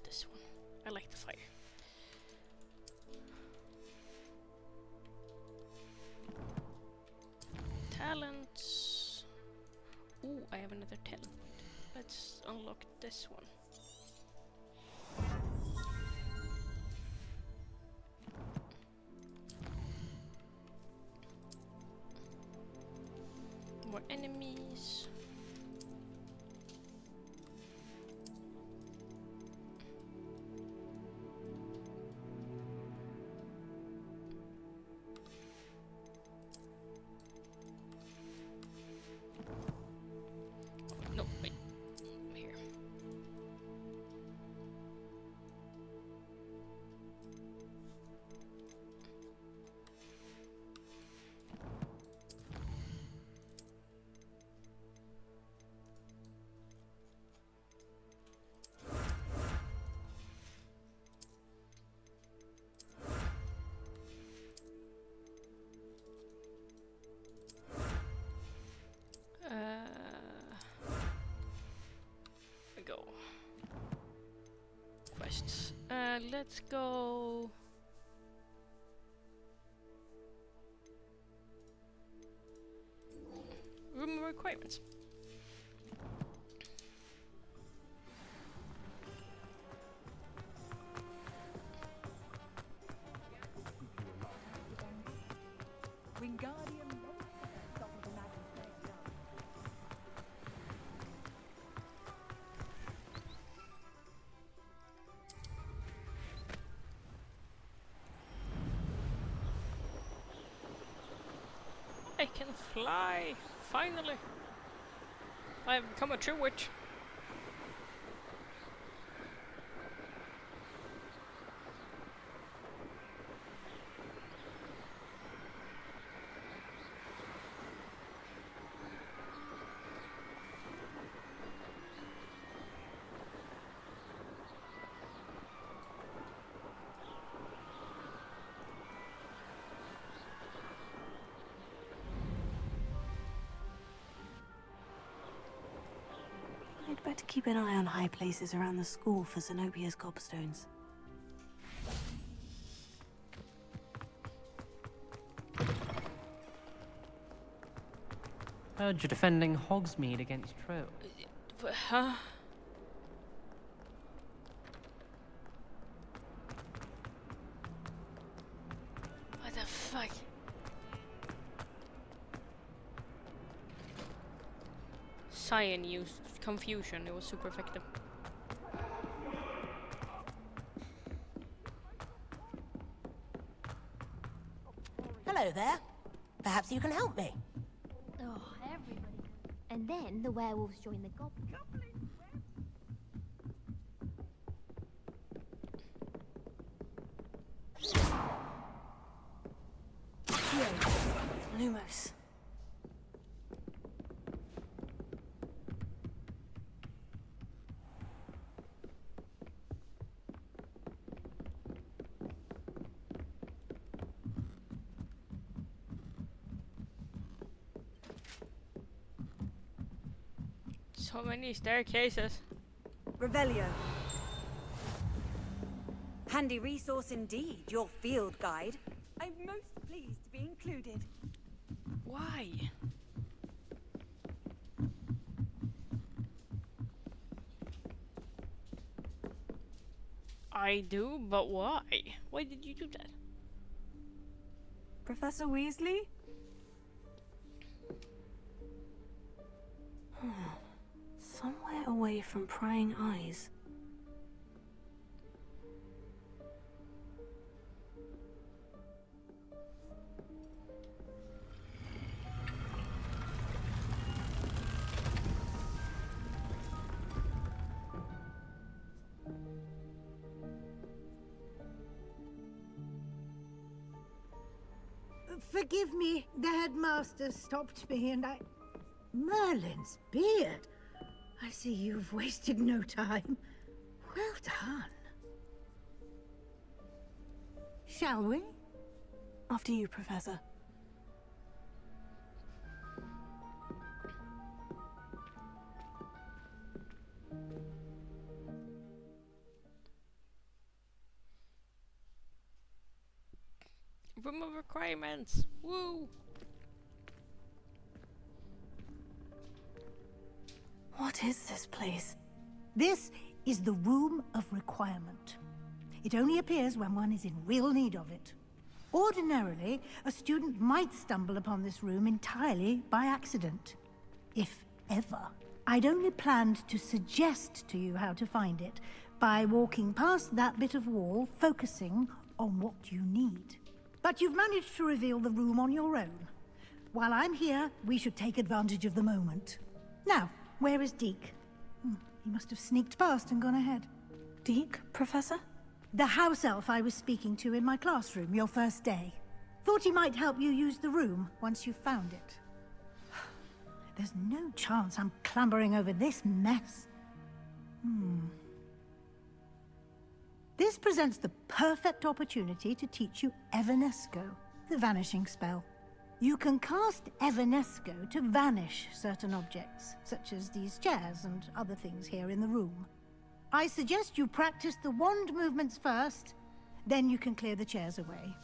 This one. I like the fire. Talents. Ooh, I have another talent. Let's unlock this one. More enemies. No, wait. Here. Go. Quests. Let's go. Room requirements. Wingardium I can fly! Finally! I have become a true witch. should keep an eye on high places around the school for Zenobia's gobstones. Heard you're defending Hogsmeade against trolls. Huh? What the fuck? Cyan used confusion, it was super effective. Hello there. Perhaps you can help me. Oh, everybody. And then the werewolves join the goblins. Lumos. So many staircases. Revelio. Handy resource indeed, your field guide. I'm most pleased to be included. Why? I do, but why? Why did you do that? Professor Weasley? Somewhere away from prying eyes. Forgive me, the headmaster stopped me and I... Merlin's beard. I see you've wasted no time. Well done. Shall we? After you, Professor. Room of requirements. Woo! What is this place? This is the Room of Requirement. It only appears when one is in real need of it. Ordinarily, a student might stumble upon this room entirely by accident. If ever. I'd only planned to suggest to you how to find it by walking past that bit of wall, focusing on what you need. But you've managed to reveal the room on your own. While I'm here, we should take advantage of the moment. Now, where is Deke? He must have sneaked past and gone ahead. Deke, Professor? The house elf I was speaking to in my classroom your first day. Thought he might help you use the room once you've found it. There's no chance I'm clambering over this mess. This presents the perfect opportunity to teach you Evanesco, the vanishing spell. You can cast Evanesco to vanish certain objects, such as these chairs and other things here in the room. I suggest you practice the wand movements first, then you can clear the chairs away.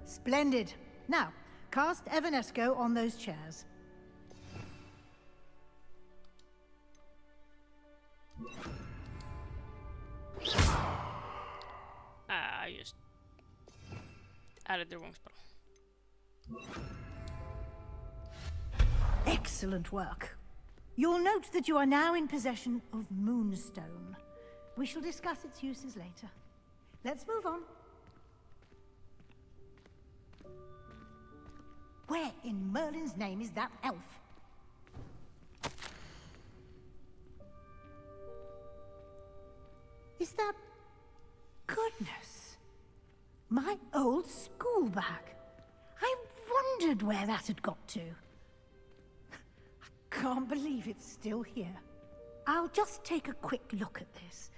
Splendid. Now, cast Evanesco on those chairs. I just added the wrong spell. Excellent work. You'll note that you are now in possession of Moonstone. We shall discuss its uses later. Let's move on. Where in Merlin's name is that elf? Is that... Goodness. My old school bag. I wondered where that had got to. I can't believe it's still here. I'll just take a quick look at this.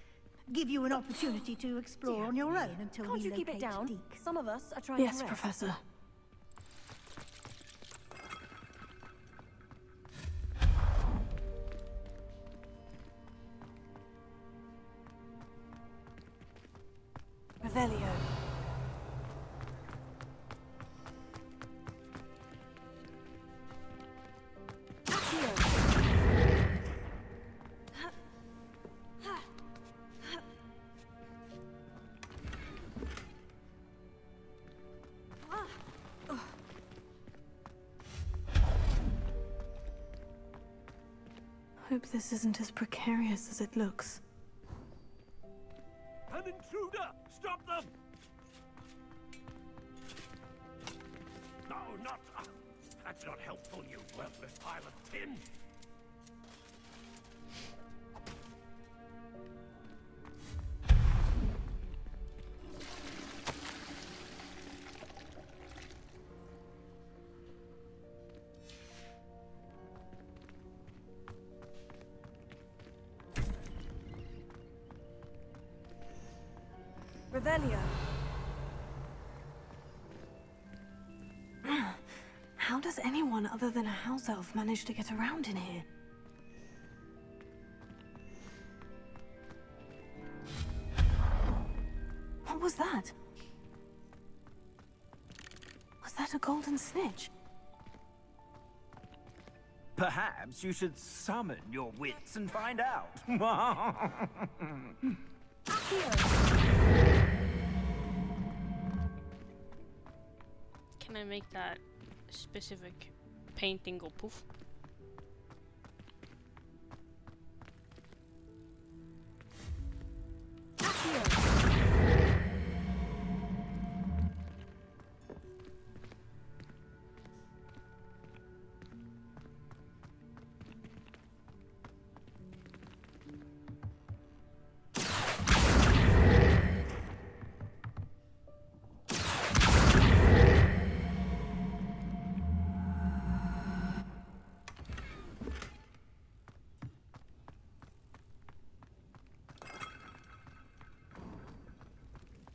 Give you an opportunity to explore on your own until Can't we you keep it locate down? Deke. Some of us are trying Yes, to rest. Professor. Revelio. Hope this isn't as precarious as it looks. An intruder! Stop them! No, not... that's not helpful, you worthless pile of tin! Revelio. How does anyone other than a house elf manage to get around in here? What was that? Was that a golden snitch? Perhaps you should summon your wits and find out. Can I make that specific painting go poof?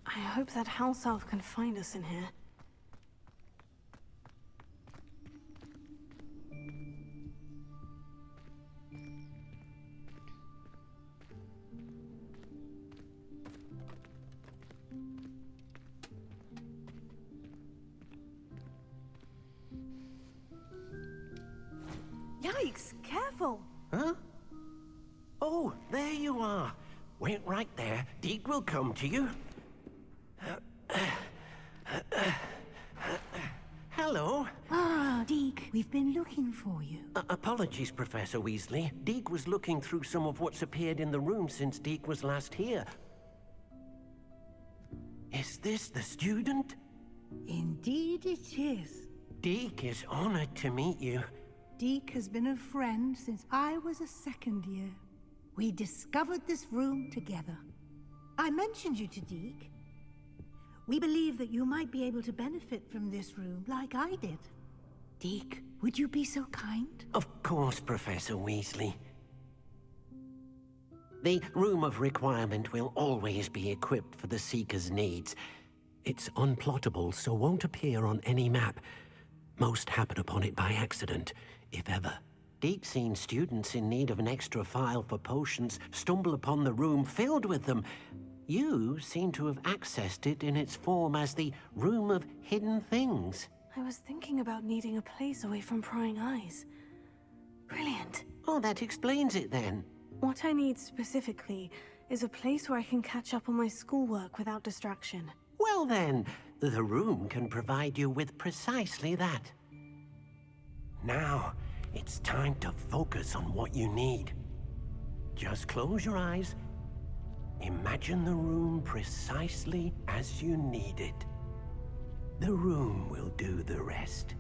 I hope that house elf can find us in here. Yikes! Careful! Huh? Oh, there you are. Wait right there. Deke will come to you. Hello. Ah, Deke, we've been looking for you. Apologies, Professor Weasley. Deke was looking through some of what's appeared in the room since Deke was last here. Is this the student? Indeed it is. Deke is honored to meet you. Deke has been a friend since I was a second year. We discovered this room together. I mentioned you to Deke. We believe that you might be able to benefit from this room like I did. Deke, would you be so kind? Of course, Professor Weasley. The Room of Requirement will always be equipped for the Seeker's needs. It's unplottable, so won't appear on any map. Most happen upon it by accident, if ever. Deke's seen students in need of an extra file for potions stumble upon the room filled with them. You seem to have accessed it in its form as the Room of Hidden Things. I was thinking about needing a place away from prying eyes. Brilliant. Oh, that explains it then. What I need specifically is a place where I can catch up on my schoolwork without distraction. Well then, the room can provide you with precisely that. Now, it's time to focus on what you need. Just close your eyes. Imagine the room precisely as you need it. The room will do the rest.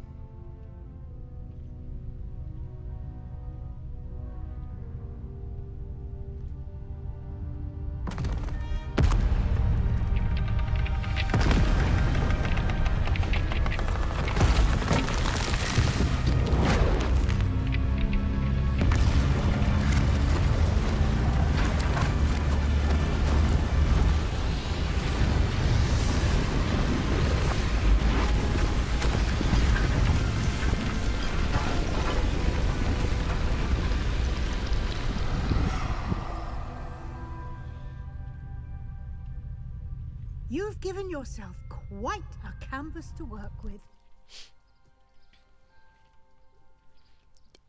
You've given yourself quite a canvas to work with.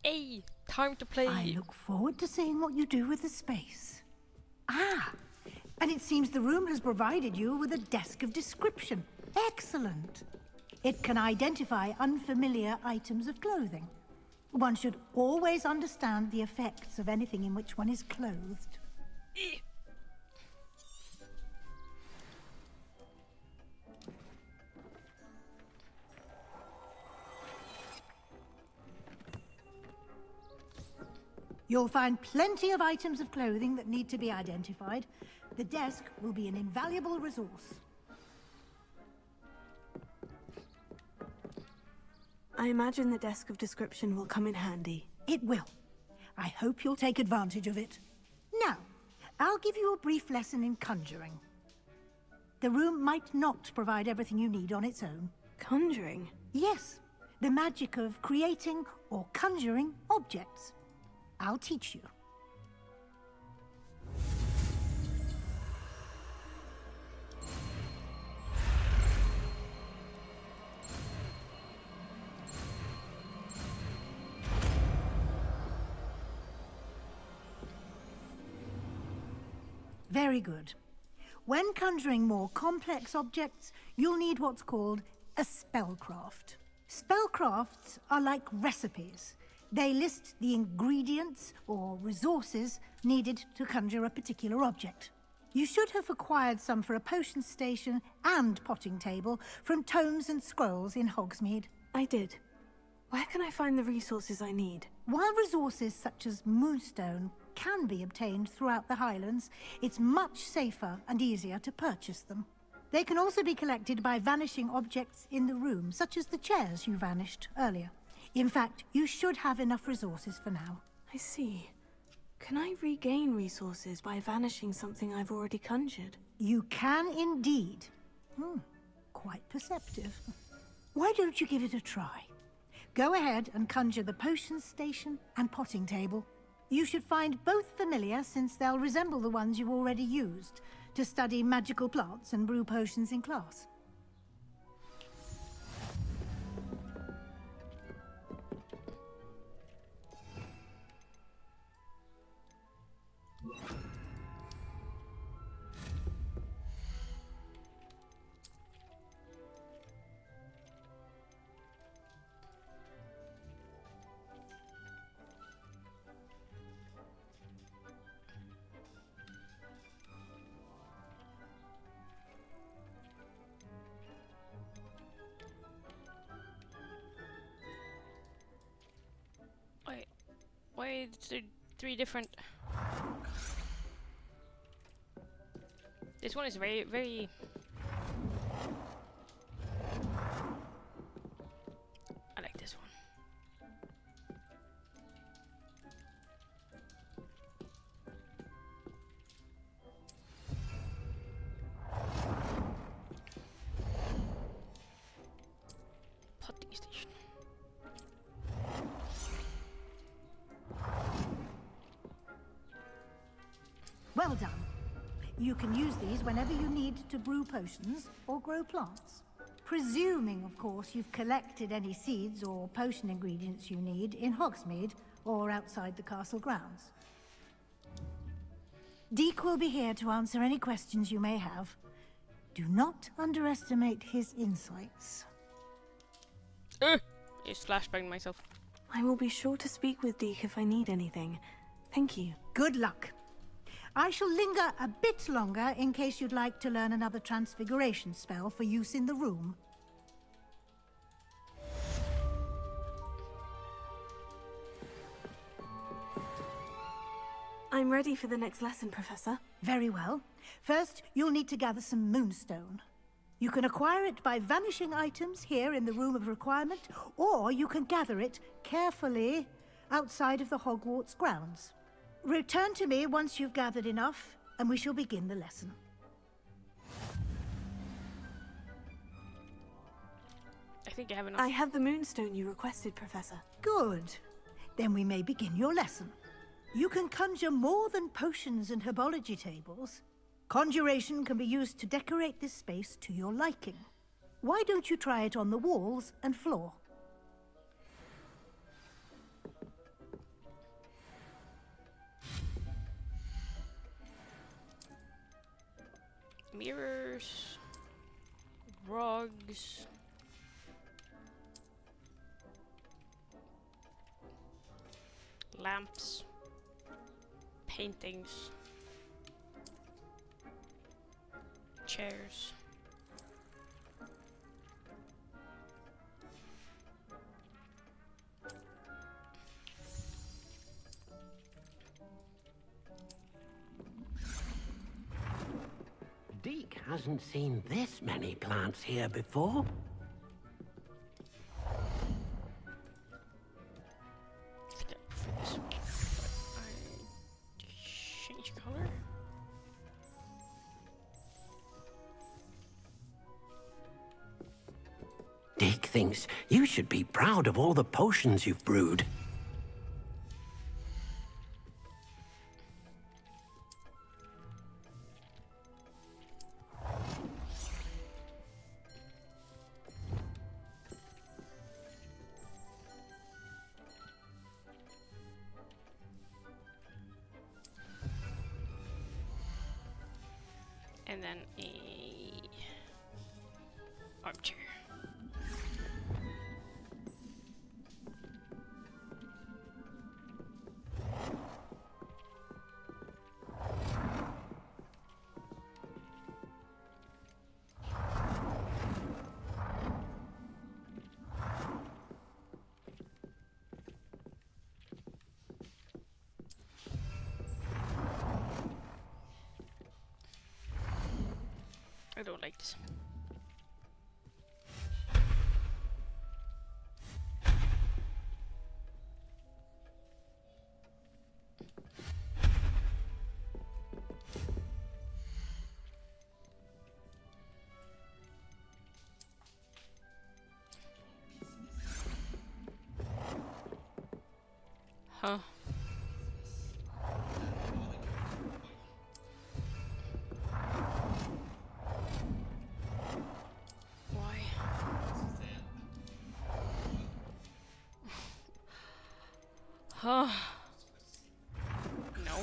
Hey, time to play. I look forward to seeing what you do with the space. Ah, and it seems the room has provided you with a desk of description. Excellent. It can identify unfamiliar items of clothing. One should always understand the effects of anything in which one is clothed. You'll find plenty of items of clothing that need to be identified. The desk will be an invaluable resource. I imagine the desk of description will come in handy. It will. I hope you'll take advantage of it. Now, I'll give you a brief lesson in conjuring. The room might not provide everything you need on its own. Conjuring? Yes, the magic of creating or conjuring objects. I'll teach you. Very good. When conjuring more complex objects, you'll need what's called a spellcraft. Spellcrafts are like recipes. They list the ingredients or resources needed to conjure a particular object. You should have acquired some for a potion station and potting table from tomes and scrolls in Hogsmeade. I did. Where can I find the resources I need? While resources such as moonstone can be obtained throughout the Highlands, it's much safer and easier to purchase them. They can also be collected by vanishing objects in the room, such as the chairs you vanished earlier. In fact, you should have enough resources for now. I see. Can I regain resources by vanishing something I've already conjured? You can indeed. Quite perceptive. Why don't you give it a try? Go ahead and conjure the potion station and potting table. You should find both familiar, since they'll resemble the ones you've already used to study magical plants and brew potions in class. Why is there 3 different? This one is very, very. I like this one. Potting station. Well done. You can use these whenever you need to brew potions or grow plants. Presuming, of course, you've collected any seeds or potion ingredients you need in Hogsmeade or outside the castle grounds. Deke will be here to answer any questions you may have. Do not underestimate his insights. I flashbanged myself. I will be sure to speak with Deke if I need anything. Thank you. Good luck. I shall linger a bit longer in case you'd like to learn another transfiguration spell for use in the room. I'm ready for the next lesson, Professor. Very well. First, you'll need to gather some moonstone. You can acquire it by vanishing items here in the Room of Requirement, or you can gather it carefully outside of the Hogwarts grounds. Return to me once you've gathered enough, and we shall begin the lesson. I think I have enough. I have the moonstone you requested, Professor. Good. Then we may begin your lesson. You can conjure more than potions and herbology tables. Conjuration can be used to decorate this space to your liking. Why don't you try it on the walls and floor? Mirrors, rugs, lamps, paintings, chairs. Deke hasn't seen this many plants here before. Change color. Deke thinks you should be proud of all the potions you've brewed. And then a armchair. I don't like this. Huh. Why? Huh. No.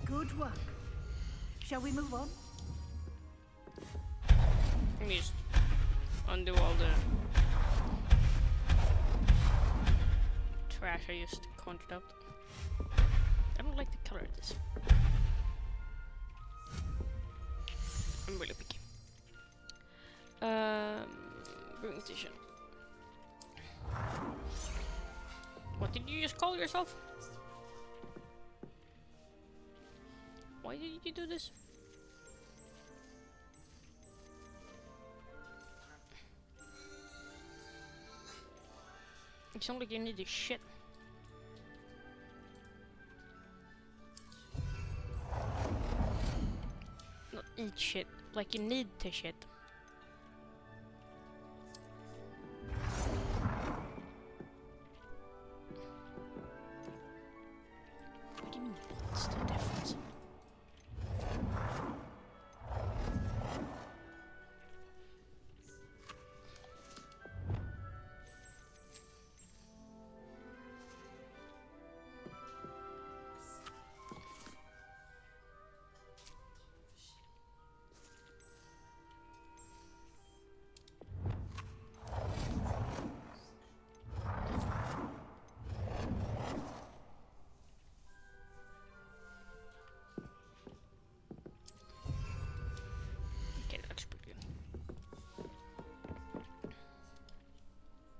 Good work. Shall we move on? Let me just undo all the trash I just conjured up. I don't like the color of this. I'm really picky. Brewing station. What did you just call yourself? Why did you do this? It sounds like you need to shit. Not eat shit, like you need to shit. What do you mean, what's the difference?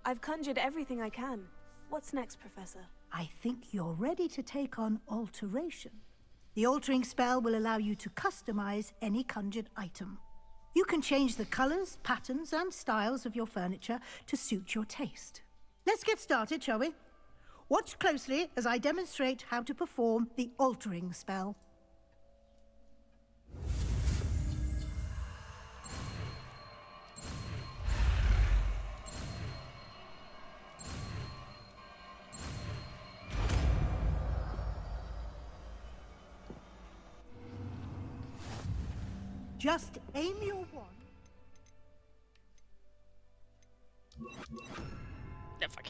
I've conjured everything I can. What's next, Professor? I think you're ready to take on alteration. The altering spell will allow you to customize any conjured item. You can change the colors, patterns, and styles of your furniture to suit your taste. Let's get started, shall we? Watch closely as I demonstrate how to perform the altering spell. Just aim your wand. Yeah, fuck.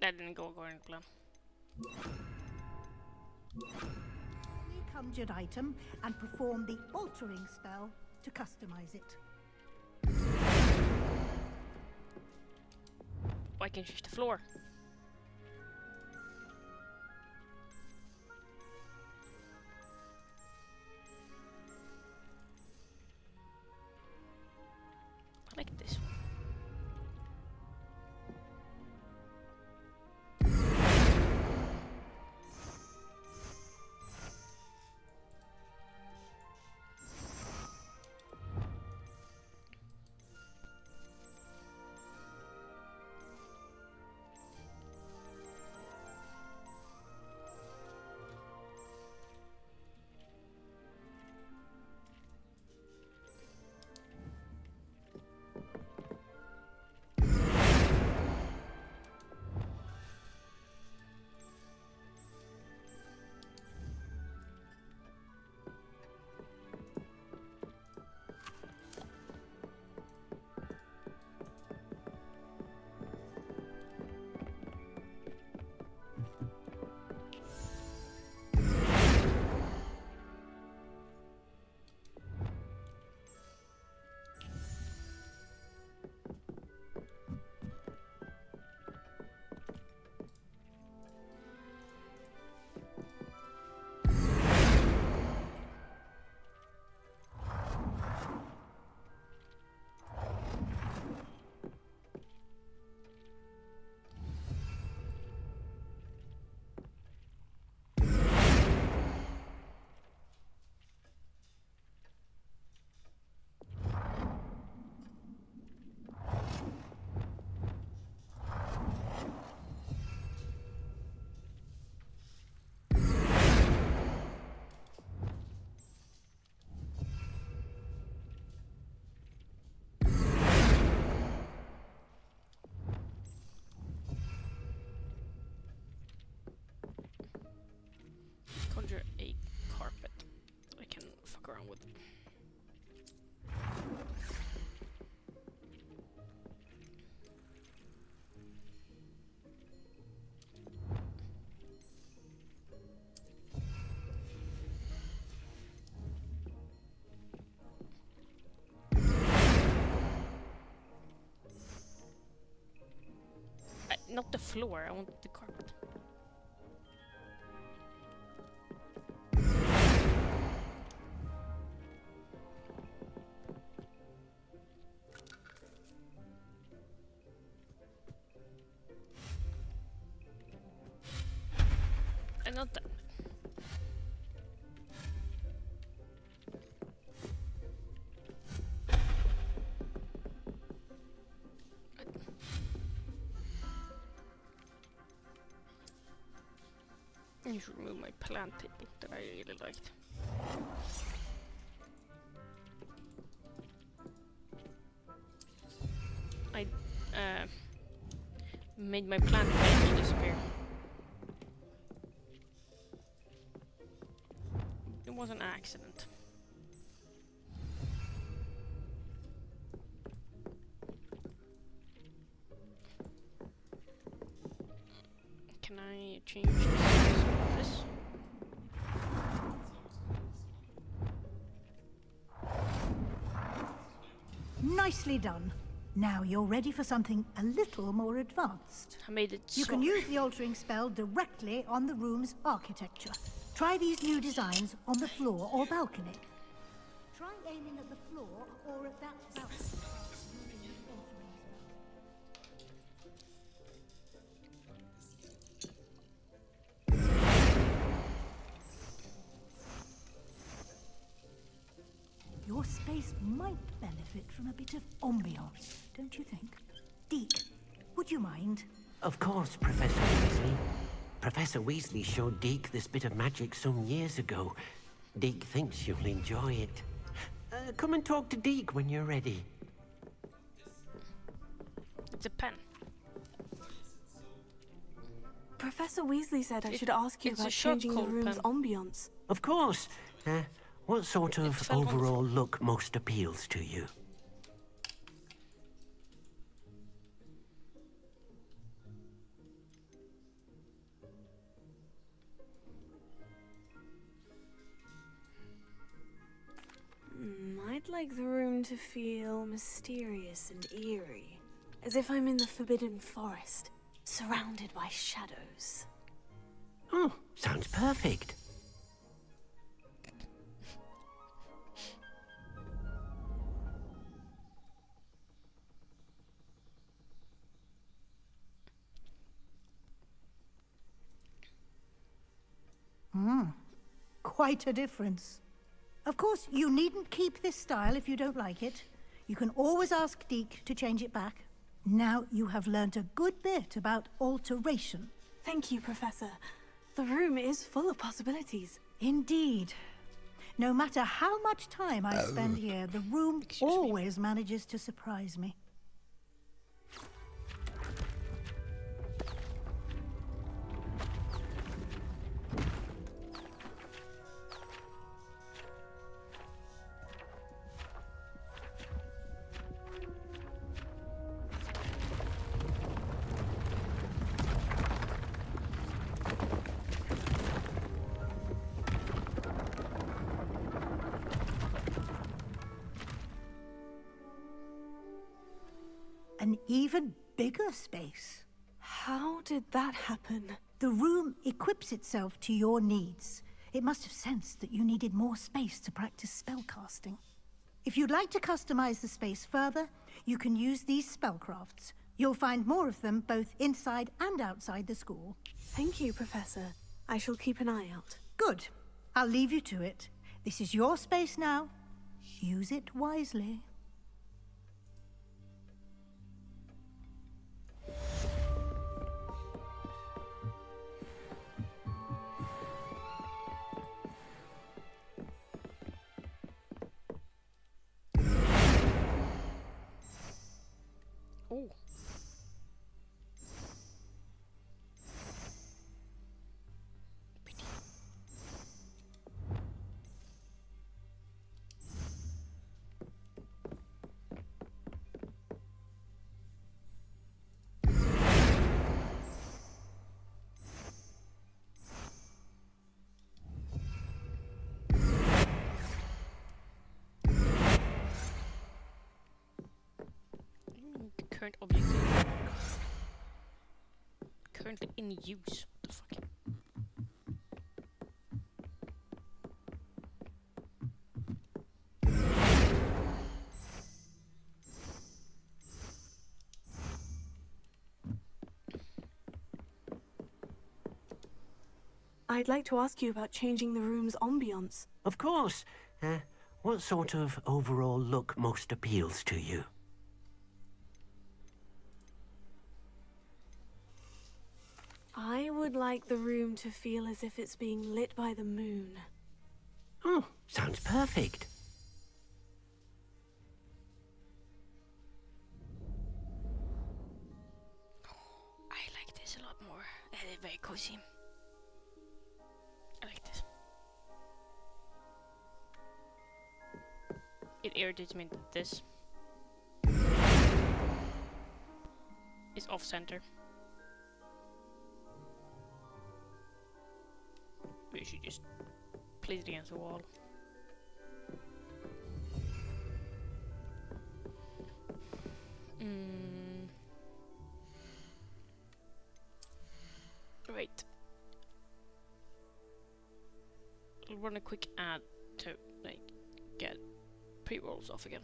That didn't go according to plan. Any conjured item and perform the altering spell to customize it. Why can't you use the floor? I like this one. Conjure a carpet. I can fuck around with it. Not the floor, I want the carpet. And not that. I should remove my plant table that I really liked. I made my plant table disappear. It was an accident. Can I change the size of this? Nicely done. Now you're ready for something a little more advanced. I made it You can use the altering spell directly on the room's architecture. Try these new designs on the floor or balcony. Try aiming at the floor or at that balcony. Your space might benefit from a bit of ambiance, don't you think? Deke, would you mind? Of course, Professor Weasley. Professor Weasley showed Deke this bit of magic some years ago. Deke thinks you'll enjoy it. Come and talk to Deke when you're ready. It's a pen. Professor Weasley said I should ask you it's a about changing the short room's pen. ambiance. Of course. What sort of felt overall wonderful. look most appeals to you? I'd like the room to feel mysterious and eerie, as if I'm in the Forbidden Forest, surrounded by shadows. Oh, sounds perfect. Quite a difference. Of course, you needn't keep this style if you don't like it. You can always ask Deke to change it back. Now you have learnt a good bit about alteration. Thank you, Professor. The room is full of possibilities. Indeed. No matter how much time I spend here, the room always manages to surprise me. An even bigger space. How did that happen? The room equips itself to your needs. It must have sensed that you needed more space to practice spellcasting. If you'd like to customize the space further, you can use these spellcrafts. You'll find more of them both inside and outside the school. Thank you, Professor. I shall keep an eye out. Good. I'll leave you to it. This is your space now. Use it wisely. Oh. Current object currently in use. What the fuck? I'd like to ask you about changing the room's ambiance. Of course. What sort of overall look most appeals to you? I would like the room to feel as if it's being lit by the moon. Oh, sounds perfect. I like this a lot more. It's very cozy. I like this. It irritates me that this is off center. We should just place it against the wall. Right. I'll run a quick ad to like get pre-rolls off again.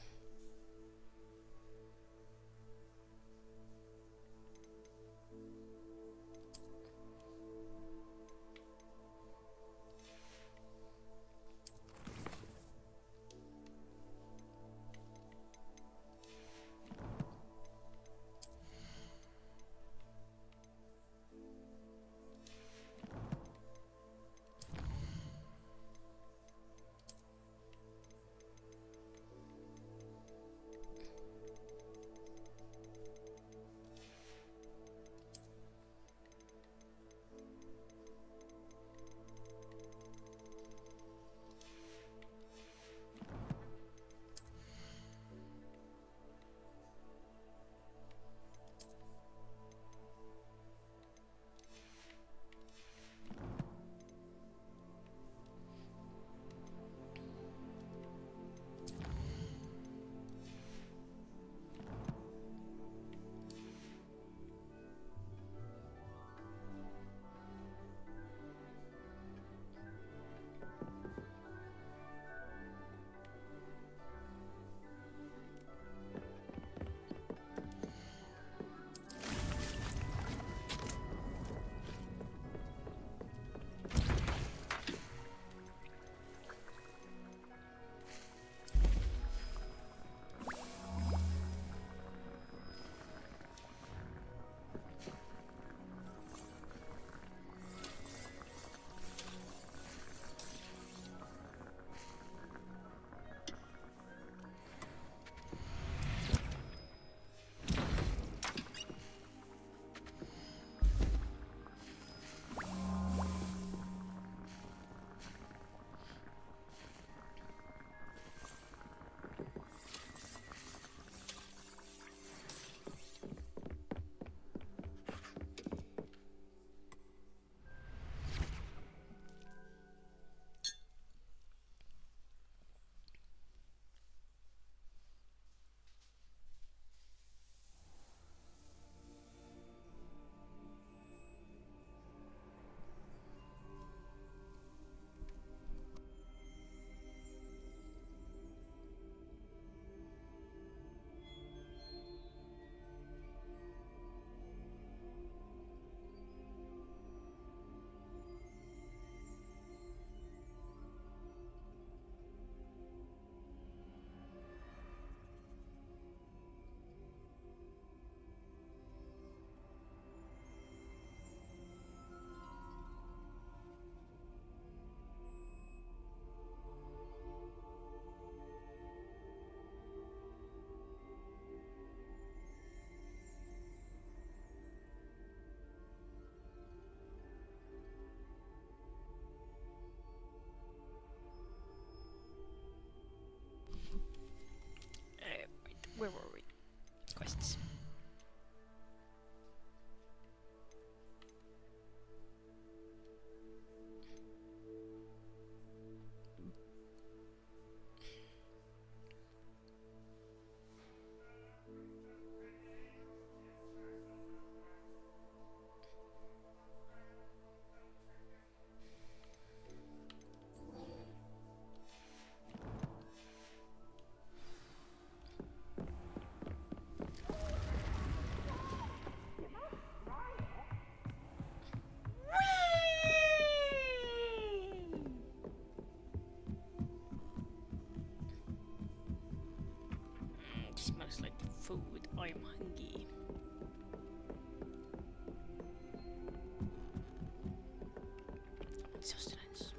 sustenance.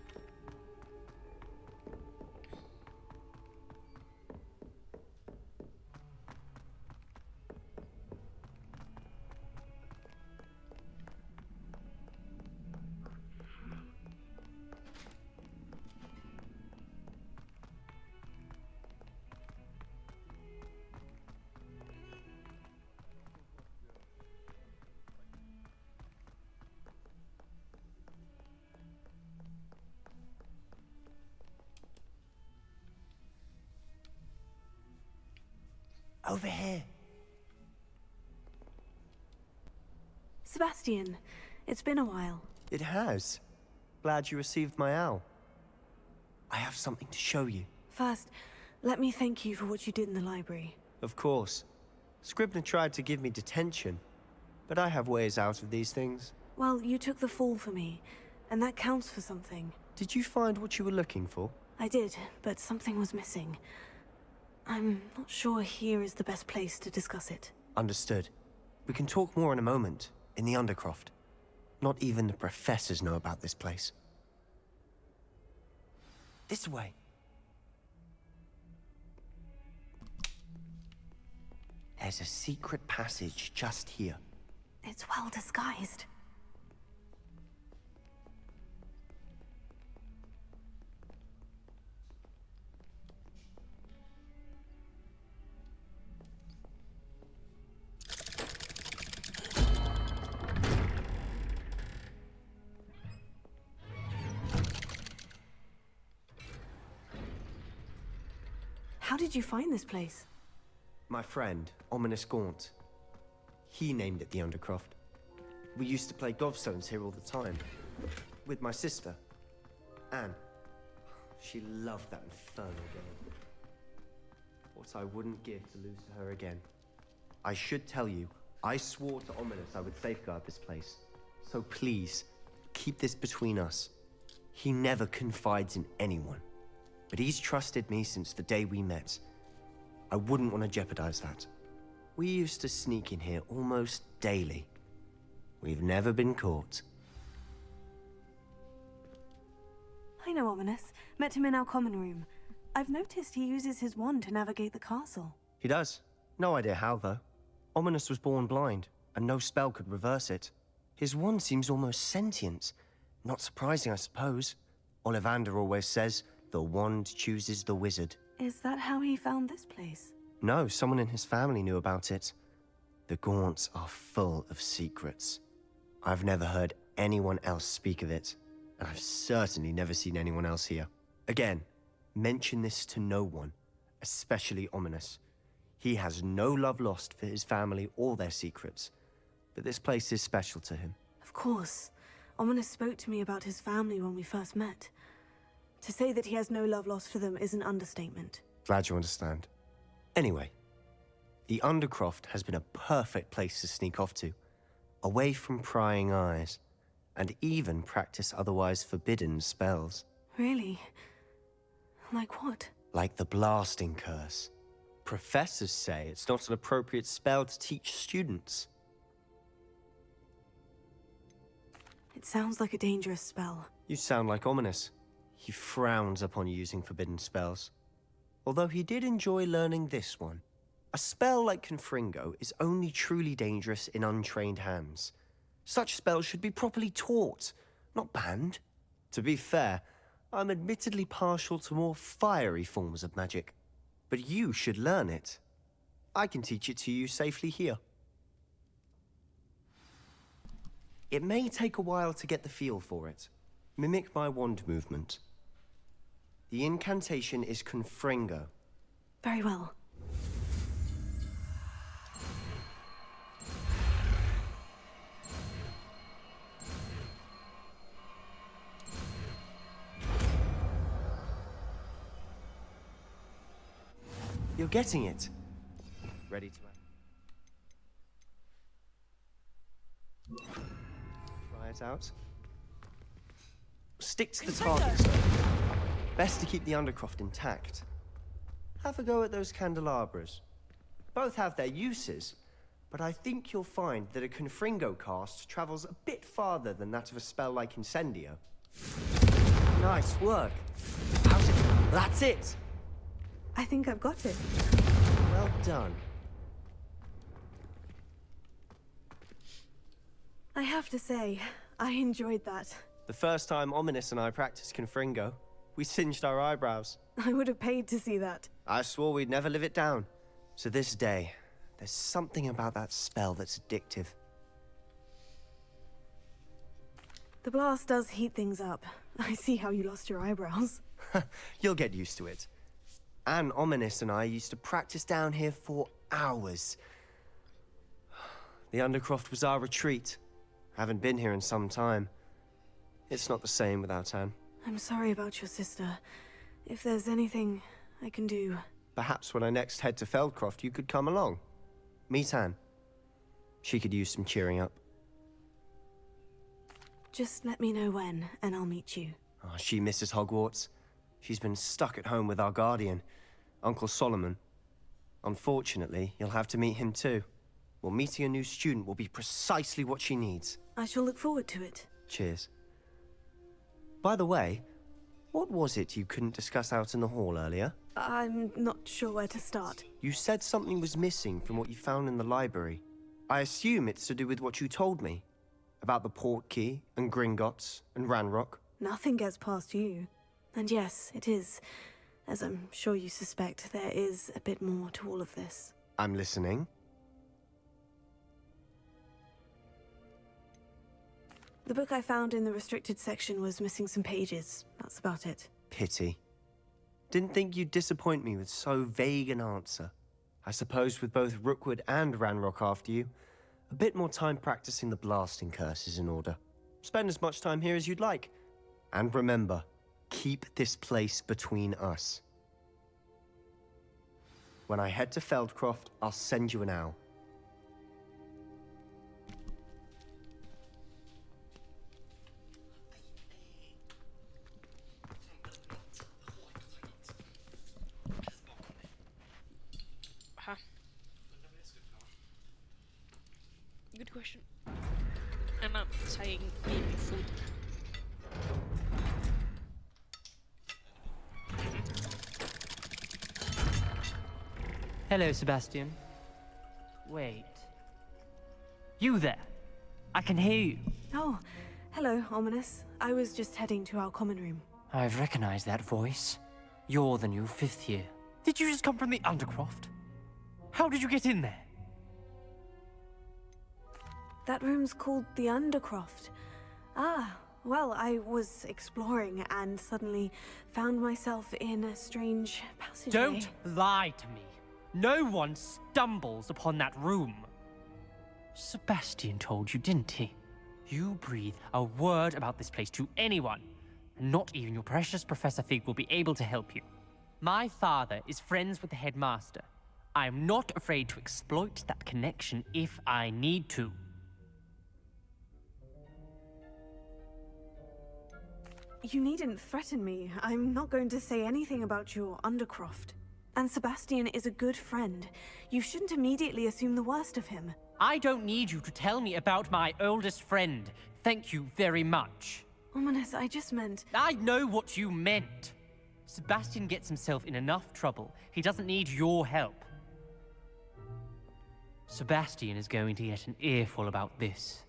Over here. Sebastian, it's been a while. It has. Glad you received my owl. I have something to show you. First, let me thank you for what you did in the library. Of course. Scribner tried to give me detention, but I have ways out of these things. Well, you took the fall for me, and that counts for something. Did you find what you were looking for? I did, but something was missing. I'm not sure here is the best place to discuss it. Understood. We can talk more in a moment, in the Undercroft. Not even the professors know about this place. This way. There's a secret passage just here. It's well disguised. How did you find this place? My friend, Ominous Gaunt. He named it the Undercroft. We used to play gobstones here all the time. With my sister, Anne. She loved that infernal game. What I wouldn't give to lose to her again. I should tell you, I swore to Ominous I would safeguard this place. So please, keep this between us. He never confides in anyone. But he's trusted me since the day we met. I wouldn't want to jeopardize that. We used to sneak in here almost daily. We've never been caught. I know Ominous. Met him in our common room. I've noticed he uses his wand to navigate the castle. He does. No idea how, though. Ominous was born blind, and no spell could reverse it. His wand seems almost sentient. Not surprising, I suppose. Ollivander always says, the wand chooses the wizard. Is that how he found this place? No, someone in his family knew about it. The Gaunts are full of secrets. I've never heard anyone else speak of it, and I've certainly never seen anyone else here. Again, mention this to no one, especially Ominous. He has no love lost for his family or their secrets, but this place is special to him. Of course. Ominous spoke to me about his family when we first met. To say that he has no love lost for them is an understatement. Glad you understand. Anyway, the Undercroft has been a perfect place to sneak off to, away from prying eyes, and even practice otherwise forbidden spells. Really? Like what? Like the blasting curse. Professors say it's not an appropriate spell to teach students. It sounds like a dangerous spell. You sound like Ominous. He frowns upon using forbidden spells. Although he did enjoy learning this one. A spell like Confringo is only truly dangerous in untrained hands. Such spells should be properly taught, not banned. To be fair, I'm admittedly partial to more fiery forms of magic. But you should learn it. I can teach it to you safely here. It may take a while to get the feel for it. Mimic my wand movement. The incantation is Confringo. Very well. You're getting it. Ready to try it out? Stick to the target, sir. Best to keep the Undercroft intact. Have a go at those candelabras. Both have their uses, but I think you'll find that a Confringo cast travels a bit farther than that of a spell like Incendio. Nice work. How's it? That's it. I think I've got it. Well done. I have to say, I enjoyed that. The first time Ominous and I practiced Confringo, we singed our eyebrows. I would have paid to see that. I swore we'd never live it down. So this day, there's something about that spell that's addictive. The blast does heat things up. I see how you lost your eyebrows. You'll get used to it. Anne, Ominous and I used to practice down here for hours. The Undercroft was our retreat. Haven't been here in some time. It's not the same without Anne. I'm sorry about your sister. If there's anything I can do... Perhaps when I next head to Feldcroft, you could come along. Meet Anne. She could use some cheering up. Just let me know when, and I'll meet you. Oh, she misses Hogwarts. She's been stuck at home with our guardian, Uncle Solomon. Unfortunately, you'll have to meet him too. Well, meeting a new student will be precisely what she needs. I shall look forward to it. Cheers. By the way, what was it you couldn't discuss out in the hall earlier? I'm not sure where to start. You said something was missing from what you found in the library. I assume it's to do with what you told me. About the port key, and Gringotts, and Ranrock. Nothing gets past you. And yes, it is. As I'm sure you suspect, there is a bit more to all of this. I'm listening. The book I found in the restricted section was missing some pages. That's about it. Pity. Didn't think you'd disappoint me with so vague an answer. I suppose with both Rookwood and Ranrock after you, a bit more time practicing the blasting curse is in order. Spend as much time here as you'd like. And remember, keep this place between us. When I head to Feldcroft, I'll send you an owl. Good question. I'm not saying maybe food. Hello, Sebastian. Wait. You there? I can hear you. Oh, hello, Ominous. I was just heading to our common room. I've recognized that voice. You're the new 5th year. Did you just come from the Undercroft? How did you get in there? That room's called the Undercroft. Ah, well, I was exploring and suddenly found myself in a strange passageway. Don't lie to me. No one stumbles upon that room. Sebastian told you, didn't he? You breathe a word about this place to anyone, and not even your precious Professor Fig will be able to help you. My father is friends with the headmaster. I am not afraid to exploit that connection if I need to. You needn't threaten me. I'm not going to say anything about your Undercroft. And Sebastian is a good friend. You shouldn't immediately assume the worst of him. I don't need you to tell me about my oldest friend. Thank you very much. Ominous, I just meant... I know what you meant. Sebastian gets himself in enough trouble. He doesn't need your help. Sebastian is going to get an earful about this.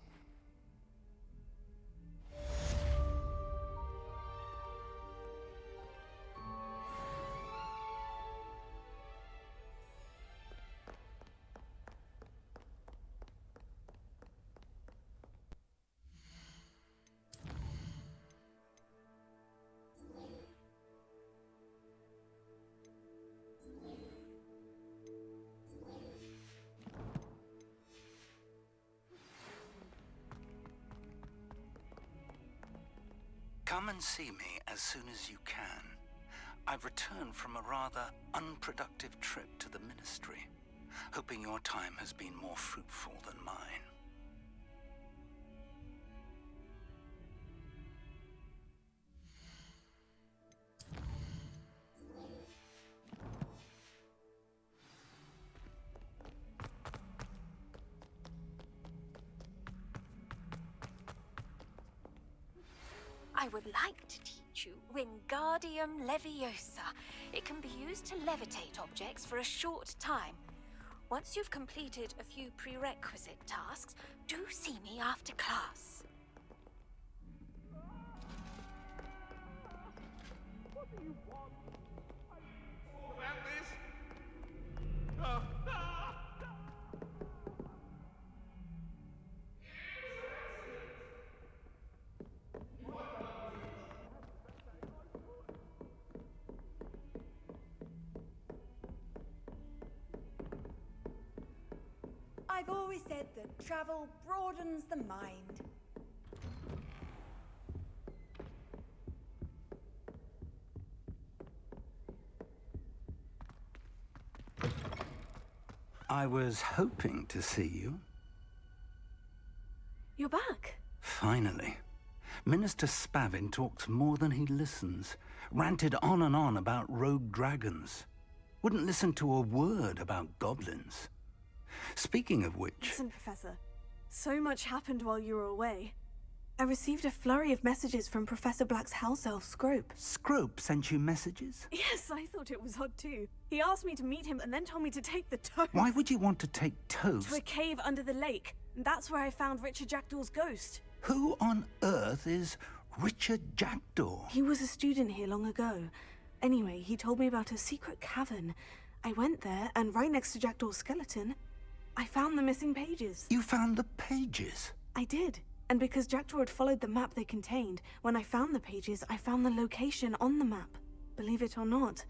Come and see me as soon as you can. I've returned from a rather unproductive trip to the Ministry, hoping your time has been more fruitful than mine. I would like to teach you, Wingardium Leviosa. It can be used to levitate objects for a short time. Once you've completed a few prerequisite tasks, do see me after class. I've always said that travel broadens the mind. I was hoping to see you. You're back. Finally. Minister Spavin talks more than he listens. Ranted on and on about rogue dragons. Wouldn't listen to a word about goblins. Speaking of which... Listen, Professor. So much happened while you were away. I received a flurry of messages from Professor Black's house elf, Scrope. Scrope sent you messages? Yes, I thought it was odd too. He asked me to meet him and then told me to take the toast. Why would you want to take toast? To a cave under the lake. And that's where I found Richard Jackdaw's ghost. Who on earth is Richard Jackdaw? He was a student here long ago. Anyway, he told me about a secret cavern. I went there, and right next to Jackdaw's skeleton, I found the missing pages. You found the pages? I did. And because Jackdaw had followed the map they contained, when I found the pages, I found the location on the map. Believe it or not,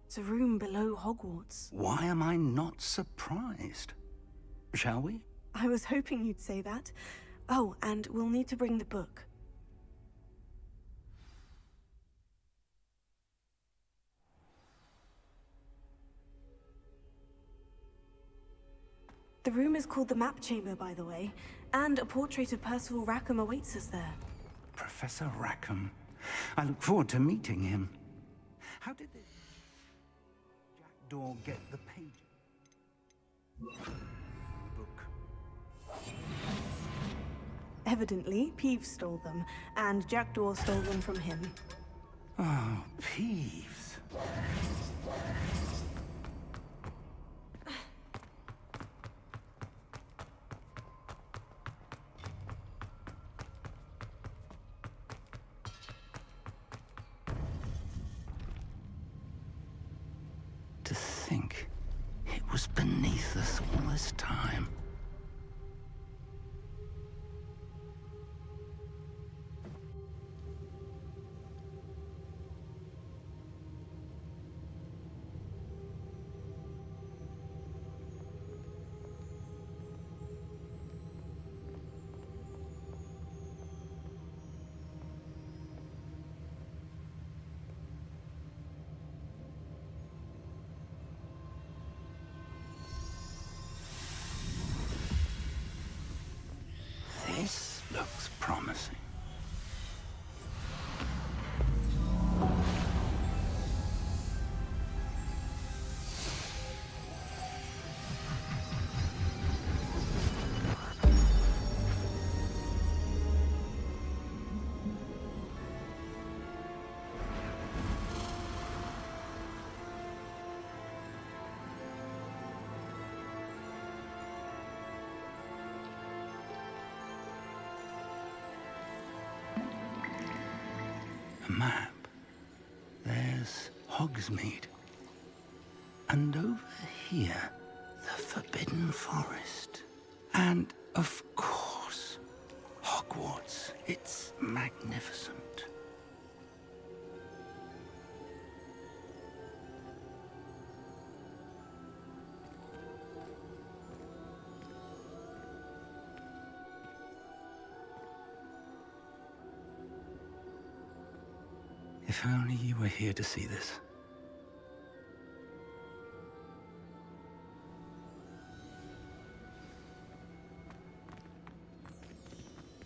it's a room below Hogwarts. Why am I not surprised? Shall we? I was hoping you'd say that. Oh, and we'll need to bring the book. The room is called the Map Chamber, by the way, and a portrait of Percival Rackham awaits us there. Professor Rackham. I look forward to meeting him. How did this Jackdaw get the pages? The book. Evidently, Peeves stole them, and Jackdaw stole them from him. Oh, Peeves. To think it was beneath us all this time. This looks promising. Map. There's Hogsmeade. And over here, the Forbidden Forest. And, of course, Hogwarts. It's magnificent. If only you were here to see this.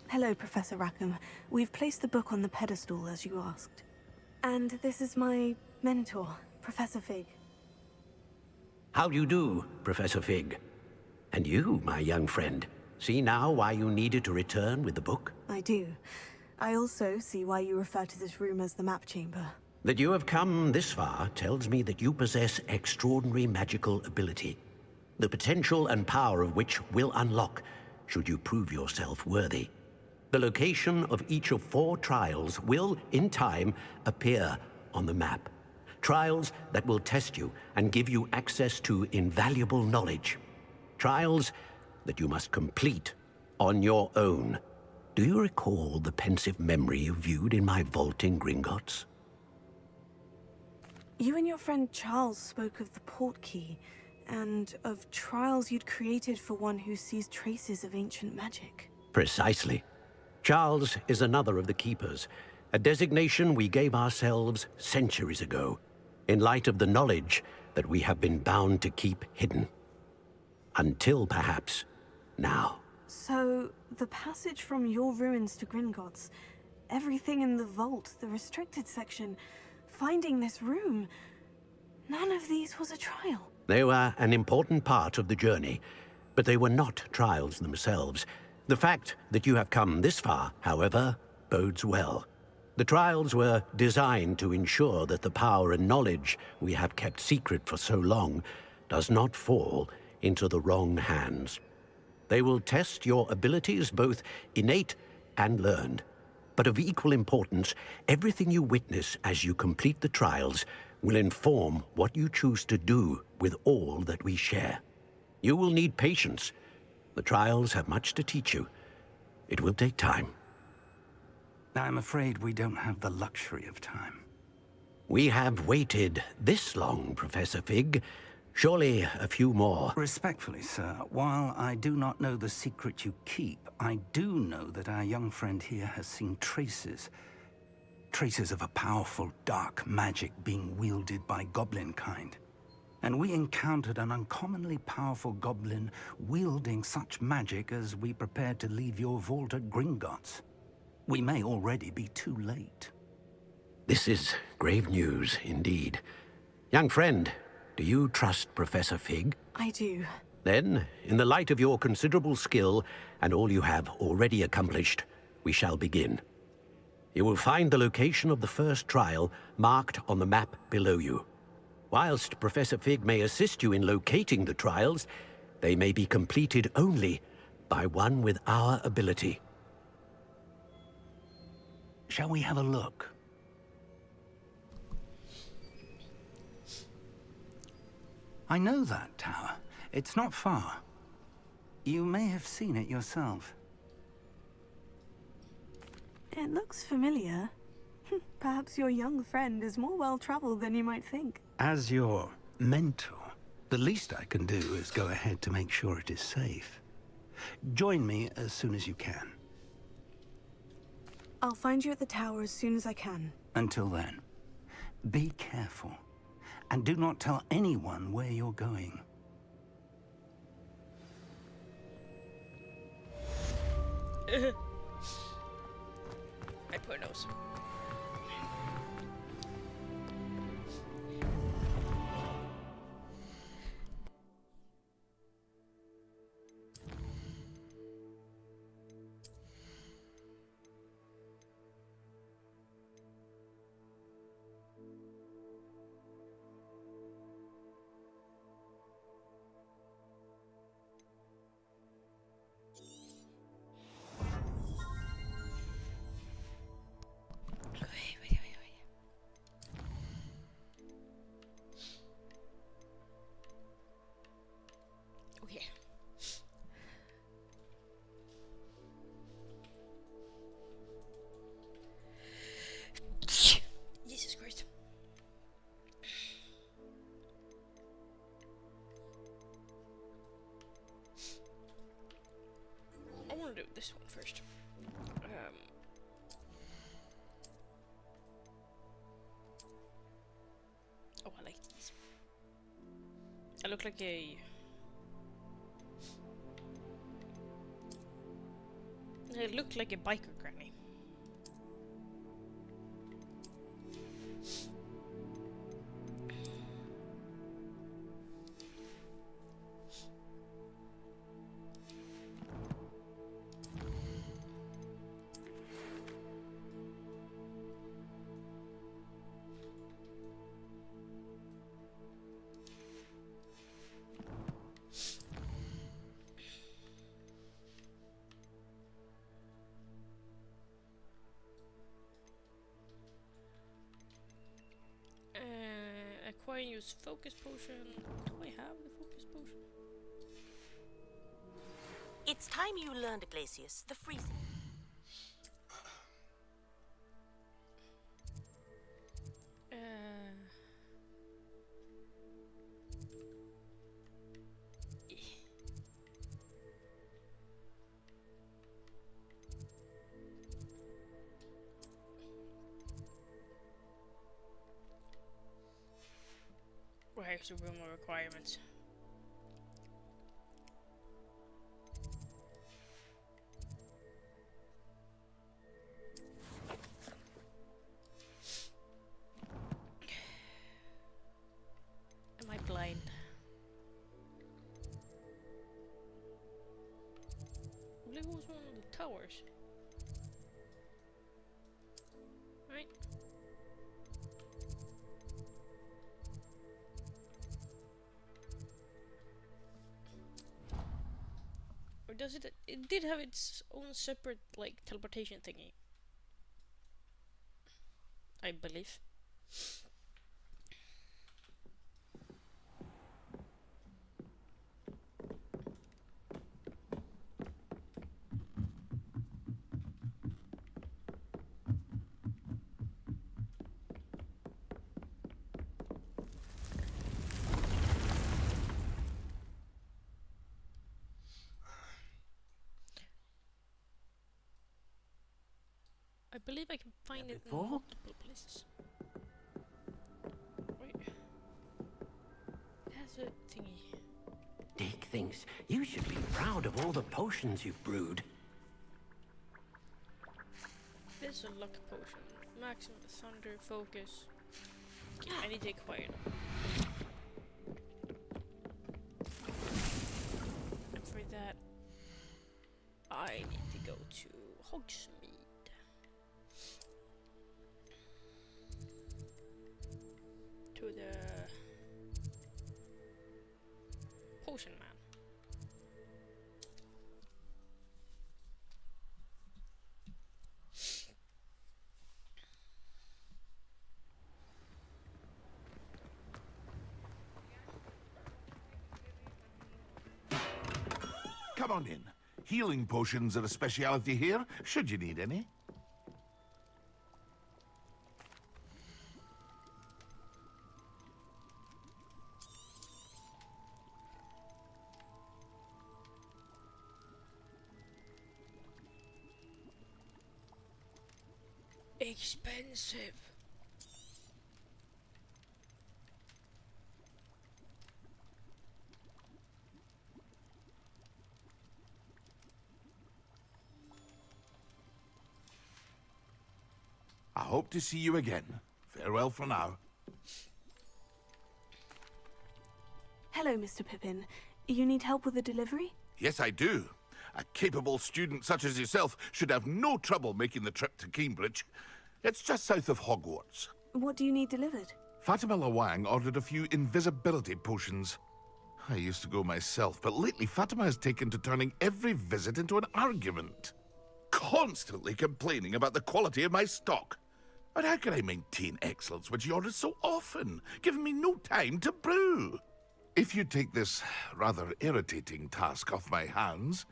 Hello, Professor Rackham. We've placed the book on the pedestal, as you asked. And this is my mentor, Professor Fig. How do you do, Professor Fig? And you, my young friend, see now why you needed to return with the book? I do. I also see why you refer to this room as the map chamber. That you have come this far tells me that you possess extraordinary magical ability, the potential and power of which will unlock should you prove yourself worthy. The location of each of 4 trials will, in time, appear on the map. Trials that will test you and give you access to invaluable knowledge. Trials that you must complete on your own. Do you recall the pensive memory you viewed in my vault in Gringotts? You and your friend Charles spoke of the port key, and of trials you'd created for one who sees traces of ancient magic. Precisely. Charles is another of the Keepers, a designation we gave ourselves centuries ago, in light of the knowledge that we have been bound to keep hidden. Until, perhaps, now. So, the passage from your ruins to Gringotts, everything in the vault, the restricted section, finding this room, none of these was a trial. They were an important part of the journey, but they were not trials themselves. The fact that you have come this far, however, bodes well. The trials were designed to ensure that the power and knowledge we have kept secret for so long does not fall into the wrong hands. They will test your abilities, both innate and learned. But of equal importance, everything you witness as you complete the trials will inform what you choose to do with all that we share. You will need patience. The trials have much to teach you. It will take time. I'm afraid we don't have the luxury of time. We have waited this long, Professor Fig. Surely a few more. Respectfully, sir, while I do not know the secret you keep, I do know that our young friend here has seen traces of a powerful dark magic being wielded by goblin kind. And we encountered an uncommonly powerful goblin wielding such magic as we prepared to leave your vault at Gringotts. We may already be too late. This is grave news, indeed. Young friend, do you trust Professor Fig? I do. Then, in the light of your considerable skill and all you have already accomplished, we shall begin. You will find the location of the first trial marked on the map below you. Whilst Professor Fig may assist you in locating the trials, they may be completed only by one with our ability. Shall we have a look? I know that tower. It's not far. You may have seen it yourself. It looks familiar. Perhaps your young friend is more well-traveled than you might think. As your mentor, the least I can do is go ahead to make sure it is safe. Join me as soon as you can. I'll find you at the tower as soon as I can. Until then, be careful. And do not tell anyone where you're going. My poor nose. Okay. Jesus Christ. I want to do this one first. Oh, I like these. I look like a... I look like a biker granny. I use focus potion? Do I have the focus potion? It's time you learned, Glacius, the freezing. Where's the room of requirements? Am I blind? I believe it was one of the towers. Right? Or does it? It did have its own separate, like, teleportation thingy. I believe. I believe I can find it in multiple places. Wait. It has a thingy. Dick thinks you should be proud of all the potions you've brewed. This is a luck potion. Maximum thunder focus. Okay, I need to acquire them. And for that, I need to go to Hogsmeade. To the potion man. Come on in. Healing potions are a speciality here, should you need any. Expensive. I hope to see you again. Farewell for now. Hello, Mr. Pippin. You need help with the delivery? Yes, I do. A capable student such as yourself should have no trouble making the trip to Cambridge. It's just south of Hogwarts. What do you need delivered? Fatima Lawang ordered a few invisibility potions. I used to go myself, but lately Fatima has taken to turning every visit into an argument. Constantly complaining about the quality of my stock. But how can I maintain excellence when she orders so often, giving me no time to brew? If you take this rather irritating task off my hands,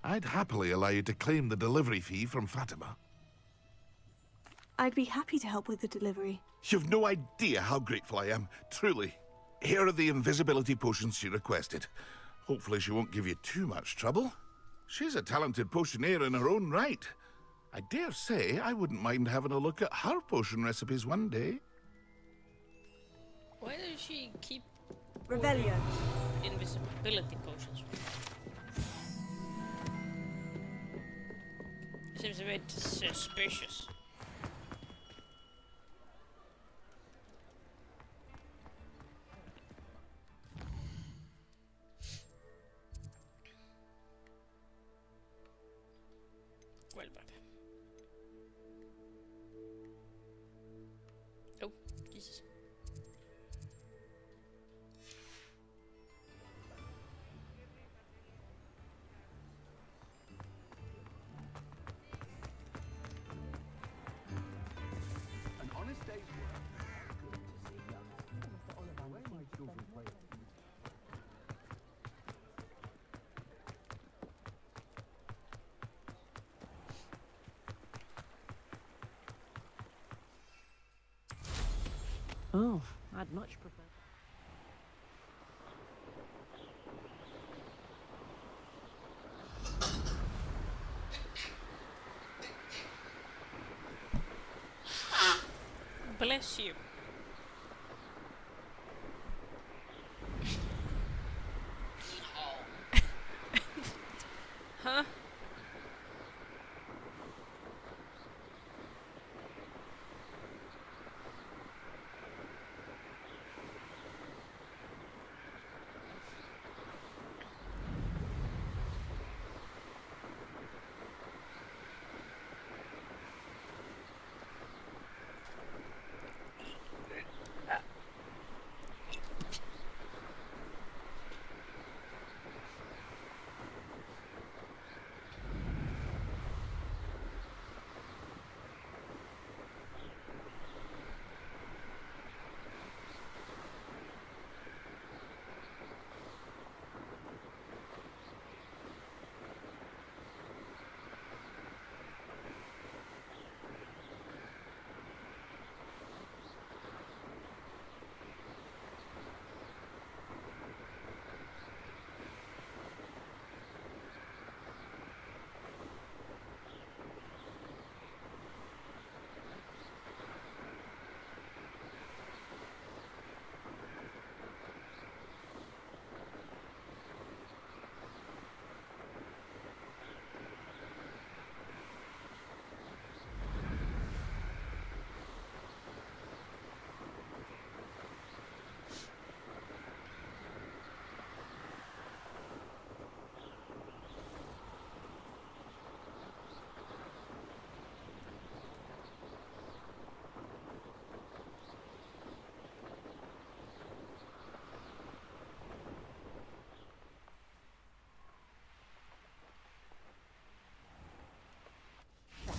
I'd happily allow you to claim the delivery fee from Fatima. I'd be happy to help with the delivery. You've no idea how grateful I am, truly. Here are the invisibility potions she requested. Hopefully she won't give you too much trouble. She's a talented potioneer in her own right. I dare say I wouldn't mind having a look at her potion recipes one day. Why does she keep Revelio. Invisibility potions? Seems a bit suspicious. Well, but oh, Jesus. An honest day's work. Good to see you. Mr. Oliver, Oh, I'd much prefer. Bless you. Huh?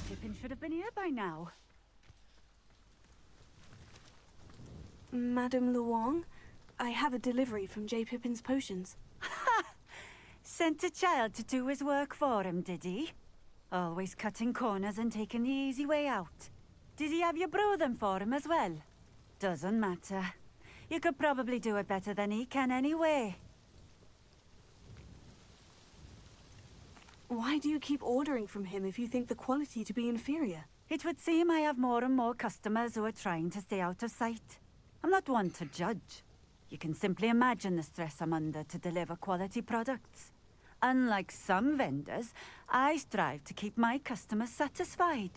Pippin should have been here by now. Madame Luong, I have a delivery from J. Pippin's potions. Sent a child to do his work for him, did he? Always cutting corners and taking the easy way out. Did he have you brew them for him as well? Doesn't matter. You could probably do it better than he can anyway. Why do you keep ordering from him if you think the quality to be inferior? It would seem I have more and more customers who are trying to stay out of sight. I'm not one to judge. You can simply imagine the stress I'm under to deliver quality products. Unlike some vendors, I strive to keep my customers satisfied.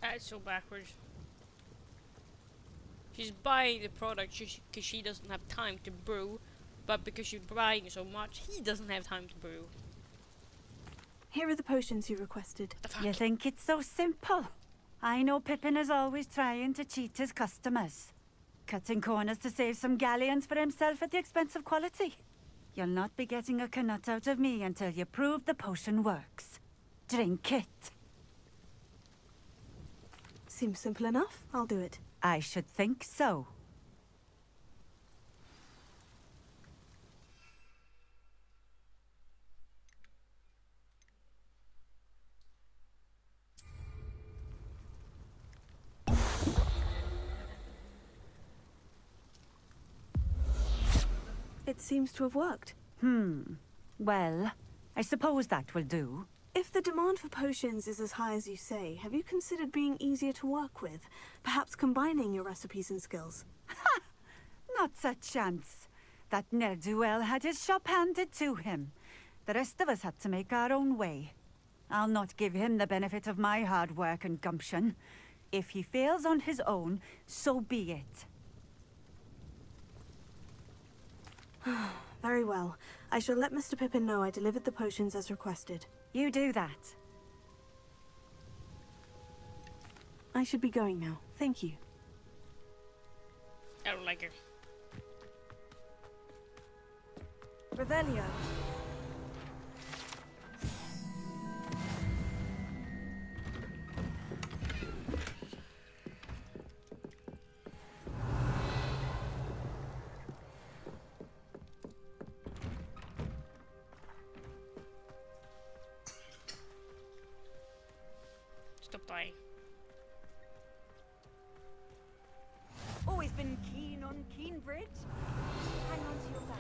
That's so backwards. She's buying the product because she doesn't have time to brew, but because she's buying so much, he doesn't have time to brew. Here are the potions you requested. You think it's so simple? I know Pippin is always trying to cheat his customers. Cutting corners to save some galleons for himself at the expense of quality. You'll not be getting a nut out of me until you prove the potion works. Drink it. Seems simple enough. I'll do it. I should think so. It seems to have worked. Well, I suppose that will do. If the demand for potions is as high as you say, have you considered being easier to work with? Perhaps combining your recipes and skills? Ha! Not a chance. That ne'er-do-well had his shop handed to him. The rest of us had to make our own way. I'll not give him the benefit of my hard work and gumption. If he fails on his own, so be it. Very well. I shall let Mr. Pippin know I delivered the potions as requested. You do that. I should be going now. Thank you. I don't like her. Revelio. Stop dying. on Keen Bridge. Hang on to your back.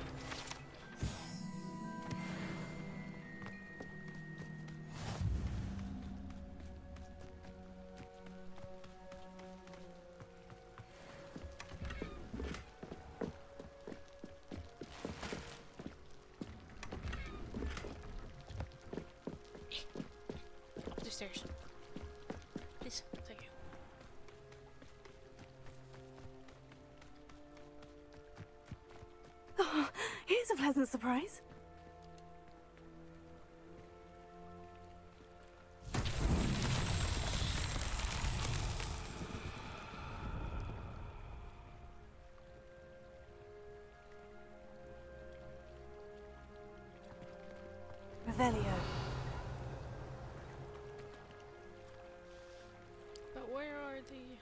Up the stairs. Please, thank you. Oh, here's a pleasant surprise. Revelio. But where are the...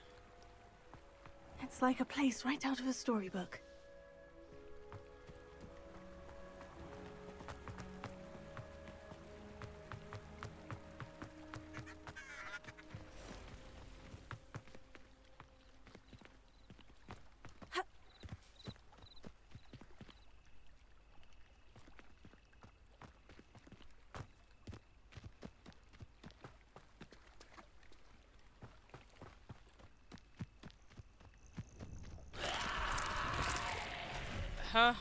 It's like a place right out of a storybook. Huh?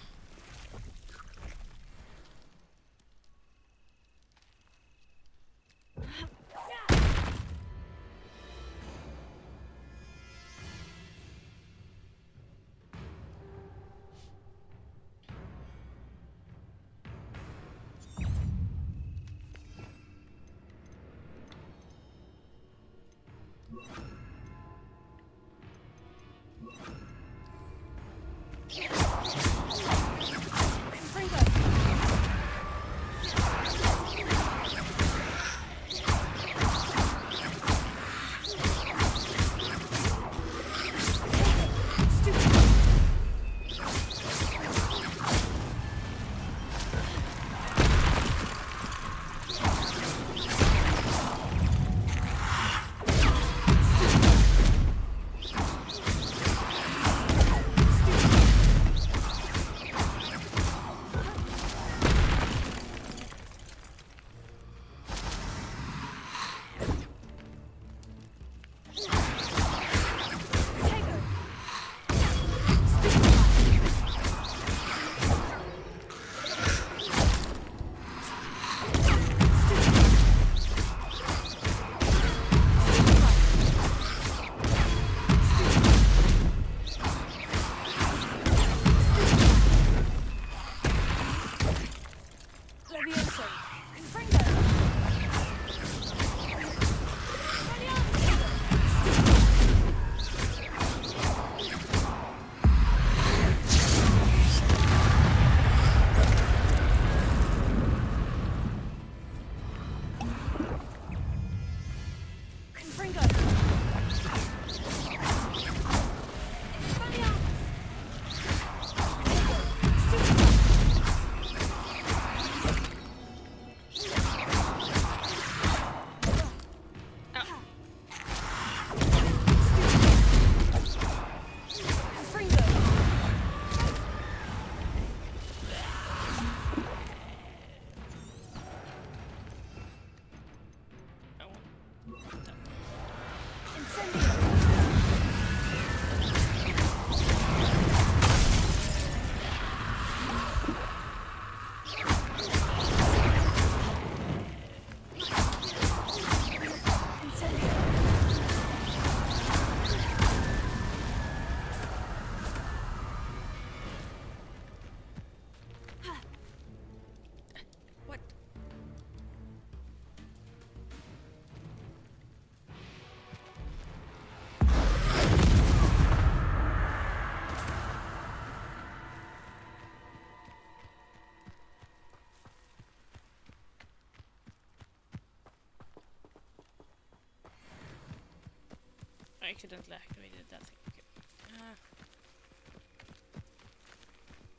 I accidentally activated that thing. Okay.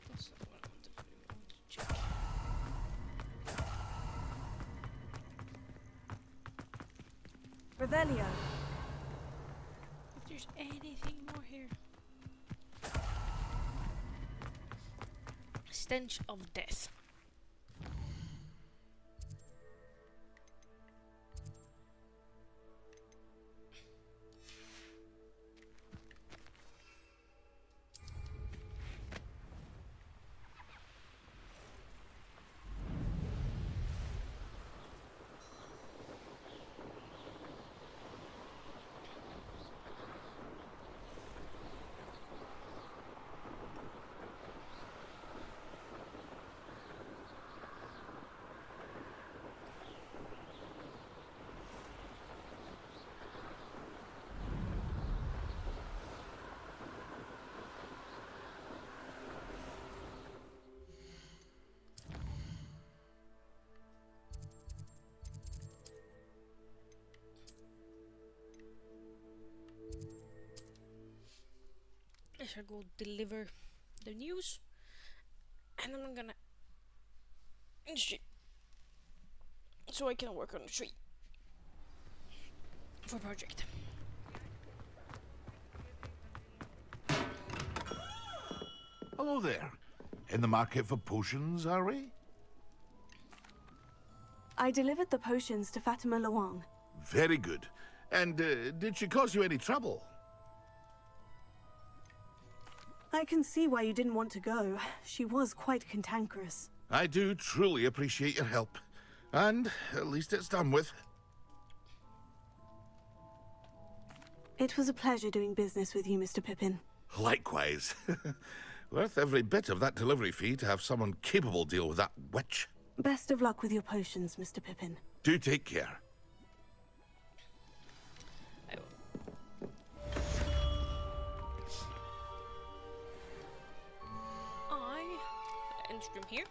That's not what I wanted to do. I wanted to check. Revelio. If there's anything more here. stench of death. I shall go deliver the news, and then I'm gonna industry so I can work on the tree for project. Hello there. In the market for potions, are we? I delivered the potions to Fatima Luang. Very good. And did she cause you any trouble? I can see why you didn't want to go. She was quite cantankerous. I do truly appreciate your help. And at least it's done with. It was a pleasure doing business with you, Mr. Pippin. Likewise. Worth every bit of that delivery fee to have someone capable deal with that witch. Best of luck with your potions, Mr. Pippin. Do take care. End stream here.